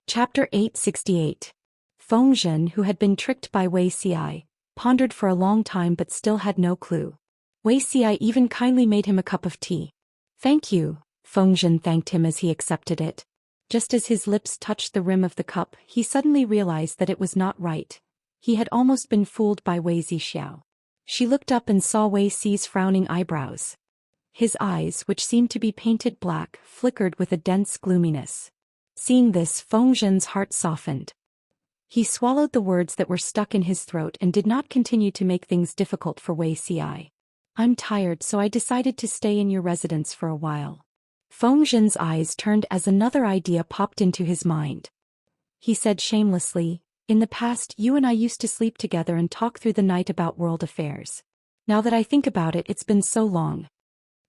Chapter 868. Feng Zhen, who had been tricked by Wei Xi, pondered for a long time but still had no clue. Wei Xi even kindly made him a cup of tea. "Thank you," Feng Zhen thanked him as he accepted it. Just as his lips touched the rim of the cup, he suddenly realized that it was not right. He had almost been fooled by Wei Xiao. She looked up and saw Wei Xi's frowning eyebrows. His eyes, which seemed to be painted black, flickered with a dense gloominess. Seeing this, Feng Zhen's heart softened. He swallowed the words that were stuck in his throat and did not continue to make things difficult for Wei Xi. "I'm tired, so I decided to stay in your residence for a while." Feng Zhen's eyes turned as another idea popped into his mind. He said shamelessly, "In the past, you and I used to sleep together and talk through the night about world affairs. Now that I think about it, it's been so long."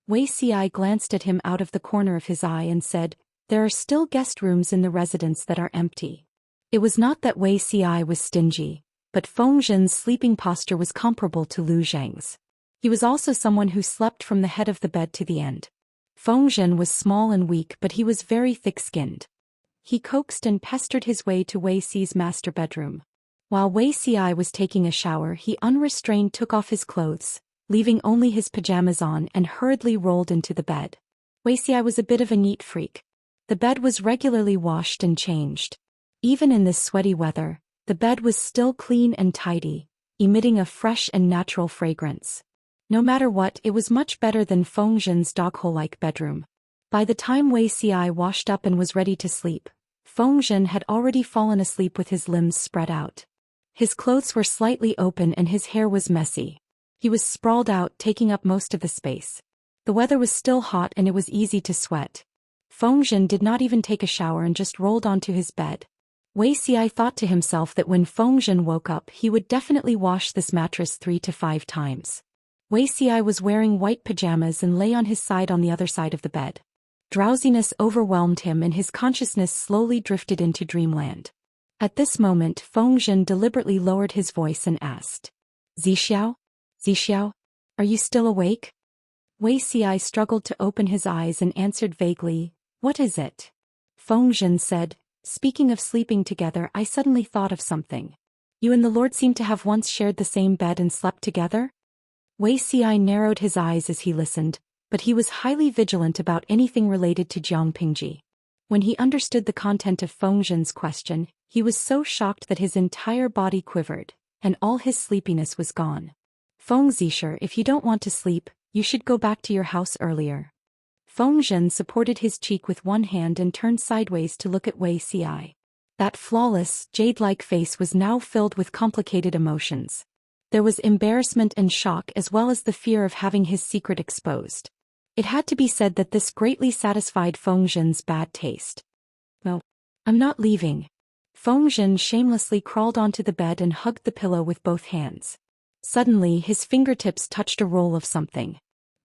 Wei Xi glanced at him out of the corner of his eye and said, "There are still guest rooms in the residence that are empty." It was not that Wei Xi was stingy, but Feng Zhen's sleeping posture was comparable to Lu Zhang's. He was also someone who slept from the head of the bed to the end. Feng Zhen was small and weak, but he was very thick-skinned. He coaxed and pestered his way to Wei Xi's master bedroom. While Wei Xi was taking a shower, he unrestrained took off his clothes, leaving only his pajamas on, and hurriedly rolled into the bed. Wei Xi was a bit of a neat freak. The bed was regularly washed and changed. Even in this sweaty weather, the bed was still clean and tidy, emitting a fresh and natural fragrance. No matter what, it was much better than Feng Zhen's doghole-like bedroom. By the time Wei Xi washed up and was ready to sleep, Feng Zhen had already fallen asleep with his limbs spread out. His clothes were slightly open and his hair was messy. He was sprawled out, taking up most of the space. The weather was still hot and it was easy to sweat. Feng Zhen did not even take a shower and just rolled onto his bed. Wei Xi thought to himself that when Feng Zhen woke up, he would definitely wash this mattress 3 to 5 times. Wei Xi was wearing white pajamas and lay on his side on the other side of the bed. Drowsiness overwhelmed him and his consciousness slowly drifted into dreamland. At this moment, Feng Zhen deliberately lowered his voice and asked, "Zixiao? Zixiao? Are you still awake?" Wei Xi struggled to open his eyes and answered vaguely, "What is it?" Feng Zhen said, "Speaking of sleeping together, I suddenly thought of something. You and the Lord seem to have once shared the same bed and slept together?" Wei Xi narrowed his eyes as he listened, but he was highly vigilant about anything related to Jiang Pingji. When he understood the content of Feng Zhen's question, he was so shocked that his entire body quivered, and all his sleepiness was gone. "Feng Zisher, if you don't want to sleep, you should go back to your house earlier." Feng Zhen supported his cheek with one hand and turned sideways to look at Wei Xi. That flawless, jade-like face was now filled with complicated emotions. There was embarrassment and shock as well as the fear of having his secret exposed. It had to be said that this greatly satisfied Feng Zhen's bad taste. "No, I'm not leaving." Feng Zhen shamelessly crawled onto the bed and hugged the pillow with both hands. Suddenly, his fingertips touched a roll of something.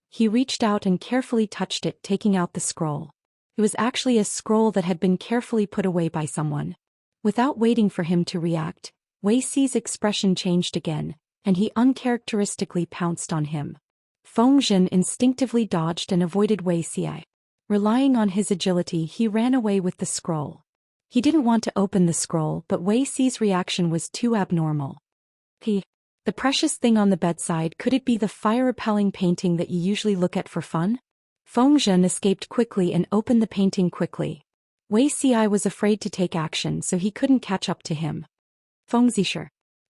He reached out and carefully touched it, taking out the scroll. It was actually a scroll that had been carefully put away by someone. Without waiting for him to react, Wei Xi's expression changed again, and he uncharacteristically pounced on him. Feng Zhen instinctively dodged and avoided Wei Xi. Relying on his agility, he ran away with the scroll. He didn't want to open the scroll, but Wei Xi's reaction was too abnormal. The precious thing on the bedside, could it be the fire-repelling painting that you usually look at for fun?" Feng Zhen escaped quickly and opened the painting quickly. Wei Xi was afraid to take action, so he couldn't catch up to him. "Feng Zisher."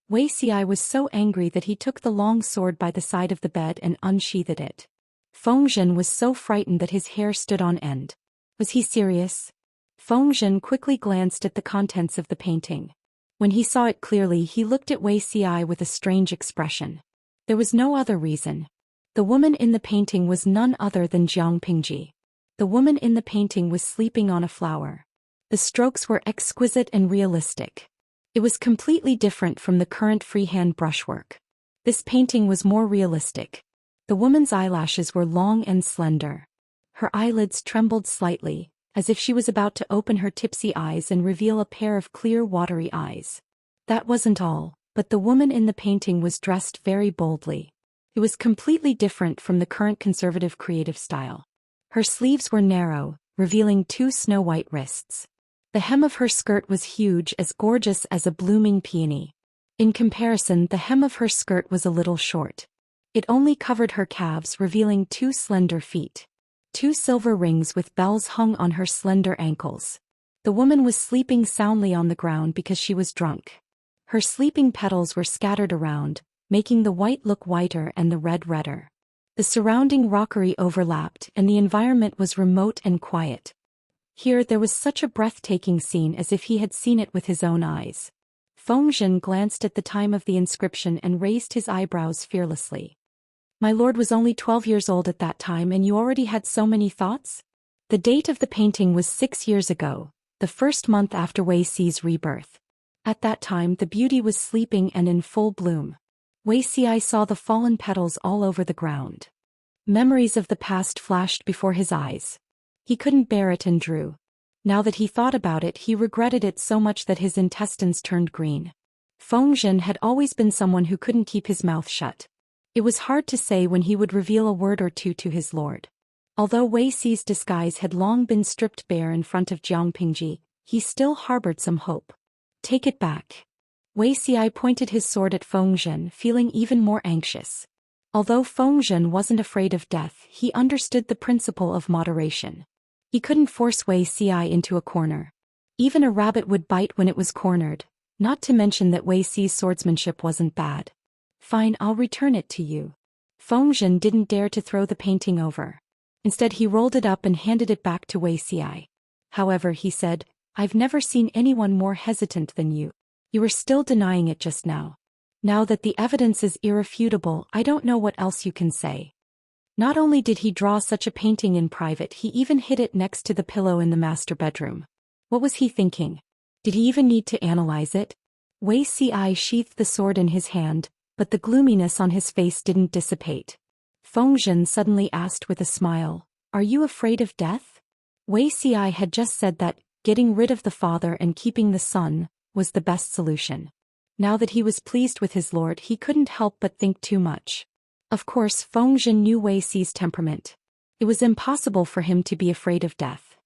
Wei Xi was so angry that he took the long sword by the side of the bed and unsheathed it. Feng Zhen was so frightened that his hair stood on end. Was he serious? Feng Zhen quickly glanced at the contents of the painting. When he saw it clearly, he looked at Wei Xi with a strange expression. There was no other reason. The woman in the painting was none other than Jiang Pingji. The woman in the painting was sleeping on a flower. The strokes were exquisite and realistic. It was completely different from the current freehand brushwork. This painting was more realistic. The woman's eyelashes were long and slender. Her eyelids trembled slightly, as if she was about to open her tipsy eyes and reveal a pair of clear, watery eyes. That wasn't all, but the woman in the painting was dressed very boldly. It was completely different from the current conservative creative style. Her sleeves were narrow, revealing 2 snow-white wrists. The hem of her skirt was huge, as gorgeous as a blooming peony. In comparison, the hem of her skirt was a little short. It only covered her calves, revealing 2 slender feet. 2 silver rings with bells hung on her slender ankles. The woman was sleeping soundly on the ground because she was drunk. Her sleeping petals were scattered around, making the white look whiter and the red redder. The surrounding rockery overlapped, and the environment was remote and quiet. Here there was such a breathtaking scene, as if he had seen it with his own eyes. Fengzhen glanced at the time of the inscription and raised his eyebrows fearlessly. My lord was only 12 years old at that time, and you already had so many thoughts? The date of the painting was 6 years ago, the first month after Wei Xi's rebirth. At that time the beauty was sleeping and in full bloom. Wei Xi saw the fallen petals all over the ground. Memories of the past flashed before his eyes. He couldn't bear it and drew. Now that he thought about it, he regretted it so much that his intestines turned green. Fengzhen had always been someone who couldn't keep his mouth shut. It was hard to say when he would reveal a word or two to his lord. Although Wei Xi's disguise had long been stripped bare in front of Jiang Pingji, he still harbored some hope. Take it back. Wei Xi pointed his sword at Fengzhen, feeling even more anxious. Although Fengzhen wasn't afraid of death, he understood the principle of moderation. He couldn't force Wei Xi into a corner. Even a rabbit would bite when it was cornered, not to mention that Wei Xi's swordsmanship wasn't bad. Fine, I'll return it to you. Fengzhen didn't dare to throw the painting over. Instead he rolled it up and handed it back to Wei Xi. However, he said, I've never seen anyone more hesitant than you. You were still denying it just now. Now that the evidence is irrefutable, I don't know what else you can say. Not only did he draw such a painting in private, he even hid it next to the pillow in the master bedroom. What was he thinking? Did he even need to analyze it? Wei Xi sheathed the sword in his hand, but the gloominess on his face didn't dissipate. Fengzhen suddenly asked with a smile, Are you afraid of death? Wei Xi had just said that getting rid of the father and keeping the son was the best solution. Now that he was pleased with his lord, he couldn't help but think too much. Of course, Fengzhen knew Wei Xi's temperament. It was impossible for him to be afraid of death.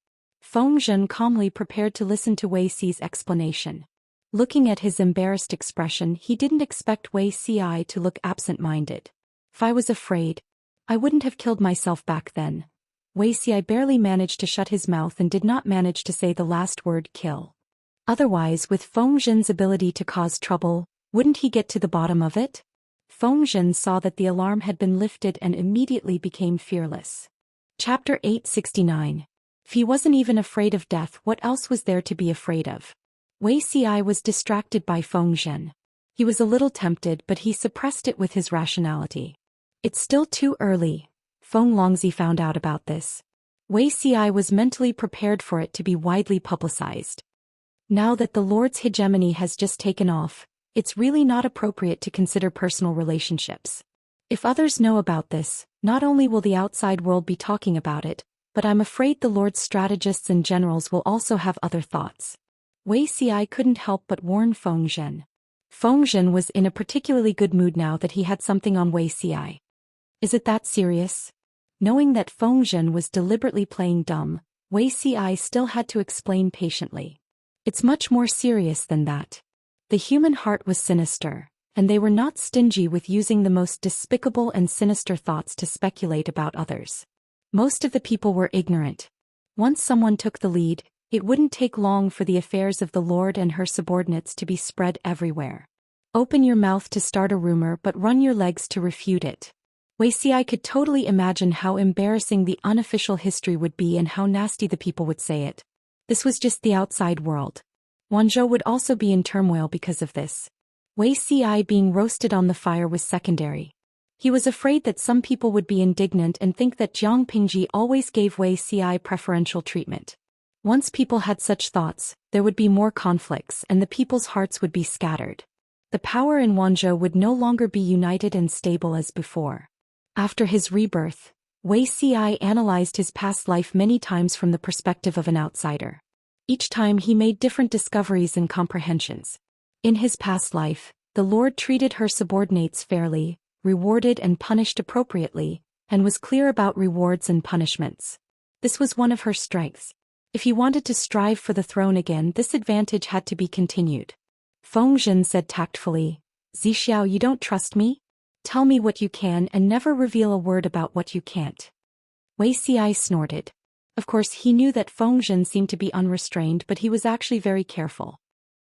Fengzhen calmly prepared to listen to Wei Xi's explanation. Looking at his embarrassed expression, he didn't expect Wei Xi to look absent-minded. If I was afraid, I wouldn't have killed myself back then. Wei Xi barely managed to shut his mouth and did not manage to say the last word, kill. Otherwise, with Fengzhen's ability to cause trouble, wouldn't he get to the bottom of it? Fengzhen saw that the alarm had been lifted and immediately became fearless. Chapter 869. If he wasn't even afraid of death, what else was there to be afraid of? Wei Xi was distracted by Fengzhen. He was a little tempted, but he suppressed it with his rationality. It's still too early. Feng Longzi found out about this. Wei Xi was mentally prepared for it to be widely publicized. Now that the Lord's hegemony has just taken off, it's really not appropriate to consider personal relationships. If others know about this, not only will the outside world be talking about it, but I'm afraid the Lord's strategists and generals will also have other thoughts. Wei Xi couldn't help but warn Fengzhen. Fengzhen was in a particularly good mood now that he had something on Wei Xi. Is it that serious? Knowing that Fengzhen was deliberately playing dumb, Wei Xi still had to explain patiently. It's much more serious than that. The human heart was sinister, and they were not stingy with using the most despicable and sinister thoughts to speculate about others. Most of the people were ignorant. Once someone took the lead, it wouldn't take long for the affairs of the Lord and her subordinates to be spread everywhere. Open your mouth to start a rumor, but run your legs to refute it. Wei Xi could totally imagine how embarrassing the unofficial history would be and how nasty the people would say it. This was just the outside world. Wanzhou would also be in turmoil because of this. Wei Xi being roasted on the fire was secondary. He was afraid that some people would be indignant and think that Jiang Pingji always gave Wei Xi preferential treatment. Once people had such thoughts, there would be more conflicts and the people's hearts would be scattered. The power in Wanzhou would no longer be united and stable as before. After his rebirth, Wei Xi analyzed his past life many times from the perspective of an outsider. Each time he made different discoveries and comprehensions. In his past life, the Lord treated her subordinates fairly, rewarded and punished appropriately, and was clear about rewards and punishments. This was one of her strengths. If he wanted to strive for the throne again, this advantage had to be continued. Feng said tactfully, Zixiao, you don't trust me? Tell me what you can and never reveal a word about what you can't. Wei Xi snorted. Of course he knew that Feng seemed to be unrestrained, but he was actually very careful.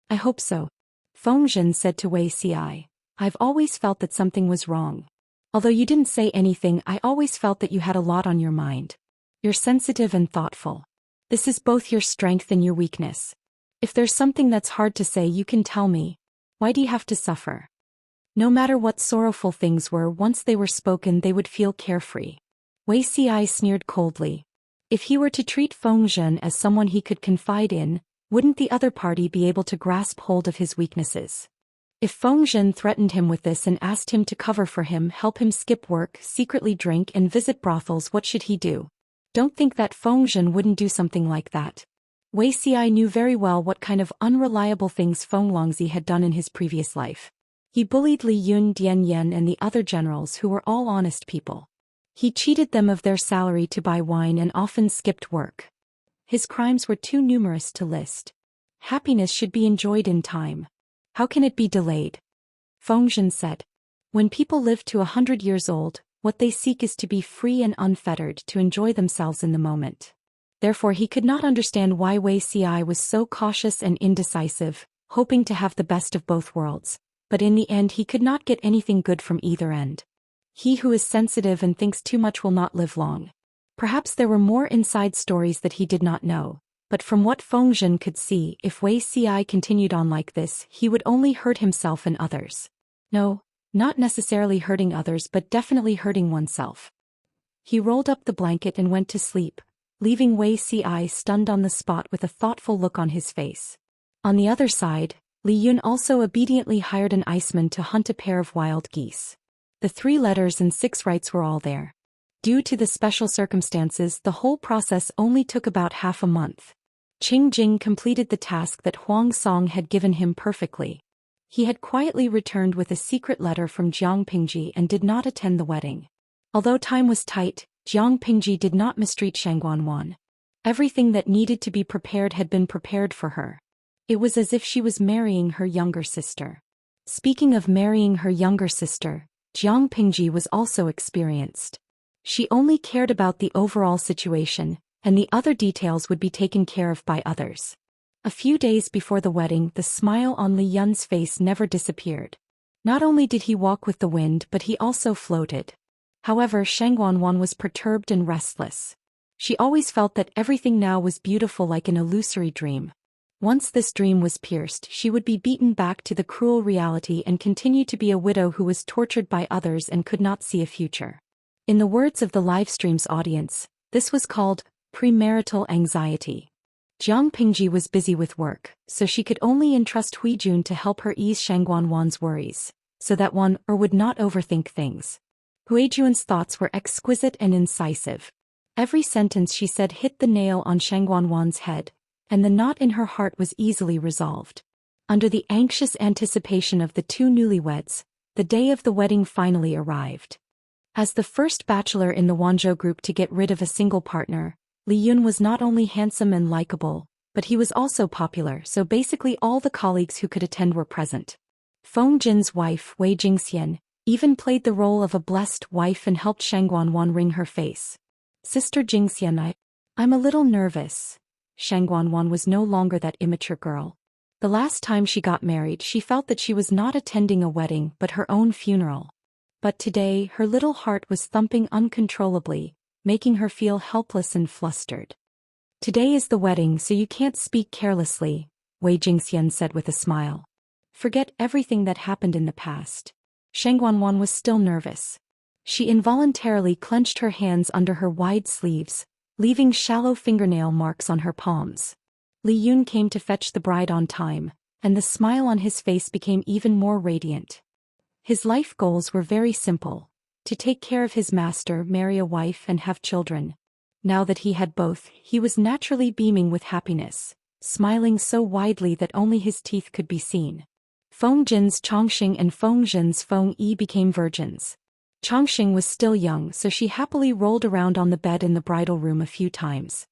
I hope so. Feng said to Wei Xi, I've always felt that something was wrong. Although you didn't say anything, I always felt that you had a lot on your mind. You're sensitive and thoughtful. This is both your strength and your weakness. If there's something that's hard to say, you can tell me. Why do you have to suffer? No matter what sorrowful things were, once they were spoken, they would feel carefree. Wei Xi sneered coldly. If he were to treat Feng as someone he could confide in, wouldn't the other party be able to grasp hold of his weaknesses? If Feng threatened him with this and asked him to cover for him, help him skip work, secretly drink and visit brothels, what should he do? Don't think that Feng wouldn't do something like that. Wei Xi knew very well what kind of unreliable things Feng Longzi had done in his previous life. He bullied Li Yun, Dian Yan and the other generals who were all honest people. He cheated them of their salary to buy wine and often skipped work. His crimes were too numerous to list. Happiness should be enjoyed in time. How can it be delayed? Feng said. When people live to 100 years old, what they seek is to be free and unfettered, to enjoy themselves in the moment. Therefore he could not understand why Wei Xi was so cautious and indecisive, hoping to have the best of both worlds, but in the end he could not get anything good from either end. He who is sensitive and thinks too much will not live long. Perhaps there were more inside stories that he did not know. But from what Feng could see, if Wei Xi continued on like this, he would only hurt himself and others. No, not necessarily hurting others, but definitely hurting oneself. He rolled up the blanket and went to sleep, leaving Wei Xi stunned on the spot with a thoughtful look on his face. On the other side, Li Yun also obediently hired an iceman to hunt a pair of wild geese. The 3 letters and 6 rights were all there. Due to the special circumstances, the whole process only took about half a month. Qing Jing completed the task that Huang Song had given him perfectly. He had quietly returned with a secret letter from Jiang Pingji and did not attend the wedding. Although time was tight, Jiang Pingji did not mistreat Shangguanwan. Everything that needed to be prepared had been prepared for her. It was as if she was marrying her younger sister. Speaking of marrying her younger sister, Jiang Pingji was also experienced. She only cared about the overall situation, and the other details would be taken care of by others. A few days before the wedding, the smile on Li Yun's face never disappeared. Not only did he walk with the wind, but he also floated. However, Shangguanwan was perturbed and restless. She always felt that everything now was beautiful, like an illusory dream. Once this dream was pierced, she would be beaten back to the cruel reality and continue to be a widow who was tortured by others and could not see a future. In the words of the livestream's audience, this was called premarital anxiety. Jiang Pingji was busy with work, so she could only entrust Huijun to help her ease Shangguanwan's worries, so that one would not overthink things. Huijun's thoughts were exquisite and incisive. Every sentence she said hit the nail on Shangguanwan's head, and the knot in her heart was easily resolved. Under the anxious anticipation of the 2 newlyweds, the day of the wedding finally arrived. As the first bachelor in the Wanzhou group to get rid of a single partner, Li Yun was not only handsome and likable, but he was also popular, so basically all the colleagues who could attend were present. Feng Jin's wife, Wei Jingxian, even played the role of a blessed wife and helped Shangguanwan wring her face. Sister Jingxian, I'm a little nervous. Shangguanwan was no longer that immature girl. The last time she got married, she felt that she was not attending a wedding but her own funeral. But today, her little heart was thumping uncontrollably, making her feel helpless and flustered. Today is the wedding, so you can't speak carelessly, Wei Jingxian said with a smile. Forget everything that happened in the past. Shangguanwan was still nervous. She involuntarily clenched her hands under her wide sleeves, leaving shallow fingernail marks on her palms. Li Yun came to fetch the bride on time, and the smile on his face became even more radiant. His life goals were very simple: to take care of his master, marry a wife and have children. Now that he had both, he was naturally beaming with happiness, smiling so widely that only his teeth could be seen. Feng Jin's Chongqing and Feng Zhen's Feng Yi became virgins. Chongqing was still young, so she happily rolled around on the bed in the bridal room a few times.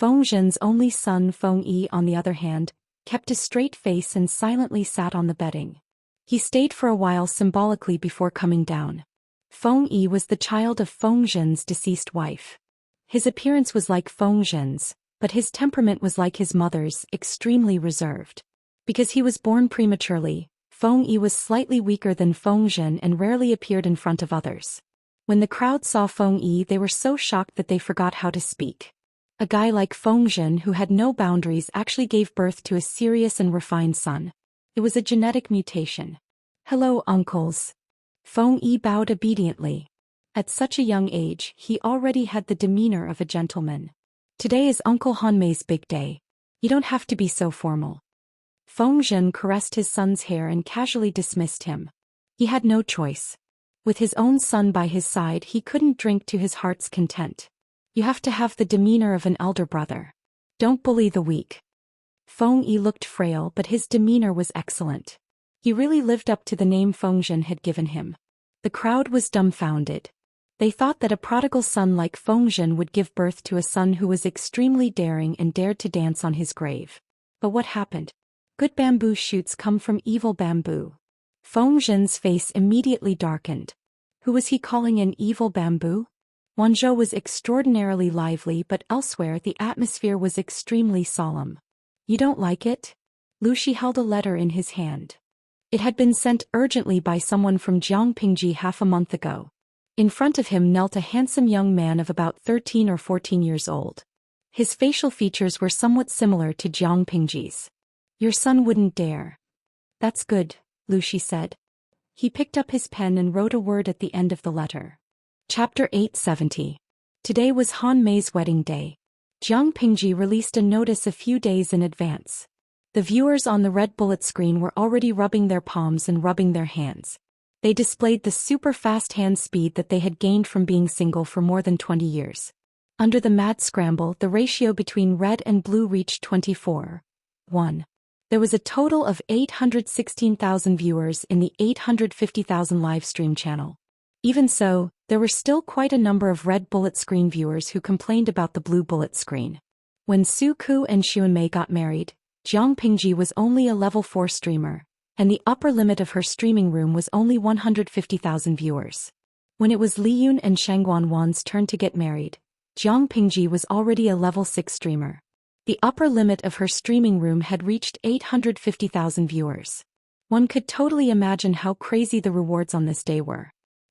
Feng Zhen's only son Feng Yi, on the other hand, kept a straight face and silently sat on the bedding. He stayed for a while symbolically before coming down. Feng Yi was the child of Feng Zhen's deceased wife. His appearance was like Feng Zhen's, but his temperament was like his mother's, extremely reserved. Because he was born prematurely, Feng Yi was slightly weaker than Feng Zhen and rarely appeared in front of others. When the crowd saw Feng Yi, they were so shocked that they forgot how to speak. A guy like Feng Zhen, who had no boundaries, actually gave birth to a serious and refined son. It was a genetic mutation. "Hello, uncles." Feng Yi bowed obediently. At such a young age, he already had the demeanor of a gentleman. "Today is Uncle Hanmei's big day. You don't have to be so formal." Feng Zhen caressed his son's hair and casually dismissed him. He had no choice. With his own son by his side, he couldn't drink to his heart's content. You have to have the demeanor of an elder brother. Don't bully the weak. Feng Yi looked frail, but his demeanor was excellent. He really lived up to the name Feng Zhen had given him. The crowd was dumbfounded. They thought that a prodigal son like Feng Zhen would give birth to a son who was extremely daring and dared to dance on his grave. But what happened? Good bamboo shoots come from evil bamboo. Feng Zhen's face immediately darkened. Who was he calling an evil bamboo? Wanzhou was extraordinarily lively, but elsewhere the atmosphere was extremely solemn. You don't like it? Lushi held a letter in his hand. It had been sent urgently by someone from Jiangpingji half a month ago. In front of him knelt a handsome young man of about 13 or 14 years old. His facial features were somewhat similar to Jiangpingji's. Your son wouldn't dare. That's good, Lushi said. He picked up his pen and wrote a word at the end of the letter. Chapter 870. Today was Han Mei's wedding day. Jiangpingji released a notice a few days in advance. The viewers on the red bullet screen were already rubbing their palms and rubbing their hands. They displayed the super fast hand speed that they had gained from being single for more than 20 years. Under the mad scramble, the ratio between red and blue reached 24:1. There was a total of 816,000 viewers in the 850,000 live stream channel. Even so, there were still quite a number of red bullet screen viewers who complained about the blue bullet screen. When Su Ku and Xuanmei got married, Jiangpingji was only a level 4 streamer, and the upper limit of her streaming room was only 150,000 viewers. When it was Li Yun and Shangguan Wan's turn to get married, Jiangpingji was already a level 6 streamer. The upper limit of her streaming room had reached 850,000 viewers. One could totally imagine how crazy the rewards on this day were.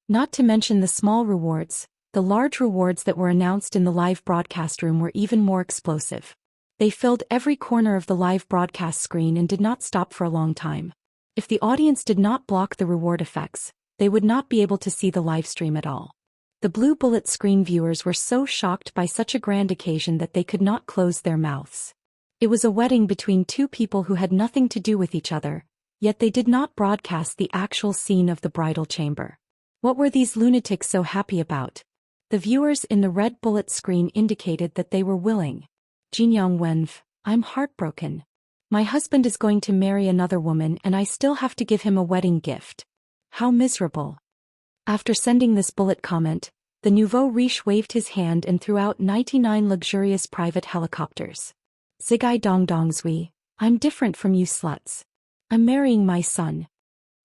Not to mention the small rewards, the large rewards that were announced in the live broadcast room were even more explosive. They filled every corner of the live broadcast screen and did not stop for a long time. If the audience did not block the reward effects, they would not be able to see the live stream at all. The blue bullet screen viewers were so shocked by such a grand occasion that they could not close their mouths. It was a wedding between two people who had nothing to do with each other, yet they did not broadcast the actual scene of the bridal chamber. What were these lunatics so happy about? The viewers in the red bullet screen indicated that they were willing. Jinyang Wenf, I'm heartbroken. My husband is going to marry another woman and I still have to give him a wedding gift. How miserable. After sending this bullet comment, the nouveau riche waved his hand and threw out 99 luxurious private helicopters. Zigai dong dong zui, I'm different from you sluts. I'm marrying my son.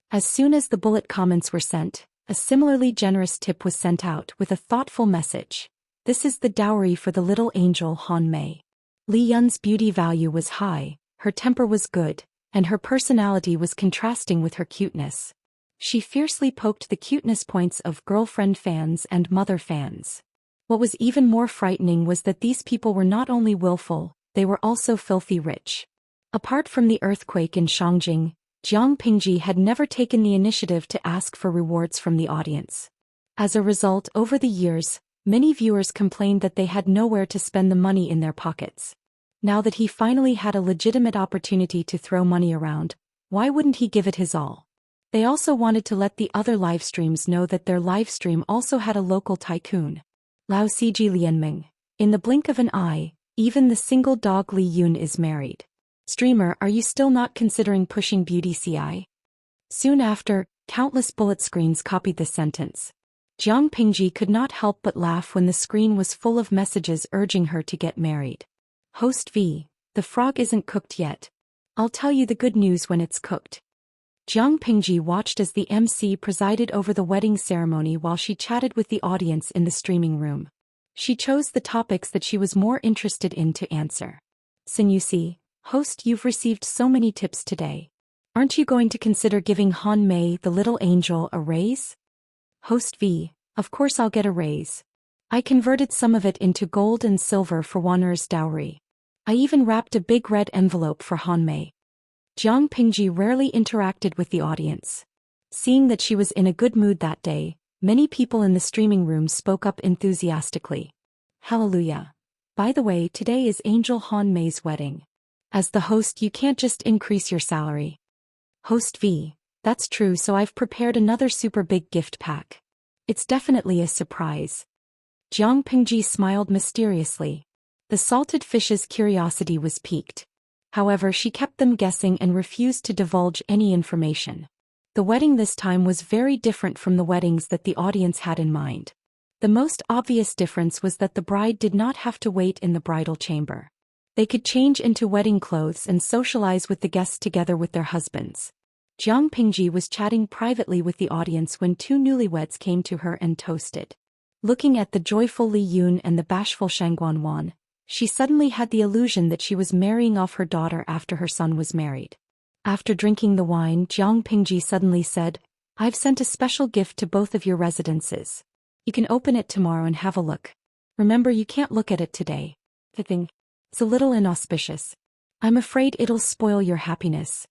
As soon as the bullet comments were sent, a similarly generous tip was sent out with a thoughtful message. This is the dowry for the little angel Han Mei. Li Yun's beauty value was high, her temper was good, and her personality was contrasting with her cuteness. She fiercely poked the cuteness points of girlfriend fans and mother fans. What was even more frightening was that these people were not only willful, they were also filthy rich. Apart from the earthquake in Shangjing, Jiangpingji had never taken the initiative to ask for rewards from the audience. As a result, over the years, many viewers complained that they had nowhere to spend the money in their pockets. Now that he finally had a legitimate opportunity to throw money around, why wouldn't he give it his all? They also wanted to let the other live streams know that their live stream also had a local tycoon. Lao Ciji Lianming. In the blink of an eye, even the single dog Li Yun is married. Streamer, are you still not considering pushing beauty CI? Soon after, countless bullet screens copied this sentence. Jiangpingji could not help but laugh when the screen was full of messages urging her to get married. Host V, the frog isn't cooked yet. I'll tell you the good news when it's cooked. Jiang Pingji watched as the MC presided over the wedding ceremony while she chatted with the audience in the streaming room. She chose the topics that she was more interested in to answer. Xianxia, host, you've received so many tips today. Aren't you going to consider giving Han Mei, the little angel, a raise? Host V, of course I'll get a raise. I converted some of it into gold and silver for Wanner's dowry. I even wrapped a big red envelope for Han Mei. Jiang Pingji rarely interacted with the audience. Seeing that she was in a good mood that day, many people in the streaming room spoke up enthusiastically. Hallelujah. By the way, today is Angel Han Mei's wedding. As the host, you can't just increase your salary. Host V, that's true, so I've prepared another super big gift pack. It's definitely a surprise. Jiang Pingji smiled mysteriously. The salted fish's curiosity was piqued. However, she kept them guessing and refused to divulge any information. The wedding this time was very different from the weddings that the audience had in mind. The most obvious difference was that the bride did not have to wait in the bridal chamber. They could change into wedding clothes and socialize with the guests together with their husbands. Jiang Pingji was chatting privately with the audience when two newlyweds came to her and toasted. Looking at the joyful Li Yun and the bashful Shangguan Wan, she suddenly had the illusion that she was marrying off her daughter after her son was married. After drinking the wine, Jiang Pingji suddenly said, I've sent a special gift to both of your residences. You can open it tomorrow and have a look. Remember, you can't look at it today. The thing. It's a little inauspicious. I'm afraid it'll spoil your happiness.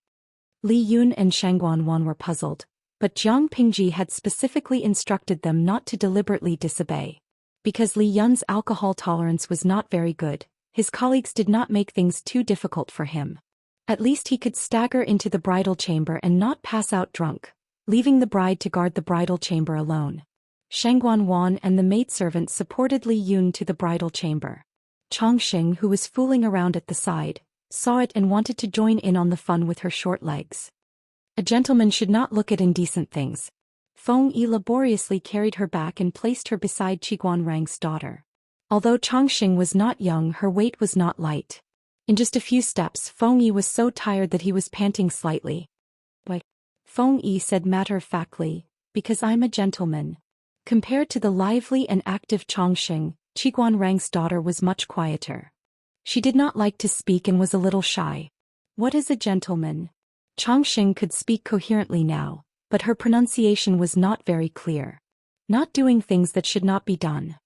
Li Yun and Shangguan Wan were puzzled, but Jiang Pingji had specifically instructed them not to deliberately disobey. Because Li Yun's alcohol tolerance was not very good, his colleagues did not make things too difficult for him. At least he could stagger into the bridal chamber and not pass out drunk, leaving the bride to guard the bridal chamber alone. Shangguan Wan and the maidservant supported Li Yun to the bridal chamber. Chongqing, who was fooling around at the side, saw it and wanted to join in on the fun with her short legs. A gentleman should not look at indecent things. Feng Yi laboriously carried her back and placed her beside Qiguan Rang's daughter. Although Chongqing was not young, her weight was not light. In just a few steps, Feng Yi was so tired that he was panting slightly. Why? Feng Yi said matter-of-factly, because I'm a gentleman. Compared to the lively and active Chongqing, Qiguan Rang's daughter was much quieter. She did not like to speak and was a little shy. What is a gentleman? Chongqing could speak coherently now, but her pronunciation was not very clear. Not doing things that should not be done.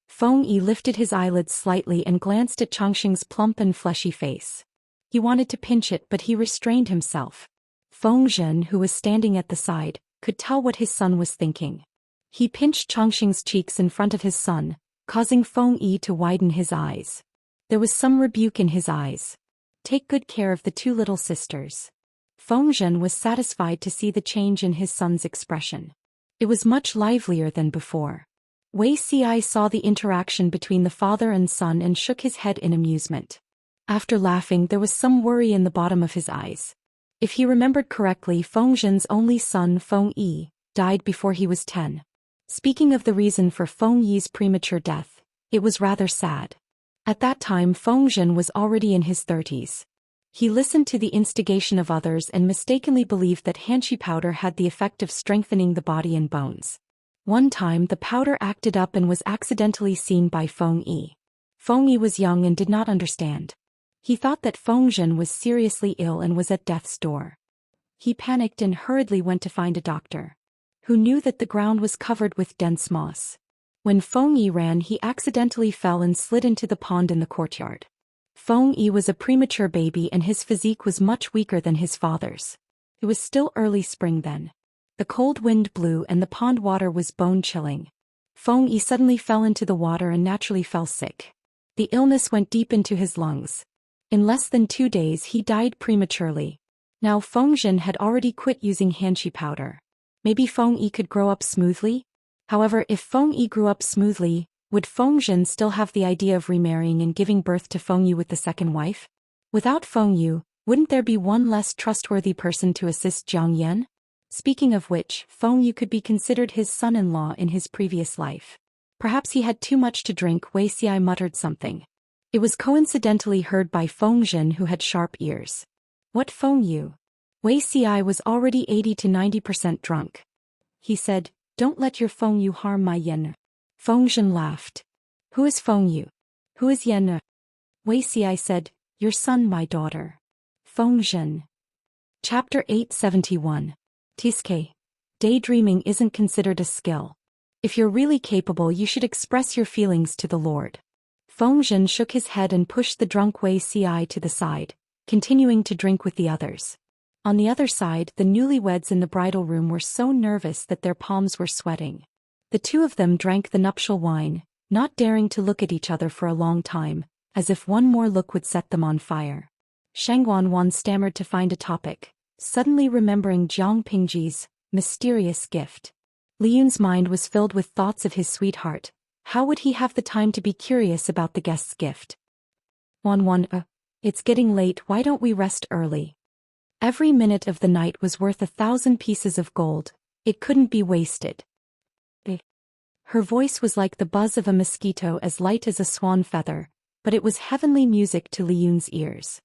Feng Yi lifted his eyelids slightly and glanced at Chongqing's plump and fleshy face. He wanted to pinch it, but he restrained himself. Feng Zhen, who was standing at the side, could tell what his son was thinking. He pinched Chongqing's cheeks in front of his son, causing Feng Yi to widen his eyes. There was some rebuke in his eyes. Take good care of the two little sisters. Feng Zhen was satisfied to see the change in his son's expression. It was much livelier than before. Wei Xi saw the interaction between the father and son and shook his head in amusement. After laughing, there was some worry in the bottom of his eyes. If he remembered correctly, Feng Zhen's only son, Feng Yi, died before he was 10. Speaking of the reason for Feng Yi's premature death, it was rather sad. At that time, Feng Zhen was already in his 30s. He listened to the instigation of others and mistakenly believed that hanshi powder had the effect of strengthening the body and bones. One time, the powder acted up and was accidentally seen by Feng Yi. Feng Yi was young and did not understand. He thought that Feng Zhen was seriously ill and was at death's door. He panicked and hurriedly went to find a doctor, who knew that the ground was covered with dense moss. When Feng Yi ran, he accidentally fell and slid into the pond in the courtyard. Feng Yi was a premature baby and his physique was much weaker than his father's. It was still early spring then. The cold wind blew and the pond water was bone-chilling. Feng Yi suddenly fell into the water and naturally fell sick. The illness went deep into his lungs. In less than 2 days he died prematurely. Now Feng Zhen had already quit using hanshi powder. Maybe Feng Yi could grow up smoothly? However, if Feng Yi grew up smoothly, would Feng Zhen still have the idea of remarrying and giving birth to Feng Yu with the second wife? Without Feng Yu, wouldn't there be one less trustworthy person to assist Jiang Yan? Speaking of which, Feng Yu could be considered his son-in-law in his previous life. Perhaps he had too much to drink. Wei Xi muttered something. It was coincidentally heard by Feng Zhen, who had sharp ears. What Feng Yu? Wei Xi was already 80 to 90% drunk. He said, "Don't let your Feng Yu harm my Yen." Feng Zhen laughed. "Who is Feng Yu? Who is Yen?" Wei Xi said, "Your son, my daughter." Feng Zhen. Chapter 871. Tiske. Daydreaming isn't considered a skill. If you're really capable, you should express your feelings to the Lord. Feng Zhen shook his head and pushed the drunk Wei Xi to the side, continuing to drink with the others. On the other side, the newlyweds in the bridal room were so nervous that their palms were sweating. The two of them drank the nuptial wine, not daring to look at each other for a long time, as if one more look would set them on fire. Shang Wanwan stammered to find a topic, suddenly remembering Jiang Pingji's mysterious gift. Li Yun's mind was filled with thoughts of his sweetheart. How would he have the time to be curious about the guest's gift? Wanwan, it's getting late, why don't we rest early? Every minute of the night was worth 1,000 pieces of gold. It couldn't be wasted. Her voice was like the buzz of a mosquito, as light as a swan feather, but it was heavenly music to Li Yun's ears.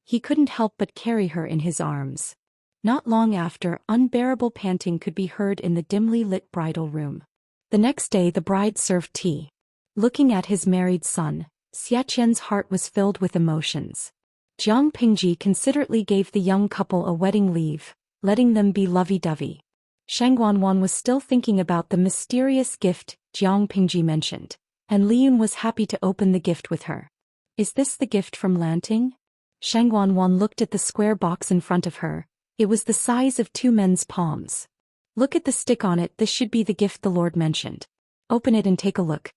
He couldn't help but carry her in his arms. Not long after, unbearable panting could be heard in the dimly lit bridal room. The next day the bride served tea. Looking at his married son, Xiaqian's heart was filled with emotions. Jiang Pingji considerately gave the young couple a wedding leave, letting them be lovey-dovey. Shang Wanwan was still thinking about the mysterious gift Jiang Pingji mentioned, and Li Yun was happy to open the gift with her. Is this the gift from Lanting? Shang Wanwan looked at the square box in front of her. It was the size of 2 men's palms. Look at the stick on it, this should be the gift the Lord mentioned. Open it and take a look.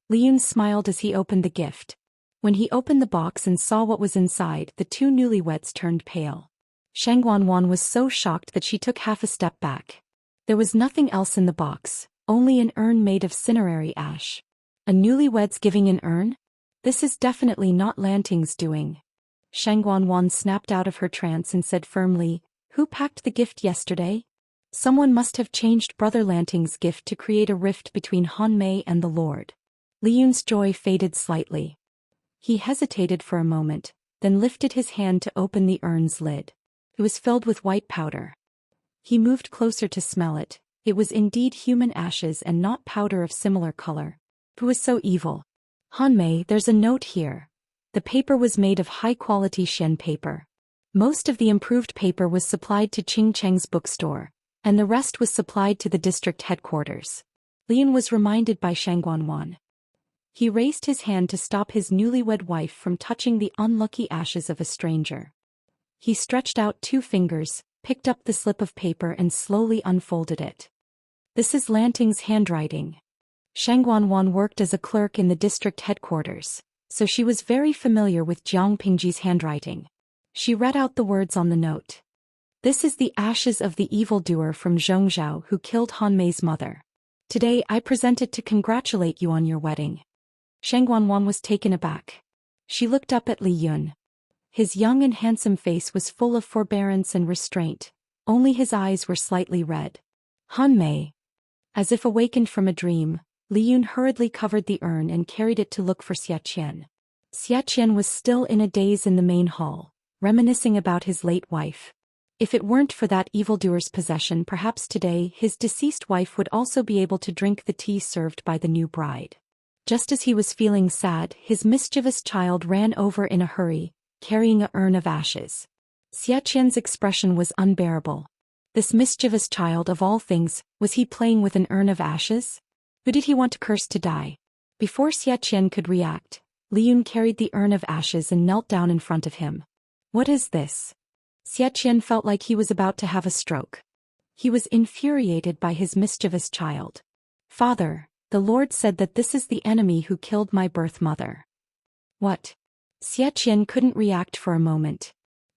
Li Yun smiled as he opened the gift. When he opened the box and saw what was inside, the two newlyweds turned pale. Shang Wanwan was so shocked that she took half a step back. There was nothing else in the box, only an urn made of cinerary ash. A newlywed's giving an urn? This is definitely not Lanting's doing. Shang Wanwan snapped out of her trance and said firmly, "Who packed the gift yesterday?" Someone must have changed Brother Lanting's gift to create a rift between Han Mei and the Lord. Li Yun's joy faded slightly. He hesitated for a moment, then lifted his hand to open the urn's lid. It was filled with white powder. He moved closer to smell it. It was indeed human ashes and not powder of similar color. Who was so evil? Han Mei, there's a note here. The paper was made of high-quality Xian paper. Most of the improved paper was supplied to Qing Cheng's bookstore, and the rest was supplied to the district headquarters. Li Yun was reminded by Shang Wanwan. He raised his hand to stop his newlywed wife from touching the unlucky ashes of a stranger. He stretched out 2 fingers, picked up the slip of paper and slowly unfolded it. This is Lanting's handwriting. Shang Wanwan worked as a clerk in the district headquarters, so she was very familiar with Jiang Pingji's handwriting. She read out the words on the note. This is the ashes of the evildoer from Zhongzhou who killed Han Mei's mother. Today I present it to congratulate you on your wedding. Shang Wanwan was taken aback. She looked up at Li Yun. His young and handsome face was full of forbearance and restraint, only his eyes were slightly red. Han Mei. As if awakened from a dream, Li Yun hurriedly covered the urn and carried it to look for Xiaqian. Xiaqian was still in a daze in the main hall, reminiscing about his late wife. If it weren't for that evildoer's possession, perhaps today his deceased wife would also be able to drink the tea served by the new bride. Just as he was feeling sad, his mischievous child ran over in a hurry, carrying a urn of ashes. Xiaqian's expression was unbearable. This mischievous child of all things, was he playing with an urn of ashes? Who did he want to curse to die? Before Xiaqian could react, Li Yun carried the urn of ashes and knelt down in front of him. What is this? Xiaqian felt like he was about to have a stroke. He was infuriated by his mischievous child. Father, the Lord said that this is the enemy who killed my birth mother. What? Xiaqian couldn't react for a moment.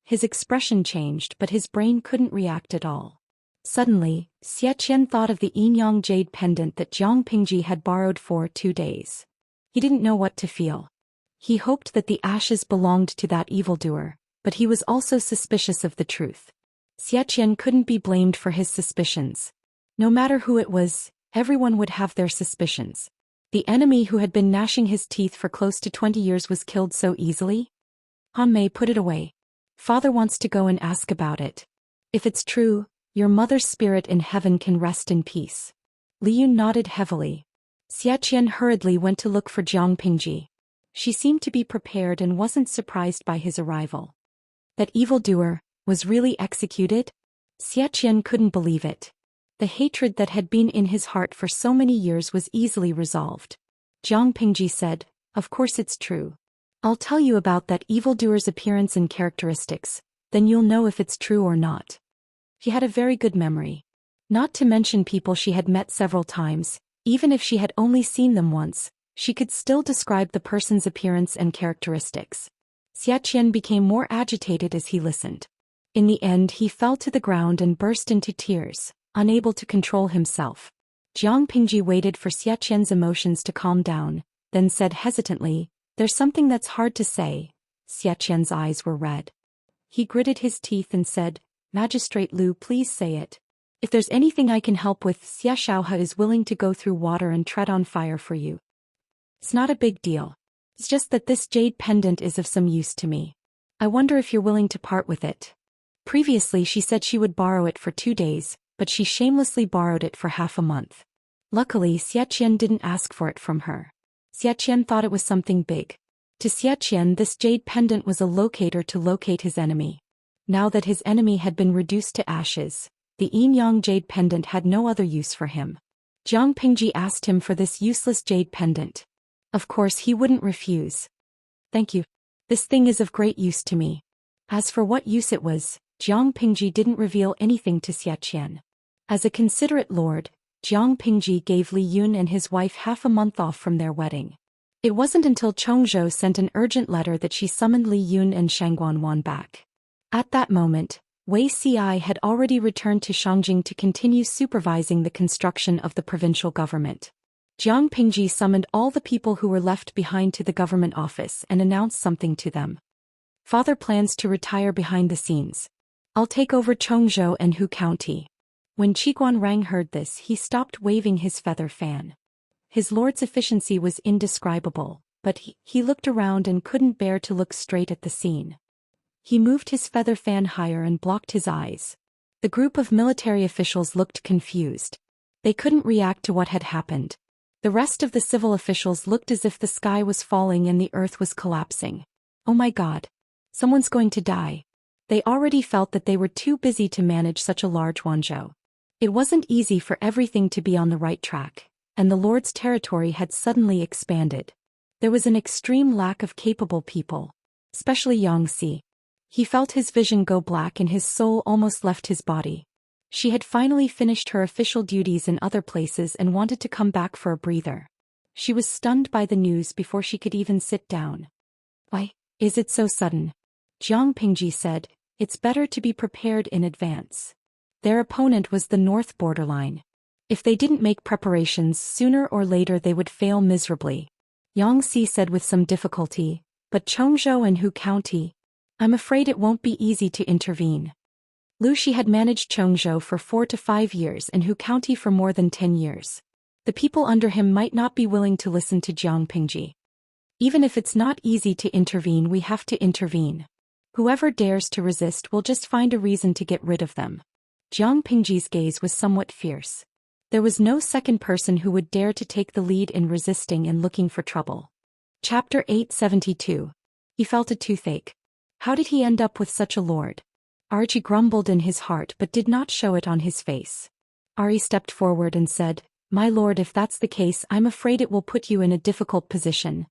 His expression changed, but his brain couldn't react at all. Suddenly, Xiaqian thought of the Yinyang jade pendant that Jiang Pingji had borrowed for 2 days. He didn't know what to feel. He hoped that the ashes belonged to that evildoer, but he was also suspicious of the truth. Xiaqian couldn't be blamed for his suspicions. No matter who it was, everyone would have their suspicions. The enemy who had been gnashing his teeth for close to 20 years was killed so easily? Han Mei put it away. Father wants to go and ask about it. If it's true, your mother's spirit in heaven can rest in peace. Li Yun nodded heavily. Xiaqian hurriedly went to look for Jiang Pingji. She seemed to be prepared and wasn't surprised by his arrival. That evildoer was really executed? Xiaqian couldn't believe it. The hatred that had been in his heart for so many years was easily resolved. Jiang Pingji said, "Of course it's true. I'll tell you about that evildoer's appearance and characteristics, then you'll know if it's true or not." She had a very good memory. Not to mention people she had met several times, even if she had only seen them once, she could still describe the person's appearance and characteristics. Xiaqian became more agitated as he listened. In the end he fell to the ground and burst into tears, unable to control himself. Jiang Pingji waited for Xiaqian's emotions to calm down, then said hesitantly, "There's something that's hard to say." Xiaqian's eyes were red. He gritted his teeth and said, "Magistrate Lu, please say it. If there's anything I can help with, Xia Shaohe is willing to go through water and tread on fire for you. It's not a big deal. It's just that this jade pendant is of some use to me. I wonder if you're willing to part with it." Previously she said she would borrow it for 2 days, but she shamelessly borrowed it for half a month. Luckily Xiaqian didn't ask for it from her. Xiaqian thought it was something big. To Xiaqian this jade pendant was a locator to locate his enemy. Now that his enemy had been reduced to ashes, the yin-yang jade pendant had no other use for him. Jiang Pingji asked him for this useless jade pendant. Of course he wouldn't refuse. "Thank you. This thing is of great use to me." As for what use it was, Jiang Pingji didn't reveal anything to Xiaqian. As a considerate lord, Jiang Pingji gave Li Yun and his wife half a month off from their wedding. It wasn't until Chongzhou sent an urgent letter that she summoned Li Yun and Shangguanwan back. At that moment, Wei Ci had already returned to Shangjing to continue supervising the construction of the provincial government. Jiang Pingji summoned all the people who were left behind to the government office and announced something to them. "Father plans to retire behind the scenes. I'll take over Chongzhou and Hu County." When Qiguan Rang heard this, he stopped waving his feather fan. His lord's efficiency was indescribable, but he looked around and couldn't bear to look straight at the scene. He moved his feather fan higher and blocked his eyes. The group of military officials looked confused. They couldn't react to what had happened. The rest of the civil officials looked as if the sky was falling and the earth was collapsing. "Oh my God. Someone's going to die." They already felt that they were too busy to manage such a large Wanzhou. It wasn't easy for everything to be on the right track, and the Lord's territory had suddenly expanded. There was an extreme lack of capable people, especially Yangxi. He felt his vision go black and his soul almost left his body. She had finally finished her official duties in other places and wanted to come back for a breather. She was stunned by the news before she could even sit down. "Why, is it so sudden?" Jiang Pingji said, "It's better to be prepared in advance." Their opponent was the north borderline. If they didn't make preparations, sooner or later they would fail miserably. Yangxi said with some difficulty, "But Chongzhou and Hu County? I'm afraid it won't be easy to intervene." Lu Shi had managed Chongzhou for 4 to 5 years and Hu County for more than 10 years. The people under him might not be willing to listen to Jiang Pingji. "Even if it's not easy to intervene, we have to intervene. Whoever dares to resist will just find a reason to get rid of them." Jiang Pingji's gaze was somewhat fierce. There was no second person who would dare to take the lead in resisting and looking for trouble. Chapter 872. He felt a toothache. How did he end up with such a lord? Archie grumbled in his heart but did not show it on his face. Ari stepped forward and said, "My lord, if that's the case, I'm afraid it will put you in a difficult position."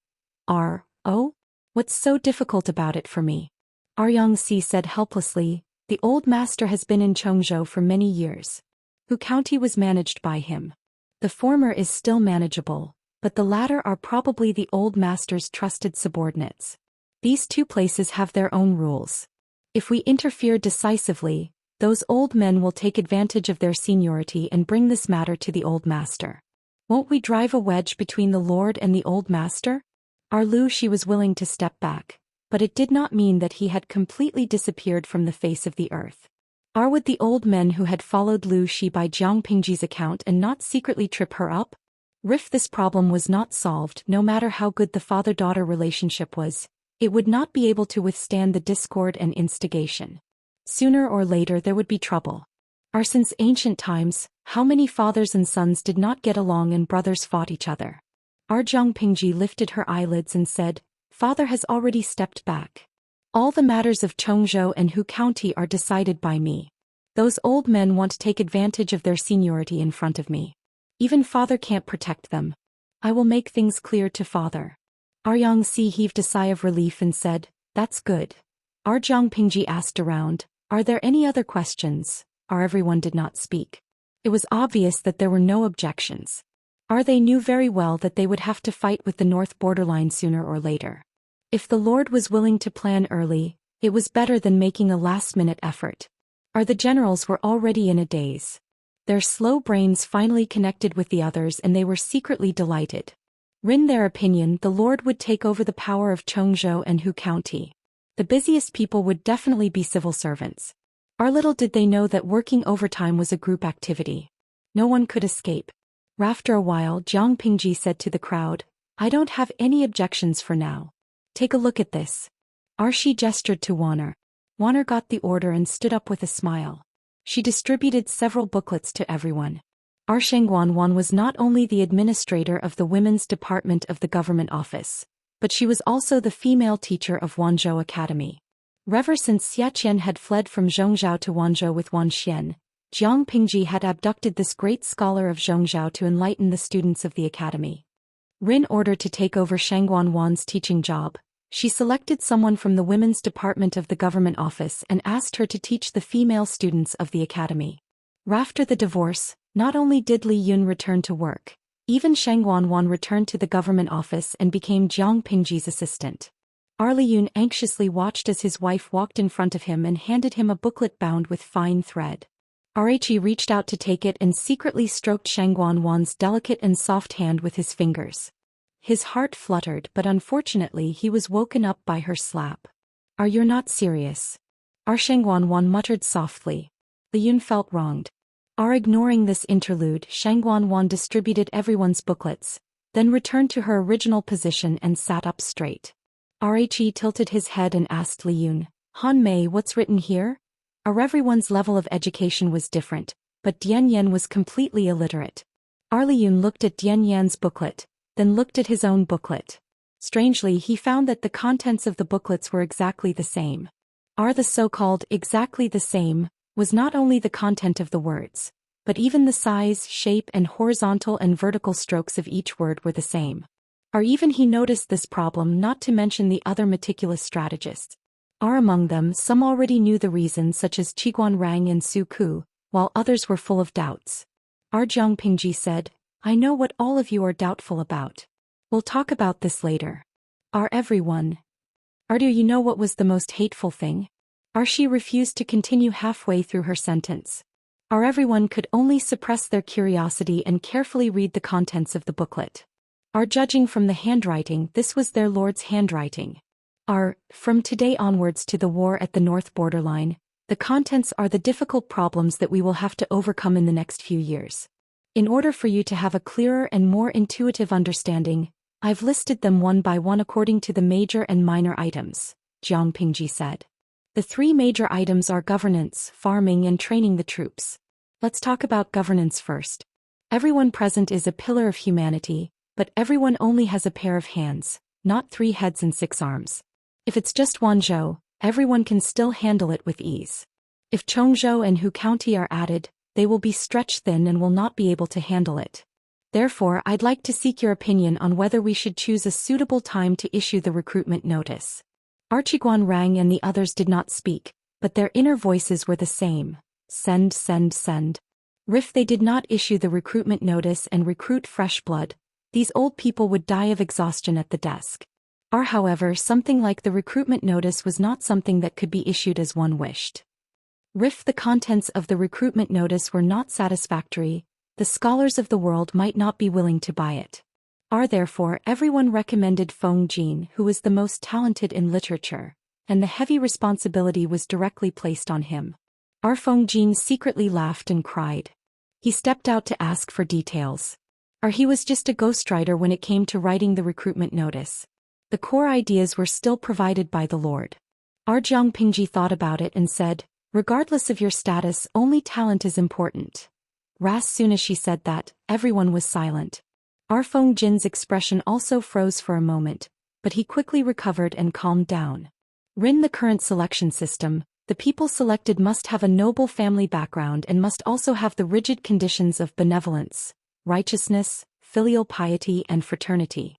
"Oh? What's so difficult about it for me?" Yangxi said helplessly, "The old master has been in Chongzhou for many years. Hu County was managed by him. The former is still manageable, but the latter are probably the old master's trusted subordinates. These two places have their own rules. If we interfere decisively, those old men will take advantage of their seniority and bring this matter to the old master. Won't we drive a wedge between the lord and the old master?" Lu Shi was willing to step back, but it did not mean that he had completely disappeared from the face of the earth. Would the old men who had followed Lu Shi by Jiang Pingji's account and not secretly trip her up? If this problem was not solved, no matter how good the father-daughter relationship was, it would not be able to withstand the discord and instigation. Sooner or later there would be trouble. Since ancient times, how many fathers and sons did not get along and brothers fought each other? Zhang Pingji lifted her eyelids and said, "Father has already stepped back. All the matters of Chongzhou and Hu County are decided by me. Those old men want to take advantage of their seniority in front of me. Even father can't protect them. I will make things clear to father." Yangxi heaved a sigh of relief and said, "That's good." Zhang Pingji asked around, "Are there any other questions?" Everyone did not speak. It was obvious that there were no objections. They knew very well that they would have to fight with the north borderline sooner or later. If the Lord was willing to plan early, it was better than making a last-minute effort. The generals were already in a daze. Their slow brains finally connected with the others and they were secretly delighted. In their opinion, the Lord would take over the power of Chongzhou and Hu County. The busiest people would definitely be civil servants. Little did they know that working overtime was a group activity. No one could escape. After a while, Zhang Pingji said to the crowd, "I don't have any objections for now. Take a look at this." She gestured to Wanner. Wanner got the order and stood up with a smile. She distributed several booklets to everyone. Shengguan was not only the administrator of the women's department of the government office, but she was also the female teacher of Wanzhou Academy. Ever since Xiaqian had fled from Zhongzhou to Wanzhou with Zhou Xian, Zhang Pingji had abducted this great scholar of Zhongzhou to enlighten the students of the academy. In order to take over Shengguan's teaching job, she selected someone from the women's department of the government office and asked her to teach the female students of the academy. After the divorce, not only did Li Yun return to work, even Shengguan returned to the government office and became Zhang Pingji's assistant. Li Yun anxiously watched as his wife walked in front of him and handed him a booklet bound with fine thread. He reached out to take it and secretly stroked Shengguan's delicate and soft hand with his fingers. His heart fluttered, but unfortunately he was woken up by her slap. "You're not serious?" Shengguan muttered softly. Li Yun felt wronged. Ignoring this interlude, Shengguan distributed everyone's booklets, then returned to her original position and sat up straight. He tilted his head and asked Li Yun, "Han Mei, what's written here?" Everyone's level of education was different, but Dian Yan was completely illiterate. Li Yun looked at Dian Yan's booklet, then looked at his own booklet. Strangely, he found that the contents of the booklets were exactly the same. The so-called exactly the same was not only the content of the words, but even the size, shape, and horizontal and vertical strokes of each word were the same. Even he noticed this problem, not to mention the other meticulous strategists. Among them, some already knew the reason, such as Qiguan Rang and Su Ku, while others were full of doubts. Zhang Pingji said, "I know what all of you are doubtful about. We'll talk about this later." Everyone? Do you know what was the most hateful thing? She refused to continue halfway through her sentence. Everyone could only suppress their curiosity and carefully read the contents of the booklet. Judging from the handwriting, this was their lord's handwriting. From today onwards to the war at the north borderline, the contents are the difficult problems that we will have to overcome in the next few years. In order for you to have a clearer and more intuitive understanding, I've listed them one by one according to the major and minor items, Zhang Pingji said. The three major items are governance, farming, and training the troops. Let's talk about governance first. Everyone present is a pillar of humanity, but everyone only has a pair of hands, not 3 heads and 6 arms. If it's just Wanzhou, everyone can still handle it with ease. If Chongzhou and Hu County are added, they will be stretched thin and will not be able to handle it. Therefore, I'd like to seek your opinion on whether we should choose a suitable time to issue the recruitment notice. Qiguan Rang and the others did not speak, but their inner voices were the same. Send, send, send. If they did not issue the recruitment notice and recruit fresh blood, these old people would die of exhaustion at the desk. However, something like the recruitment notice was not something that could be issued as one wished. If the contents of the recruitment notice were not satisfactory, the scholars of the world might not be willing to buy it. Therefore, everyone recommended Feng Jin, who was the most talented in literature, and the heavy responsibility was directly placed on him. Feng Jin secretly laughed and cried. He stepped out to ask for details. Or he was just a ghostwriter when it came to writing the recruitment notice. The core ideas were still provided by the Lord. Jiang Pingji thought about it and said, regardless of your status, only talent is important. As soon as she said that, everyone was silent. Feng Jin's expression also froze for a moment, but he quickly recovered and calmed down. In the current selection system, the people selected must have a noble family background and must also have the rigid conditions of benevolence, righteousness, filial piety and fraternity.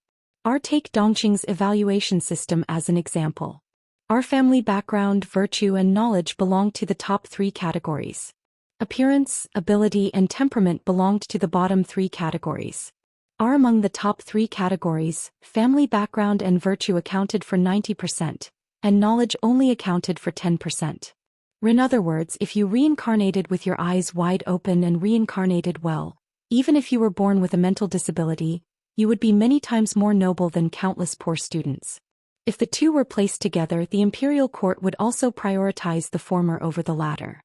Take Dongqing's evaluation system as an example. Our family background, virtue and knowledge belonged to the top 3 categories. Appearance, ability and temperament belonged to the bottom 3 categories. Among the top 3 categories, family background and virtue accounted for 90%, and knowledge only accounted for 10%. In other words, if you reincarnated with your eyes wide open and reincarnated well, even if you were born with a mental disability, you would be many times more noble than countless poor students. If the two were placed together, the imperial court would also prioritize the former over the latter.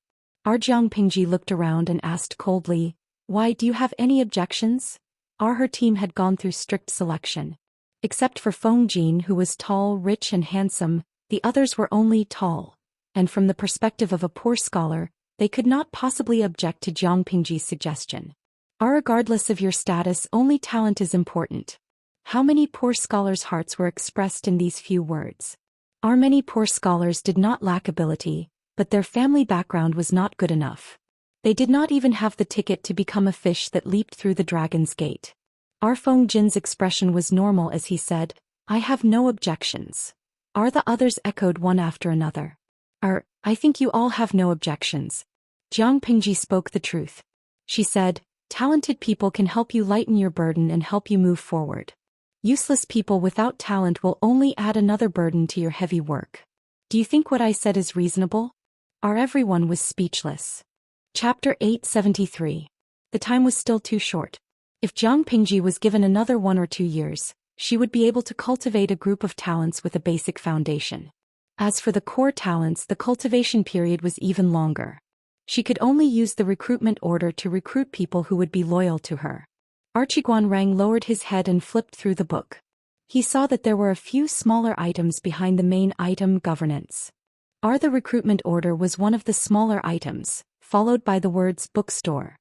Jiang Pingji looked around and asked coldly, why, do you have any objections? Her team had gone through strict selection. Except for Feng Jin, who was tall, rich and handsome, the others were only tall, and from the perspective of a poor scholar, they could not possibly object to Jiang Pingji's suggestion. Regardless of your status, only talent is important. How many poor scholars' hearts were expressed in these few words? Many poor scholars did not lack ability, but their family background was not good enough. They did not even have the ticket to become a fish that leaped through the dragon's gate. Feng Jin's expression was normal as he said, I have no objections. The others echoed one after another. I think you all have no objections. Jiang Pingji spoke the truth. She said, talented people can help you lighten your burden and help you move forward. Useless people without talent will only add another burden to your heavy work. Do you think what I said is reasonable? Everyone was speechless. Chapter 873. The time was still too short. If Jiang Pingji was given another 1 or 2 years, she would be able to cultivate a group of talents with a basic foundation. As for the core talents, the cultivation period was even longer. She could only use the recruitment order to recruit people who would be loyal to her. Guanrang lowered his head and flipped through the book. He saw that there were a few smaller items behind the main item, governance. The recruitment order was one of the smaller items, followed by the words bookstore.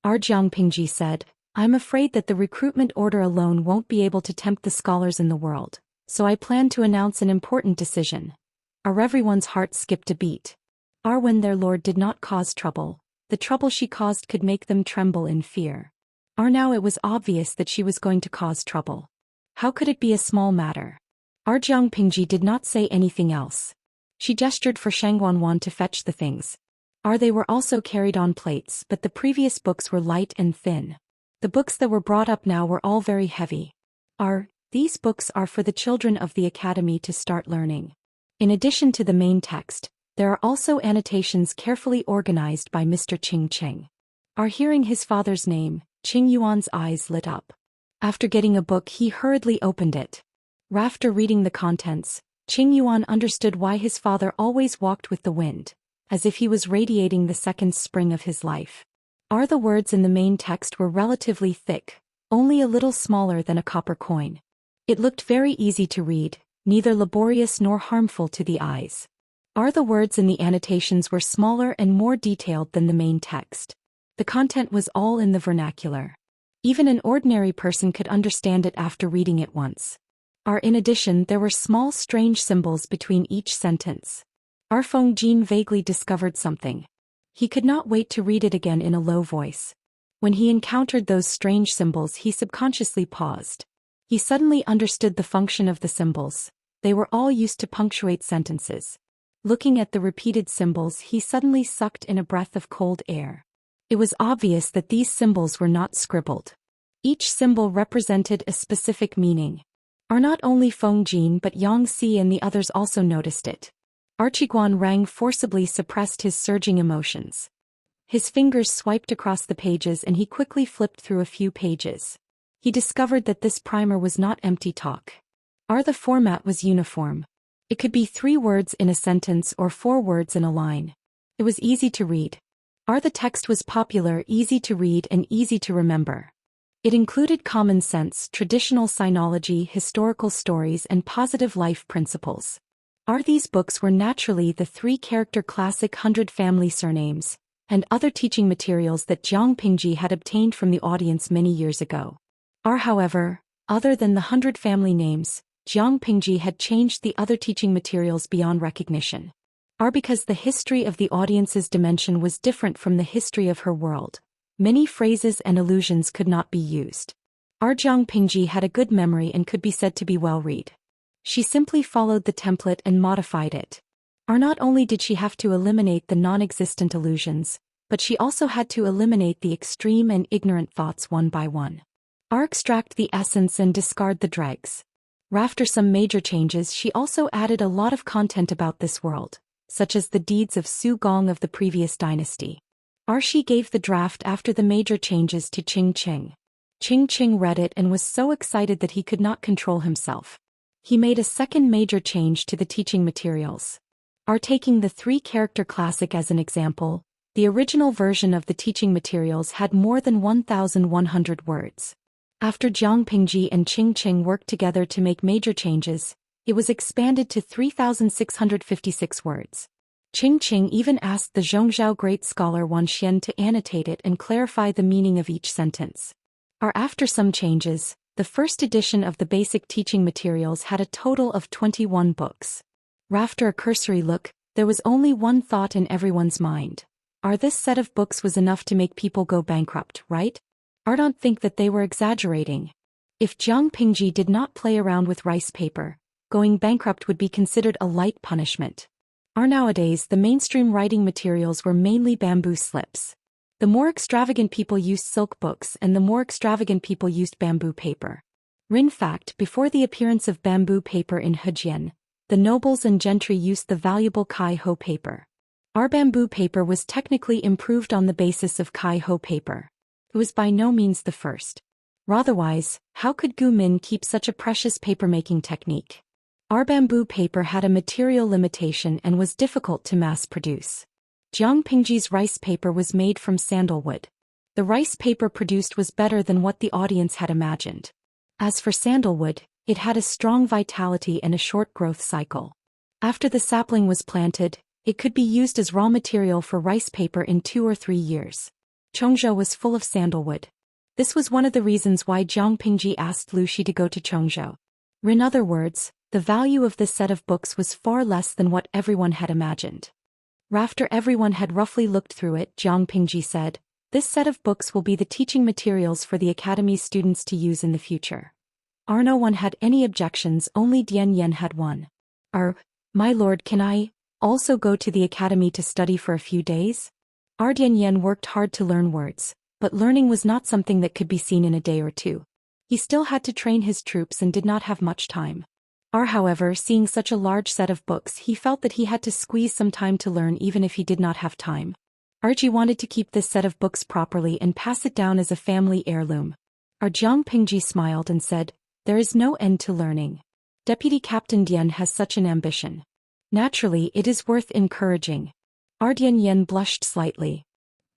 Jiang Pingji said, I'm afraid that the recruitment order alone won't be able to tempt the scholars in the world, so I plan to announce an important decision. Everyone's heart skipped a beat. When their lord did not cause trouble, the trouble she caused could make them tremble in fear. Now it was obvious that she was going to cause trouble. How could it be a small matter? Jiang Pingji did not say anything else. She gestured for Shangguanwan to fetch the things. They were also carried on plates, but the previous books were light and thin. The books that were brought up now were all very heavy. These books are for the children of the academy to start learning. In addition to the main text, there are also annotations carefully organized by Mr. Qing Cheng. Hearing his father's name, Qing Yuan's eyes lit up. After getting a book, he hurriedly opened it. After reading the contents, Qing Yuan understood why his father always walked with the wind, as if he was radiating the second spring of his life. The words in the main text were relatively thick, only a little smaller than a copper coin. It looked very easy to read, neither laborious nor harmful to the eyes. The words in the annotations were smaller and more detailed than the main text. The content was all in the vernacular. Even an ordinary person could understand it after reading it once. In addition, there were small strange symbols between each sentence. Feng Jin vaguely discovered something. He could not wait to read it again in a low voice. When he encountered those strange symbols, he subconsciously paused. He suddenly understood the function of the symbols. They were all used to punctuate sentences. Looking at the repeated symbols, he suddenly sucked in a breath of cold air. It was obvious that these symbols were not scribbled. Each symbol represented a specific meaning. Not only Feng Jin but Yang Si and the others also noticed it. Guanrang forcibly suppressed his surging emotions. His fingers swiped across the pages and he quickly flipped through a few pages. He discovered that this primer was not empty talk. The format was uniform. It could be 3 words in a sentence or 4 words in a line. It was easy to read. The text was popular, easy to read and easy to remember. It included common sense, traditional sinology, historical stories, and positive life principles. These books were naturally the three-character classic 100 family surnames, and other teaching materials that Jiang Pingji had obtained from the audience many years ago. However, other than the 100 family names, Jiang Pingji had changed the other teaching materials beyond recognition. Because the history of the audience's dimension was different from the history of her world, many phrases and allusions could not be used. Jiang Pingji had a good memory and could be said to be well-read. She simply followed the template and modified it. Not only did she have to eliminate the non-existent allusions, but she also had to eliminate the extreme and ignorant thoughts one by one. Extract the essence and discard the dregs. After some major changes, she also added a lot of content about this world, such as the deeds of Su Gong of the previous dynasty. She gave the draft after the major changes to Qing Qing. Qing Qing read it and was so excited that he could not control himself. He made a second major change to the teaching materials. Taking the three-character classic as an example, the original version of the teaching materials had more than 1,100 words. After Jiang Pingji and Qing Qing worked together to make major changes, it was expanded to 3,656 words. Qing Qing even asked the Zhongzhou great scholar Zhou Xian to annotate it and clarify the meaning of each sentence. After some changes, the first edition of the basic teaching materials had a total of 21 books. After a cursory look, there was only one thought in everyone's mind. This set of books was enough to make people go bankrupt, right? Don't think that they were exaggerating. If Jiang Pingji did not play around with rice paper, going bankrupt would be considered a light punishment. Nowadays, the mainstream writing materials were mainly bamboo slips. The more extravagant people used silk books and the more extravagant people used bamboo paper. In fact, before the appearance of bamboo paper in Hejian, the nobles and gentry used the valuable Kai-Ho paper. Bamboo paper was technically improved on the basis of Kai-Ho paper. It was by no means the first. Otherwise, how could Gu Min keep such a precious paper-making technique? Bamboo paper had a material limitation and was difficult to mass-produce. Jiang Pingji's rice paper was made from sandalwood. The rice paper produced was better than what the audience had imagined. As for sandalwood, it had a strong vitality and a short growth cycle. After the sapling was planted, it could be used as raw material for rice paper in 2 or 3 years. Chongzhou was full of sandalwood. This was one of the reasons why Jiang Pingji asked Lu Shi to go to Chongzhou. In other words, the value of this set of books was far less than what everyone had imagined. After everyone had roughly looked through it, Jiang Pingji said, "This set of books will be the teaching materials for the Academy's students to use in the future." No one had any objections, only Dian Yen had one. My lord, can I also go to the Academy to study for a few days? Dian Yen worked hard to learn words, but learning was not something that could be seen in a day or two. He still had to train his troops and did not have much time. However, seeing such a large set of books, he felt that he had to squeeze some time to learn even if he did not have time. Archie wanted to keep this set of books properly and pass it down as a family heirloom. Jiang Pingji smiled and said, "There is no end to learning. Deputy Captain Dian has such an ambition. Naturally, it is worth encouraging." Dian Yen blushed slightly.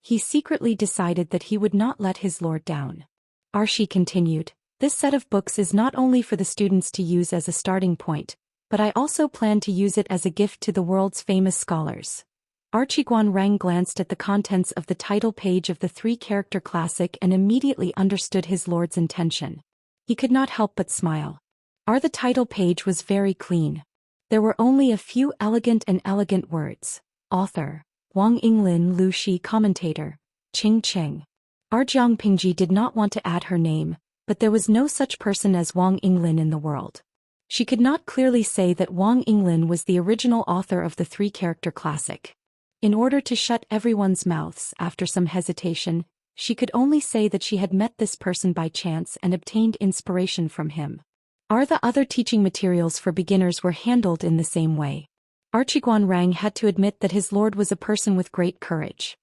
He secretly decided that he would not let his lord down. Archie continued, "This set of books is not only for the students to use as a starting point, but I also plan to use it as a gift to the world's famous scholars." Guan Rang glanced at the contents of the title page of the three-character classic and immediately understood his lord's intention. He could not help but smile. The title page was very clean. There were only a few elegant words. Author, Wang Yinglin, Lu Shi, commentator, Qing Qing. Jiang Pingji did not want to add her name, but there was no such person as Wang Yinglin in the world. She could not clearly say that Wang Yinglin was the original author of the three-character classic. In order to shut everyone's mouths after some hesitation, she could only say that she had met this person by chance and obtained inspiration from him. The other teaching materials for beginners were handled in the same way. Guan Rang had to admit that his lord was a person with great courage.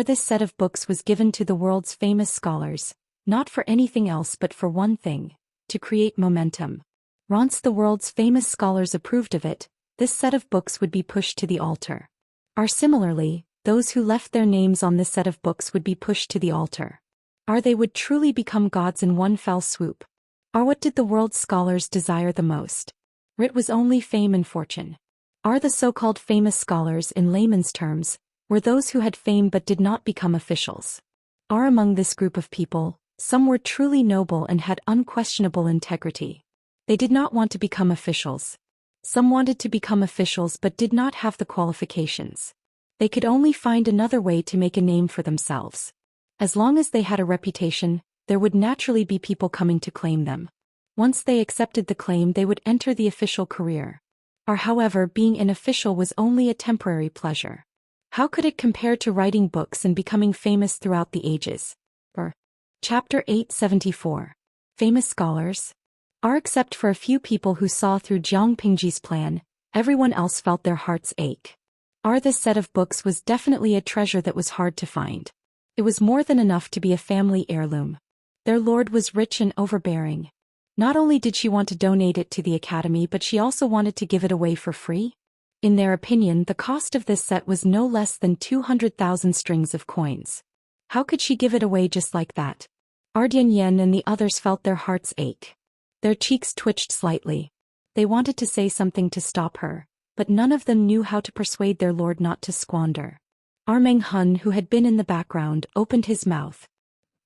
This set of books was given to the world's famous scholars, not for anything else but for one thing, to create momentum. Once the world's famous scholars approved of it, this set of books would be pushed to the altar. Similarly, those who left their names on this set of books would be pushed to the altar. They would truly become gods in one fell swoop. What did the world's scholars desire the most? It was only fame and fortune. The so-called famous scholars in layman's terms were those who had fame but did not become officials. Among this group of people, some were truly noble and had unquestionable integrity. They did not want to become officials. Some wanted to become officials but did not have the qualifications. They could only find another way to make a name for themselves. As long as they had a reputation, there would naturally be people coming to claim them. Once they accepted the claim, they would enter the official career. However, being an official was only a temporary pleasure. How could it compare to writing books and becoming famous throughout the ages? Chapter 874. Famous Scholars. Except for a few people who saw through Jiang Pingji's plan, everyone else felt their hearts ache. This set of books was definitely a treasure that was hard to find. It was more than enough to be a family heirloom. Their lord was rich and overbearing. Not only did she want to donate it to the academy, but she also wanted to give it away for free. In their opinion, the cost of this set was no less than 200,000 strings of coins. How could she give it away just like that? Ardian Yen and the others felt their hearts ache. Their cheeks twitched slightly. They wanted to say something to stop her, but none of them knew how to persuade their lord not to squander. Meng Hun, who had been in the background, opened his mouth.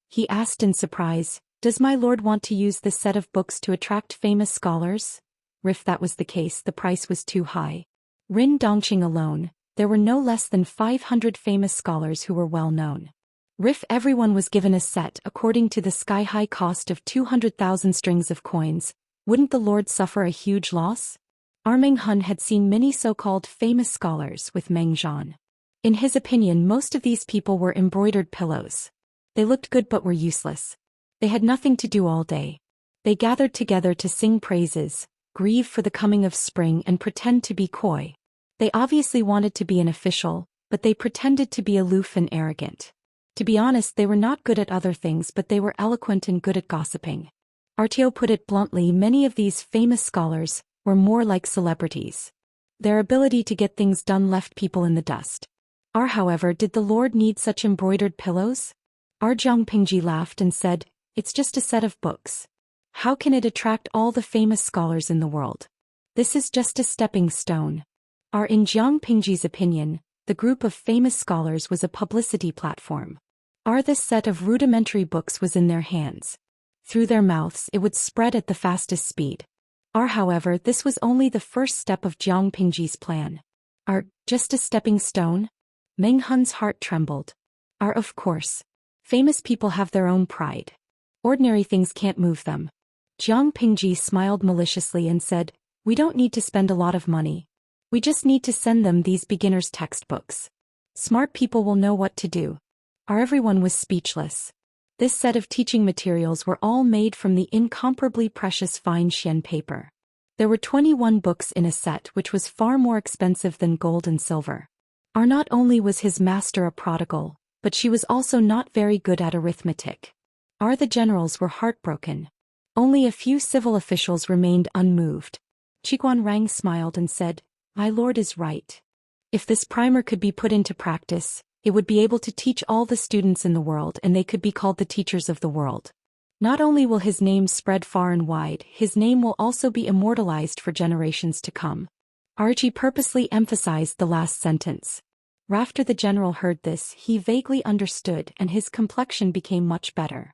He asked in surprise, "Does my lord want to use this set of books to attract famous scholars?" If that was the case, the price was too high. Rin Dongqing alone, there were no less than 500 famous scholars who were well known. If everyone was given a set according to the sky-high cost of 200,000 strings of coins, wouldn't the lord suffer a huge loss? Meng Hun had seen many so-called famous scholars with Meng Zhan. In his opinion, most of these people were embroidered pillows. They looked good but were useless. They had nothing to do all day. They gathered together to sing praises, grieve for the coming of spring, and pretend to be coy. They obviously wanted to be an official, but they pretended to be aloof and arrogant. To be honest, they were not good at other things, but they were eloquent and good at gossiping. Artio put it bluntly, many of these famous scholars were more like celebrities. Their ability to get things done left people in the dust. However, did the lord need such embroidered pillows? Jiang Pingji laughed and said, "It's just a set of books. How can it attract all the famous scholars in the world? This is just a stepping stone." In Jiang Pingji's opinion, the group of famous scholars was a publicity platform. This set of rudimentary books was in their hands. Through their mouths, it would spread at the fastest speed. However, this was only the first step of Jiang Pingji's plan. Just a stepping stone? Meng Hun's heart trembled. Of course. Famous people have their own pride. Ordinary things can't move them. Jiang Pingji smiled maliciously and said, "We don't need to spend a lot of money. We just need to send them these beginners' textbooks. Smart people will know what to do." Everyone was speechless. This set of teaching materials were all made from the incomparably precious fine Xian paper. There were 21 books in a set, which was far more expensive than gold and silver. Not only was his master a prodigal, but she was also not very good at arithmetic. The generals were heartbroken. Only a few civil officials remained unmoved. Qiguan Rang smiled and said, "My lord is right. If this primer could be put into practice, it would be able to teach all the students in the world, and they could be called the teachers of the world. Not only will his name spread far and wide, his name will also be immortalized for generations to come." Archie purposely emphasized the last sentence. After the general heard this, he vaguely understood and his complexion became much better.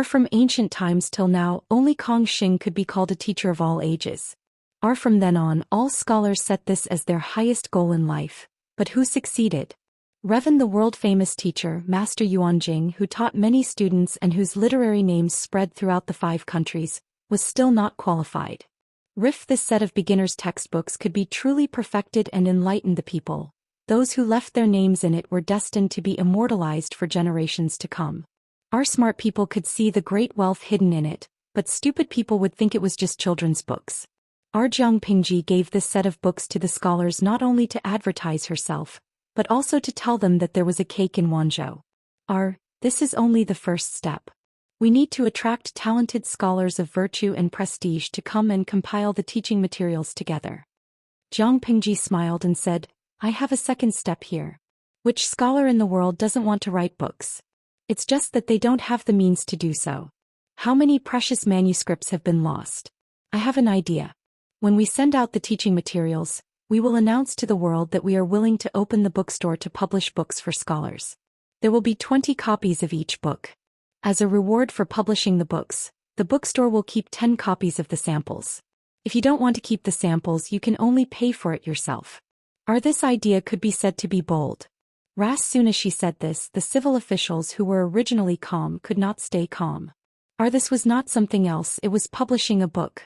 From ancient times till now, only Kong Xing could be called a teacher of all ages. From then on, all scholars set this as their highest goal in life. But who succeeded? Revan, the world-famous teacher, Master Yuanjing, who taught many students and whose literary names spread throughout the 5 countries, was still not qualified. If this set of beginners' textbooks could be truly perfected and enlighten the people, those who left their names in it were destined to be immortalized for generations to come. Smart people could see the great wealth hidden in it, but stupid people would think it was just children's books. Jiang Pingji gave this set of books to the scholars not only to advertise herself, but also to tell them that there was a cake in Wanzhou. This is only the first step. We need to attract talented scholars of virtue and prestige to come and compile the teaching materials together. Jiang Pingji smiled and said, "I have a second step here. Which scholar in the world doesn't want to write books? It's just that they don't have the means to do so. How many precious manuscripts have been lost? I have an idea. When we send out the teaching materials, we will announce to the world that we are willing to open the bookstore to publish books for scholars. There will be 20 copies of each book. As a reward for publishing the books, the bookstore will keep 10 copies of the samples. If you don't want to keep the samples, you can only pay for it yourself. This idea could be said to be bold. As soon as she said this, the civil officials who were originally calm could not stay calm. This was not something else, it was publishing a book.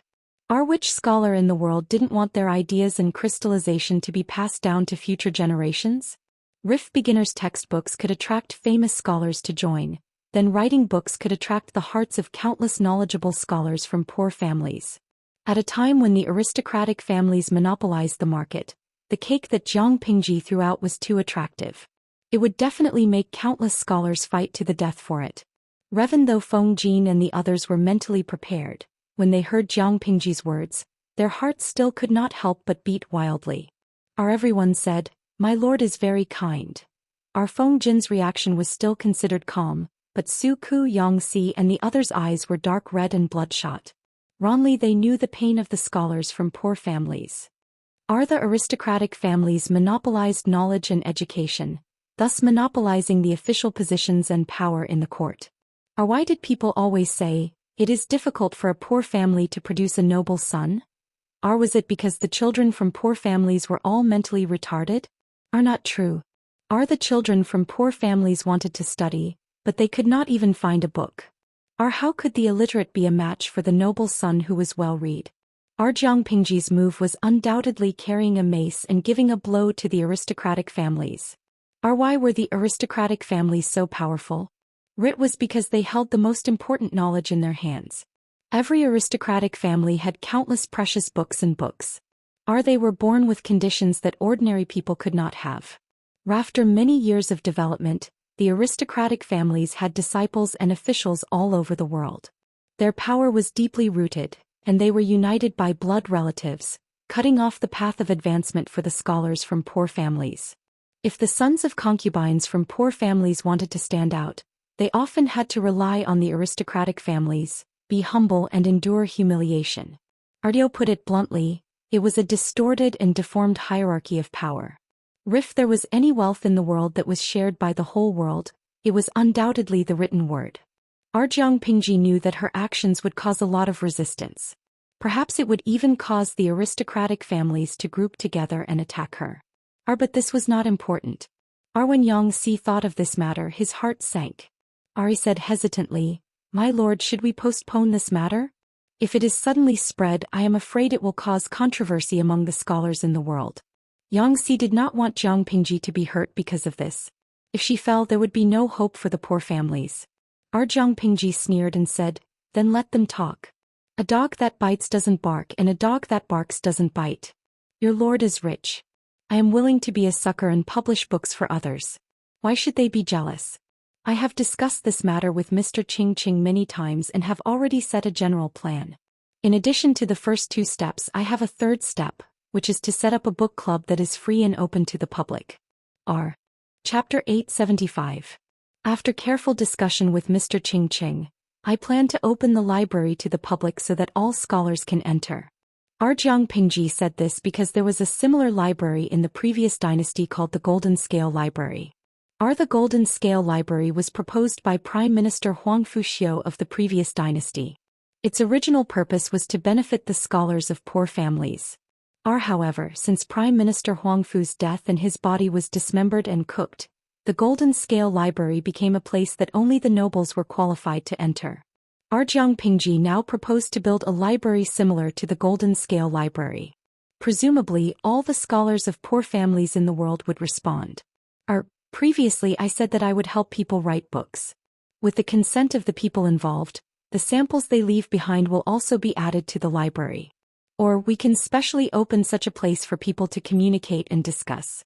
Which scholar in the world didn't want their ideas and crystallization to be passed down to future generations? If beginners' textbooks could attract famous scholars to join, then writing books could attract the hearts of countless knowledgeable scholars from poor families. At a time when the aristocratic families monopolized the market, the cake that Jiang Pingji threw out was too attractive. It would definitely make countless scholars fight to the death for it. Even though Feng Jin and the others were mentally prepared, when they heard Jiang Pingji's words, their hearts still could not help but beat wildly. Everyone said, "My lord is very kind." Feng Jin's reaction was still considered calm, but Su Ku Yangxi and the others' eyes were dark red and bloodshot. Wrongly they knew the pain of the scholars from poor families. The aristocratic families monopolized knowledge and education, thus monopolizing the official positions and power in the court. Why did people always say, "It is difficult for a poor family to produce a noble son"? Was it because the children from poor families were all mentally retarded? Not true. The children from poor families wanted to study, but they could not even find a book. How could the illiterate be a match for the noble son who was well-read? Jiang Pingji's move was undoubtedly carrying a mace and giving a blow to the aristocratic families. Why were the aristocratic families so powerful? It was because they held the most important knowledge in their hands. Every aristocratic family had countless precious books and books. They were born with conditions that ordinary people could not have. After many years of development, the aristocratic families had disciples and officials all over the world. Their power was deeply rooted, and they were united by blood relatives, cutting off the path of advancement for the scholars from poor families. If the sons of concubines from poor families wanted to stand out, they often had to rely on the aristocratic families, be humble and endure humiliation. Ardio put it bluntly, it was a distorted and deformed hierarchy of power. If there was any wealth in the world that was shared by the whole world, it was undoubtedly the written word. Jiang Pingji knew that her actions would cause a lot of resistance. Perhaps it would even cause the aristocratic families to group together and attack her. But this was not important. When Yangxi thought of this matter, his heart sank. He said hesitantly, "My lord, should we postpone this matter? If it is suddenly spread, I am afraid it will cause controversy among the scholars in the world." Yangxi did not want Jiang Pingji to be hurt because of this. If she fell, there would be no hope for the poor families. Jiang Pingji sneered and said, "Then let them talk. A dog that bites doesn't bark, and a dog that barks doesn't bite. Your lord is rich. I am willing to be a sucker and publish books for others. Why should they be jealous? I have discussed this matter with Mr. Qing many times and have already set a general plan. In addition to the first two steps, I have a third step, which is to set up a book club that is free and open to the public." Chapter 875. After careful discussion with Mr. Qing, I plan to open the library to the public so that all scholars can enter. Jiang Pingji said this because there was a similar library in the previous dynasty called the Golden Scale Library. The Golden Scale Library was proposed by Prime Minister Huang Fuxiu of the previous dynasty. Its original purpose was to benefit the scholars of poor families. However, since Prime Minister Huang Fu's death and his body was dismembered and cooked, the Golden Scale Library became a place that only the nobles were qualified to enter. Jiang Pingji now proposed to build a library similar to the Golden Scale Library. Presumably, all the scholars of poor families in the world would respond. Previously I said that I would help people write books. With the consent of the people involved, the samples they leave behind will also be added to the library. We can specially open such a place for people to communicate and discuss.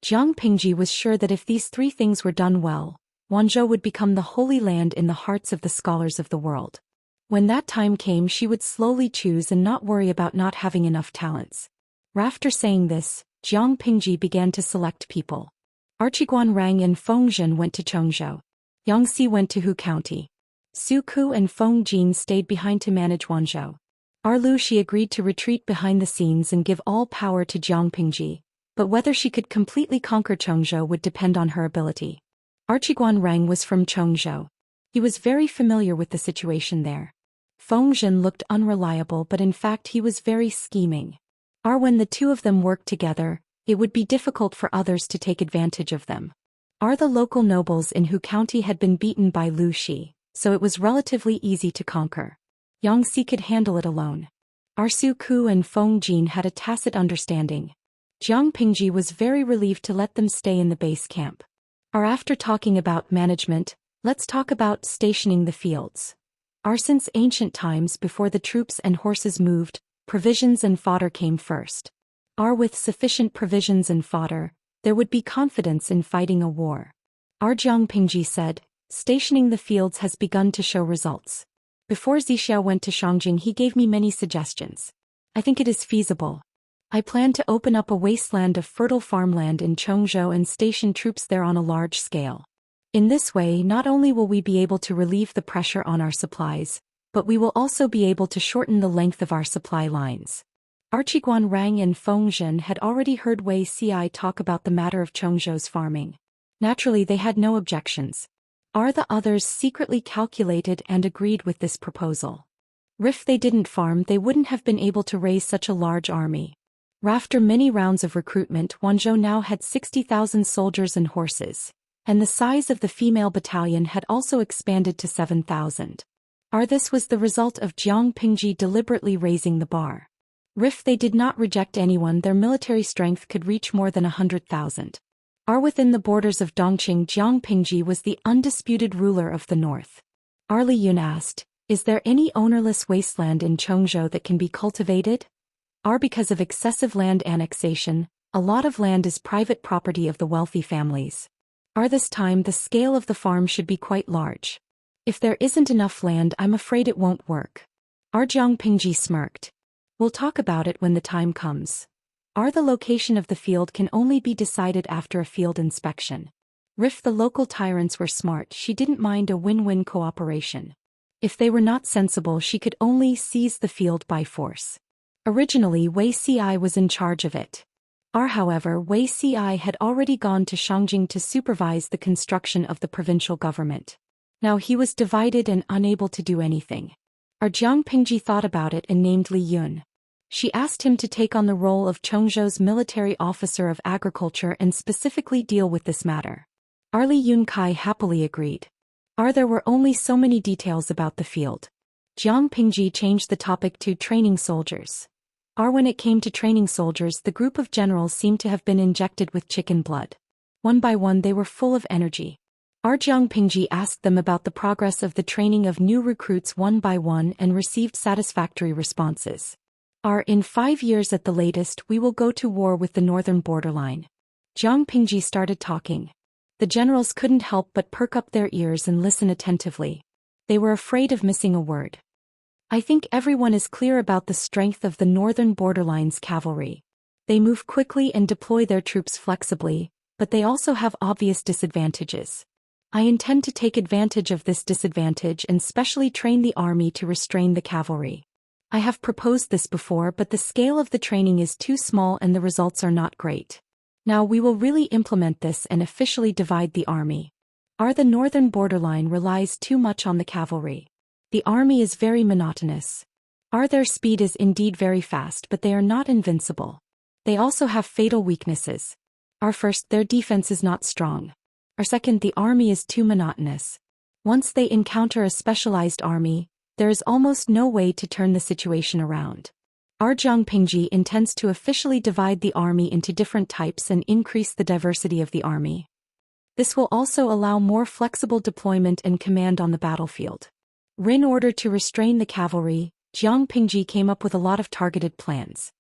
Jiang Pingji was sure that if these three things were done well, Wanzhou would become the holy land in the hearts of the scholars of the world. When that time came, she would slowly choose and not worry about not having enough talents. After saying this, Jiang Pingji began to select people. Archiguan Rang and Feng Zhen went to Chongzhou. Yangxi went to Hu County. Su Ku and Feng Jin stayed behind to manage Wanzhou. Lu Shi agreed to retreat behind the scenes and give all power to Jiang Pingji, but whether she could completely conquer Chongzhou would depend on her ability. Archiguan Rang was from Chongzhou. He was very familiar with the situation there. Feng Jin looked unreliable, but in fact he was very scheming. When the two of them worked together, it would be difficult for others to take advantage of them. The local nobles in Hu County had been beaten by Lu Shi, so it was relatively easy to conquer. Yangxi could handle it alone. Su Ku and Feng Jin had a tacit understanding. Jiang Pingji was very relieved to let them stay in the base camp. After talking about management, let's talk about stationing the fields. Since ancient times before the troops and horses moved, provisions and fodder came first. With sufficient provisions and fodder, there would be confidence in fighting a war. Jiang Pingji said, stationing the fields has begun to show results. Before Zixia went to Shangjing, he gave me many suggestions. I think it is feasible. I plan to open up a wasteland of fertile farmland in Chongzhou and station troops there on a large scale. In this way, not only will we be able to relieve the pressure on our supplies, but we will also be able to shorten the length of our supply lines. Archiguan Rang and Feng Jin had already heard Wei Ci talk about the matter of Chongzhou's farming. Naturally, they had no objections. The others secretly calculated and agreed with this proposal. If they didn't farm, they wouldn't have been able to raise such a large army. After many rounds of recruitment, Wanzhou now had 60,000 soldiers and horses, and the size of the female battalion had also expanded to 7,000. This was the result of Jiang Pingji deliberately raising the bar. If they did not reject anyone, their military strength could reach more than 100,000. Within the borders of Dongqing, Jiang Pingji was the undisputed ruler of the north. Li Yun asked, is there any ownerless wasteland in Chongzhou that can be cultivated? Because of excessive land annexation, a lot of land is private property of the wealthy families. This time the scale of the farm should be quite large. If there isn't enough land, I'm afraid it won't work. Jiang Pingji smirked. We'll talk about it when the time comes. The location of the field can only be decided after a field inspection. If the local tyrants were smart, she didn't mind a win-win cooperation. If they were not sensible, she could only seize the field by force. Originally, Wei Ci was in charge of it. However, Wei Ci had already gone to Shangjing to supervise the construction of the provincial government. Now he was divided and unable to do anything. Jiang Pingji thought about it and named Li Yun. She asked him to take on the role of Chongzhou's military officer of agriculture and specifically deal with this matter. Li Yun Kai happily agreed. There were only so many details about the field. Jiang Pingji changed the topic to training soldiers. When it came to training soldiers, the group of generals seemed to have been injected with chicken blood. One by one they were full of energy. Jiang Pingji asked them about the progress of the training of new recruits one by one and received satisfactory responses. In 5 years at the latest, we will go to war with the northern borderline. Jiang Pingji started talking. The generals couldn't help but perk up their ears and listen attentively. They were afraid of missing a word. I think everyone is clear about the strength of the northern borderline's cavalry. They move quickly and deploy their troops flexibly, but they also have obvious disadvantages. I intend to take advantage of this disadvantage and specially train the army to restrain the cavalry. I have proposed this before, but the scale of the training is too small and the results are not great. Now we will really implement this and officially divide the army. The northern borderline relies too much on the cavalry. The army is very monotonous. Their speed is indeed very fast, but they are not invincible. They also have fatal weaknesses. First, their defense is not strong. Second, the army is too monotonous. Once they encounter a specialized army, there is almost no way to turn the situation around. Jiang Pingji intends to officially divide the army into different types and increase the diversity of the army. This will also allow more flexible deployment and command on the battlefield. In order to restrain the cavalry, Jiang Pingji came up with a lot of targeted plans.